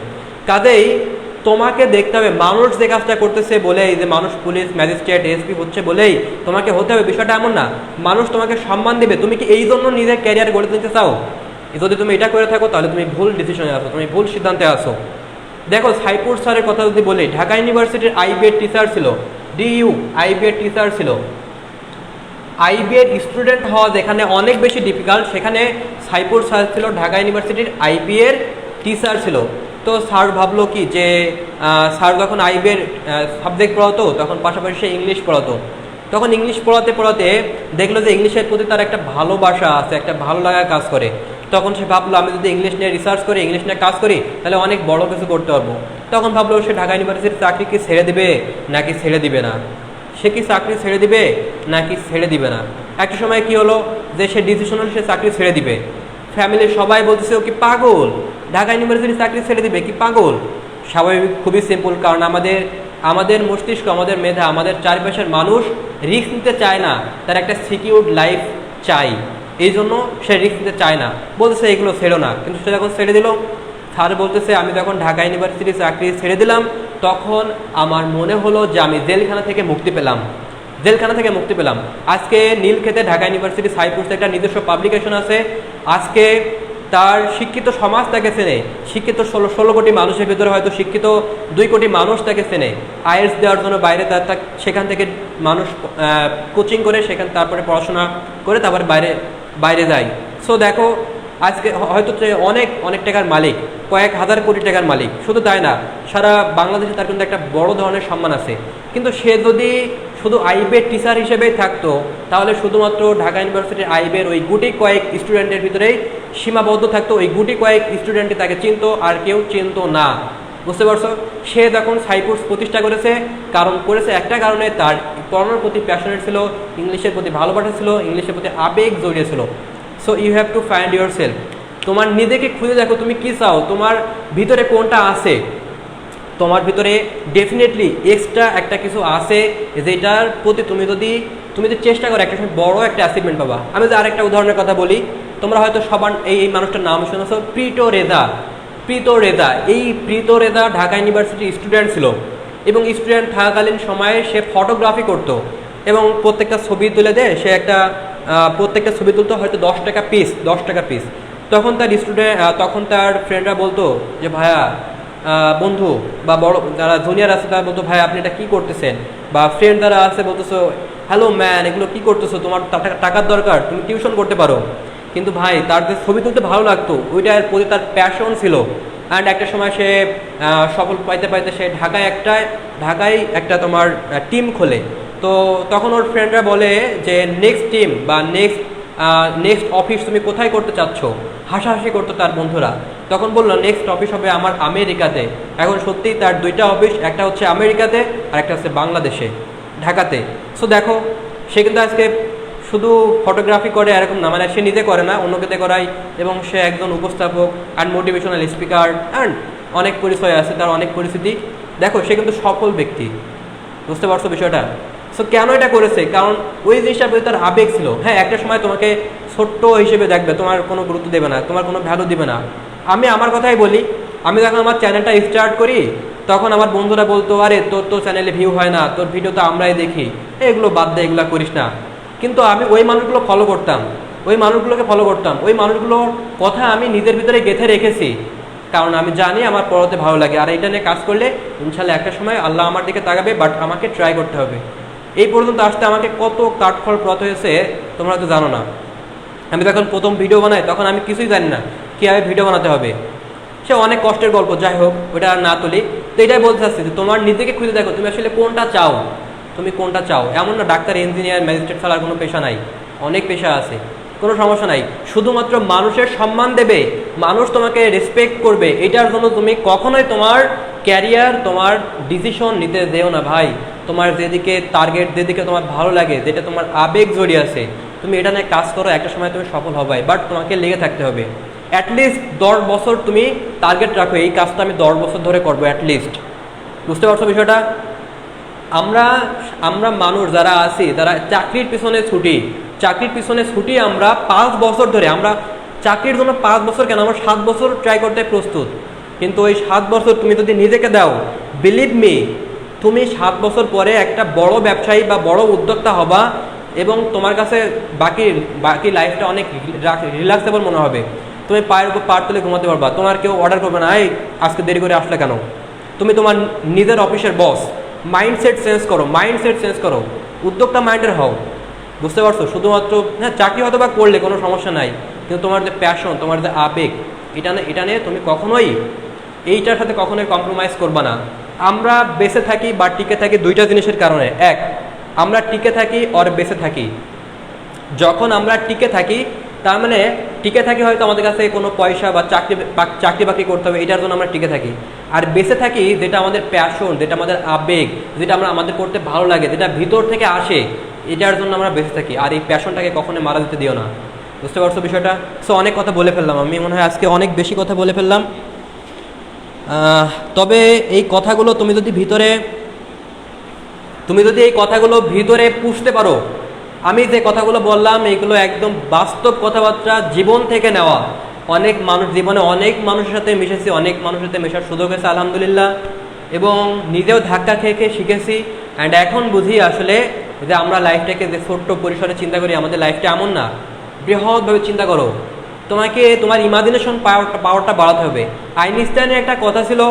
কাজেই তোমাকে দেখতে হবে মানুষ যে কাজটা করতেছে বলেই, যে মানুষ পুলিশ, ম্যাজিস্ট্রেট, এসপি হচ্ছে বলেই তোমাকে হতে হবে, বিষয়টা এমন না। মানুষ তোমাকে সম্মান দেবে, তুমি কি এই জন্য নিজের ক্যারিয়ার গড়ে তুলতে চাও? যদি তুমি এটা করে থাকো তাহলে তুমি ভুল ডিসিশনে আসো, তুমি ভুল সিদ্ধান্তে আসো। দেখো সাইপুর স্যারের কথা যদি বলি, ঢাকা ইউনিভার্সিটির আইবিএর টিচার ছিল, আইবিএর টিচার ছিল। আইবিএর স্টুডেন্ট হওয়া যেখানে অনেক বেশি ডিফিকাল্ট, সেখানে সাইপুর স্যার ছিল ঢাকা ইউনিভার্সিটির আইবিএর টিচার ছিল। তো স্যার ভাবলো কি যে স্যার যখন আইবিএর সাবজেক্ট পড়াতো তখন পাশাপাশি সে ইংলিশ পড়াতো। তখন ইংলিশ পড়াতে দেখলো যে ইংলিশের প্রতি তার একটা ভালোবাসা আছে, একটা ভালো লাগা কাজ করে। তখন সে ভাবলো আমি যদি ইংলিশ নিয়ে রিসার্চ করি, ইংলিশ নিয়ে কাজ করি, তাহলে অনেক বড় কিছু করতে পারবো। তখন ভাবলো সে ঢাকা ইউনিভার্সিটির চাকরি কি ছেড়ে দিবে নাকি ছেড়ে দিবে না, ছেড়ে দিবে না। একটা সময় কি হলো যে সে ডিসিশন হলো সে চাকরি ছেড়ে দিবে। ফ্যামিলির সবাই বলতেছে ও কি পাগল, ঢাকা ইউনিভার্সিটির চাকরি ছেড়ে দিবে, কি পাগল? স্বাভাবিক, খুবই সিম্পল, কারণ আমাদের মস্তিষ্ক, আমাদের মেধা, আমাদের চারপাশের মানুষ রিস্ক নিতে চায় না, তার একটা সিকিউরড লাইফ চাই, এই জন্য সে রিস্ক নিতে চায় না, বলতেছে এগুলো ছেড়ো না। কিন্তু সে যখন ছেড়ে দিল, স্যার বলতেছে আমি যখন ঢাকা ইউনিভার্সিটির চাকরি ছেড়ে দিলাম তখন আমার মনে হলো যে আমি জেলখানা থেকে মুক্তি পেলাম, আজকে নীলক্ষেতে ঢাকা ইউনিভার্সিটি সাইপ্রাসে একটা নিজস্ব পাবলিকেশন আছে। আজকে তার শিক্ষিত সমাজ তাকে চেনে, শিক্ষিত 16 কোটি মানুষের ভিতরে হয়তো শিক্ষিত 2 কোটি মানুষ তাকে চেনে। আইএলটিএস দেওয়ার জন্য বাইরে সেখান থেকে মানুষ কোচিং করে তারপরে পড়াশোনা করে তারপরে বাইরে যায়। সো দেখো আজকে হয়তো অনেক অনেক টাকার মালিক, কয়েক হাজার কোটি টাকার মালিক। শুধু তাই না, সারা বাংলাদেশে তার কিন্তু একটা বড় ধরনের সম্মান আছে। কিন্তু সে যদি শুধু আইবের টিচার হিসেবেই থাকতো তাহলে শুধুমাত্র ঢাকা ইউনিভার্সিটির আইবের ওই গুটি কয়েক স্টুডেন্টের ভিতরেই সীমাবদ্ধ থাকতো। ওই গুটি কয়েক স্টুডেন্টই তাকে চিনতো, আর কেউ চিনতো না। বুঝতে পারছো? সে যখন সাইপ্রাস প্রতিষ্ঠা করেছে, করেছে একটা কারণে, তার পড়ানোর প্রতি প্যাশনেট ছিল, ইংলিশের প্রতি ভালোবাসা ছিল, ইংলিশের প্রতি আবেগ জড়িয়ে ছিল। So you have to find yourself. তোমার নিজেকে খুঁজে দেখো, তুমি কি চাও, তোমার ভিতরে কোনটা আছে। তোমার ভিতরে ডেফিনেটলি এক্সট্রা একটা কিছু আছে, যেটার প্রতি তুমি যদি চেষ্টা করো একটা সময় বড় একটা অ্যাচিভমেন্ট পাবা। আমি যদি আরেকটা উদাহরণের কথা বলি, তোমরা হয়তো সবার এই মানুষটার নাম শুনেছো, প্রীত রেজা। এই প্রীত রেজা ঢাকা ইউনিভার্সিটির স্টুডেন্ট ছিল, এবং স্টুডেন্ট থাকাকালীন সময়ে সে ফটোগ্রাফি করতো এবং প্রত্যেকটা ছবি তুলে দেয়। সে প্রত্যেকটা ছবি তুলতো হয়তো 10 টাকা পিস। তখন তার ফ্রেন্ডরা বলতো যে ভাইয়া, বন্ধু বা বড় যারা জুনিয়র আছে তারা বলতো ভাই আপনি এটা কী করতেছেন, বা ফ্রেন্ড যারা আছে বলতেছো হ্যালো ম্যান এগুলো কী করতেছো, তোমার টাকার দরকার, তুমি টিউশন করতে পারো। কিন্তু ভাই তার যে ছবি তুলতে ভালো লাগতো, ওইটার প্রতি তার প্যাশন ছিল। অ্যান্ড একটা সময় সে সফল পাইতে সে ঢাকায় একটা তোমার টিম খোলে। তো তখন ওর ফ্রেন্ডরা বলে যে নেক্সট টিম বা নেক্সট অফিস তুমি কোথায় করতে চাচ্ছ, হাসাহাসি করতো তার বন্ধুরা। তখন বললো নেক্সট অফিস হবে আমার আমেরিকাতে। এখন সত্যিই তার 2টা অফিস, একটা হচ্ছে আমেরিকাতে আর একটা হচ্ছে বাংলাদেশে, ঢাকাতে। সো দেখো সে কিন্তু আজকে শুধু ফটোগ্রাফি করে এরকম না, মানে সে নিজে করে না, অন্যকে করায়, এবং সে একজন উপস্থাপক অ্যান্ড মোটিভেশনাল স্পিকার, অ্যান্ড অনেক পরিচয় আছে তার, অনেক পরিস্থিতি। দেখো সে কিন্তু সফল ব্যক্তি। বুঝতে পারছো বিষয়টা? সো কেন এটা করেছে? কারণ ওই জিনিসটার প্রতি তার আবেগ ছিল। হ্যাঁ, একটা সময় তোমাকে ছোট্ট হিসেবে দেখবে, তোমার কোনো গুরুত্ব দেবে না, তোমার কোনো ভ্যালু দিবে না। আমি আমার কথাই বলি, আমি যখন আমার চ্যানেলটা স্টার্ট করি তখন আমার বন্ধুরা বলতো আরে তোর চ্যানেলে ভিউ হয় না, তোর ভিডিও তো আমরাই দেখি, এগুলো বাদ দে, এগুলো করিস না। কিন্তু আমি ওই মানুষগুলোকে ফলো করতাম, ওই মানুষগুলোর কথা আমি নিজের ভিতরে গেঁথে রেখেছি, কারণ আমি জানি আমার পড়াতে ভালো লাগে, আর এটা নিয়ে কাজ করলে ইনশাল্লাহ একটা সময় আল্লাহ আমার দিকে তাকাবে। বাট আমাকে ট্রাই করতে হবে। এই পর্যন্ত আসতে আমাকে কত কাঠখড় পথ হয়েছে তোমরা তো জানো না। আমি যখন প্রথম ভিডিও বানাই তখন আমি কিছুই জানি না কীভাবে ভিডিও বানাতে হবে। সে অনেক কষ্টের গল্প, যাই হোক ওটা আর না তুলি। তো এটাই বলতে চাচ্ছি যে তোমার নিজেকে খুঁজে দেখো, তুমি আসলে কোনটা চাও। এমন না ডাক্তার, ইঞ্জিনিয়ার, ম্যাজিস্ট্রেট ছাড়া কোনো পেশা নাই, অনেক পেশা আছে, কোনো সমস্যা নাই। শুধুমাত্র মানুষের সম্মান দেবে, মানুষ তোমাকে রেসপেক্ট করবে, এটার জন্য তুমি কখনোই তোমার ক্যারিয়ার, তোমার ডিসিশন নিতে যেও না ভাই। তোমার যেদিকে টার্গেট, যেদিকে তোমার ভালো লাগে, যেটা তোমার আবেগ জড়িয়ে আছে, তুমি এটা নিয়ে কাজ করো, একটা সময় তুমি সফল হবাই। বাট তোমাকে লেগে থাকতে হবে। অ্যাটলিস্ট 10 বছর তুমি টার্গেট রাখো, এই কাজটা আমি 10 বছর ধরে করবো অ্যাটলিস্ট। বুঝতে পারছো বিষয়টা? আমরা মানুষ যারা আছি, যারা চাকরির পিছনে ছুটি আমরা 5 বছর ধরে, আমরা চাকরির জন্য 5 বছর কেন, আমরা 7 বছর ট্রাই করতে প্রস্তুত। কিন্তু ওই 7 বছর তুমি যদি নিজেকে দাও, বিলিভ মি, তুমি 7 বছর পরে একটা বড় ব্যবসায়ী বা বড় উদ্যোক্তা হবা, এবং তোমার কাছে বাকি লাইফটা অনেক রিল্যাক্সেবল মনে হবে। তুমি পায়ের উপর পার তুলে ঘুমাতে পারবা, তোমার কেউ অর্ডার করবে না এই আজকে দেরি করে আসলে কেন। তুমি তোমার নিজের অফিসের বস। মাইন্ডসেট চেঞ্জ করো, উদ্যোক্তা মাইন্ডের হও। বুঝতে পারছো? শুধুমাত্র হ্যাঁ চাকরি হয়তো বা করলে কোনো সমস্যা নাই, কিন্তু তোমার যে প্যাশন, তোমার যে আবেগ, এটা নিয়ে তুমি কখনোই এইটার সাথে কখনোই কম্প্রোমাইজ করবা না। আমরা বেঁচে থাকি বা টিকে থাকি 2টা জিনিসের কারণে। এক, আমরা টিকে থাকি আর বেঁচে থাকি। যখন আমরা টিকে থাকি তার মানে টিকে থাকি হয়তো আমাদের কাছে কোনো পয়সা বা চাকরি বাকরি করতে হবে, এটার জন্য আমরা টিকে থাকি। আর বেঁচে থাকি যেটা আমাদের প্যাশন, যেটা আমাদের আবেগ, যেটা আমাদের করতে ভালো লাগে, যেটা ভিতর থেকে আসে, এটার জন্য আমরা বেঁচে থাকি। আর এই প্যাশনটাকে কখনো মারা যেতে দিও না। বুঝতে পারছো বিষয়টা? সো অনেক কথা বলে ফেললাম, আমি মনে হয় আজকে অনেক বেশি কথা বলে ফেললাম। তবে এই কথাগুলো তুমি যদি এই কথাগুলো ভিতরে পুষতে পারো, আমি যে কথাগুলো বললাম এইগুলো একদম বাস্তব কথাবার্তা, জীবন থেকে নেওয়া। জীবনে অনেক মানুষের সাথে মিশেছি, অনেক মানুষের সাথে মেশার সুযোগ হয়েছে আলহামদুলিল্লাহ। এবং নিজেও ধাক্কা খেয়ে খেয়ে শিখেছি। অ্যান্ড এখন বুঝি আসলে যে আমরা লাইফটাকে যে ছোট্ট পরিসরে চিন্তা করি, আমাদের লাইফটা এমন না, বৃহৎভাবে চিন্তা করো। তোমাকে তোমার ইমাজিনেশন পাওয়ারটা বাড়াতে হবে। আইনস্টাইনের একটা কথা ছিল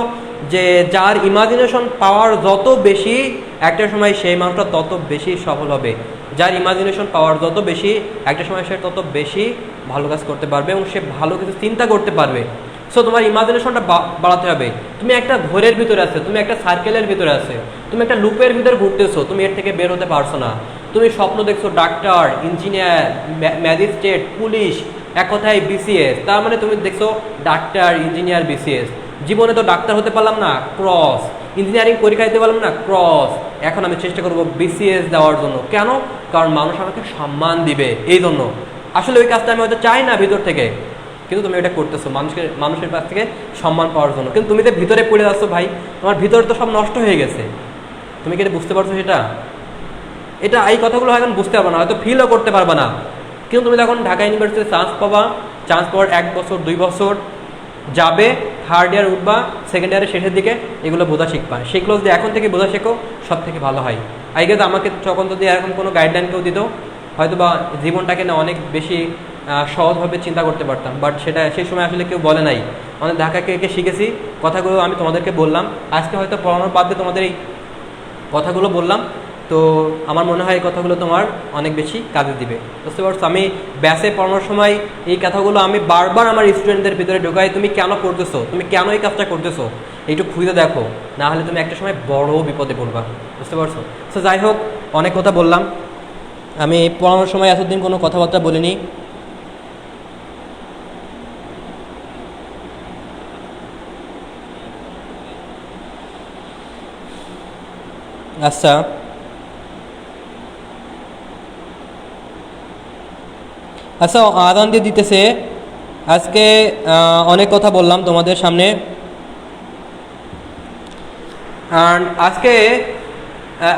যে যার ইমাজিনেশন পাওয়ার যত বেশি একটা সময় সেই মানুষটা তত বেশি সফল হবে। যার ইমাজিনেশন পাওয়ার যত বেশি একটা সময় সে তত বেশি ভালো কাজ করতে পারবে এবং সে ভালো কিছু চিন্তা করতে পারবে। সো তোমার ইমাজিনেশনটা বাড়াতে হবে। তুমি একটা ঘোরের ভিতরে আছে, তুমি একটা সার্কেলের ভিতরে আছে, তুমি একটা লুপের ভিতরে ঘুরতেছো, তুমি এর থেকে বের হতে পারছো না। তুমি স্বপ্ন দেখছো ডাক্তার, ইঞ্জিনিয়ার, ম্যাজিস্ট্রেট, পুলিশ, এক কথায় বিসিএস। তার মানে তুমি দেখছো ডাক্তার, ইঞ্জিনিয়ার, বিসিএস। জীবনে তো ডাক্তার হতে পারলাম না, ক্রস। ইঞ্জিনিয়ারিং পরীক্ষা দিতে পারলাম না, ক্রস। এখন আমি চেষ্টা করবো বিসিএস দেওয়ার জন্য। কেন? কারণ মানুষ আমাকে সম্মান দিবে, এই জন্য। আসলে ওই কাজটা আমি হয়তো চাই না ভিতর থেকে, কিন্তু তুমি এটা করতেছো মানুষের কাছ থেকে সম্মান পাওয়ার জন্য। কিন্তু তুমি তো ভিতরে পড়ে যাচ্ছ ভাই, তোমার ভিতরে তো সব নষ্ট হয়ে গেছে। তুমি কি এটা বুঝতে পারছো? এটা এই কথাগুলো এখন বুঝতে পারবে না, হয়তো ফিলও করতে পারবে না। কিন্তু তুমি যখন ঢাকা ইউনিভার্সিটিতে চান্স পাওয়ার 1 বছর 2 বছর যাবে, থার্ড ইয়ার উঠবা, সেকেন্ড ইয়ারের শেষের দিকে এগুলো বোঝা শিখবা। সেগুলো যদি এখন থেকে বোঝা শেখো সব থেকে ভালো হয়। আই গেস আমাকে তখন যদি এরকম কোনো গাইডলাইন কেউ দিত, হয়তো বা জীবনটাকে না অনেক বেশি সহজভাবে চিন্তা করতে পারতাম। বাট সেটা সেই সময় আসলে কেউ বলে নাই। আমাদের ঢাকাকে একে শিখেছি, কথাগুলো আমি তোমাদেরকে বললাম। আজকে হয়তো পড়ানোর বাদ দিয়ে তোমাদের এই কথাগুলো বললাম, তো আমার মনে হয় এই কথাগুলো তোমার অনেক বেশি কাজে দিবে। বুঝতে পারছো? আমি ব্যাসে পড়ানোর সময় এই কথাগুলো আমি বারবার আমার স্টুডেন্টদের ভিতরে ঢোকাই। তুমি কেন পড়তেছো, তুমি কেন এই কাজটা করতেছো, একটু খুঁজে দেখো, না হলে তুমি একটা সময় বড় বিপদে পড়বা। বুঝতে পারছো? সো যাই হোক, অনেক কথা বললাম। আমি পড়ানোর সময় এতদিন কোনো কথাবার্তা বলিনি। আচ্ছা, আদান দিয়ে দিতেছে। আজকে অনেক কথা বললাম তোমাদের সামনে। অ্যান্ড আজকে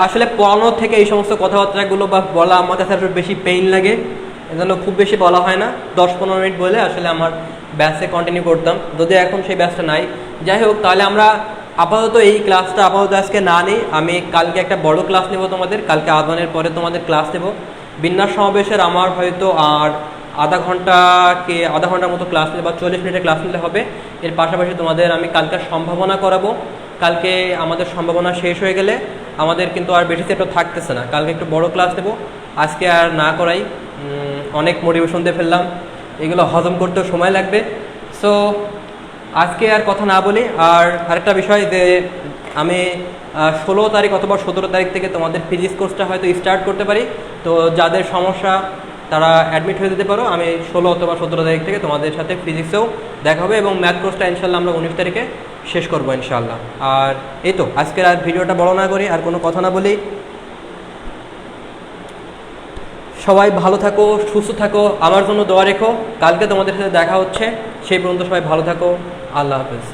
আসলে পড়ানোর থেকে এই সমস্ত কথাবার্তাগুলো বা বলা আমার কাছে একটু বেশি পেইন লাগে, এজন্য খুব বেশি বলা হয় না। 10-15 মিনিট বলে আসলে আমার ব্যাচে কন্টিনিউ করতাম, যদি এখন সেই ব্যাচটা নাই। যাই হোক, তাহলে আমরা আপাতত এই ক্লাসটা আজকে না নিই। আমি কালকে একটা বড় ক্লাস নেব তোমাদের। কালকে আদানের পরে তোমাদের ক্লাস নেব বিন্যাস সমাবেশের। আমার হয়তো আর আধা ঘন্টার মতো ক্লাস নিলে বা 40 মিনিটের ক্লাস নিলে হবে। এর পাশাপাশি তোমাদের আমি কালকে সম্ভাবনা করাবো। কালকে আমাদের সম্ভাবনা শেষ হয়ে গেলে আমাদের কিন্তু আর বেশি চ্যাপ্টার থাকতেছে না। কালকে একটু বড় ক্লাস নেব, আজকে আর না করাই। অনেক মোটিভেশন দিয়ে ফেললাম, এগুলো হজম করতেও সময় লাগবে। সো আজকে আর কথা না বলি। আর আরেকটা বিষয় যে আমি 16 তারিখ অথবা 17 তারিখ থেকে তোমাদের ফিজিক্স কোর্সটা হয়তো স্টার্ট করতে পারি। তো যাদের সমস্যা তারা অ্যাডমিট হয়ে যেতে পারো। আমি 16 অথবা 17 তারিখ থেকে তোমাদের সাথে ফিজিক্সেও দেখা হবে এবং ম্যাথ কোর্সটা ইনশাল্লাহ আমরা 19 তারিখে শেষ করবো ইনশাল্লাহ। আর এই তো, আজকের আর ভিডিওটা বড় না করি, আর কোনো কথা না বলি। সবাই ভালো থাকো, সুস্থ থাকো, আমার জন্য দোয়া রেখো। কালকে তোমাদের সাথে দেখা হচ্ছে, সেই পর্যন্ত সবাই ভালো থাকো। আল্লাহ হাফেজ।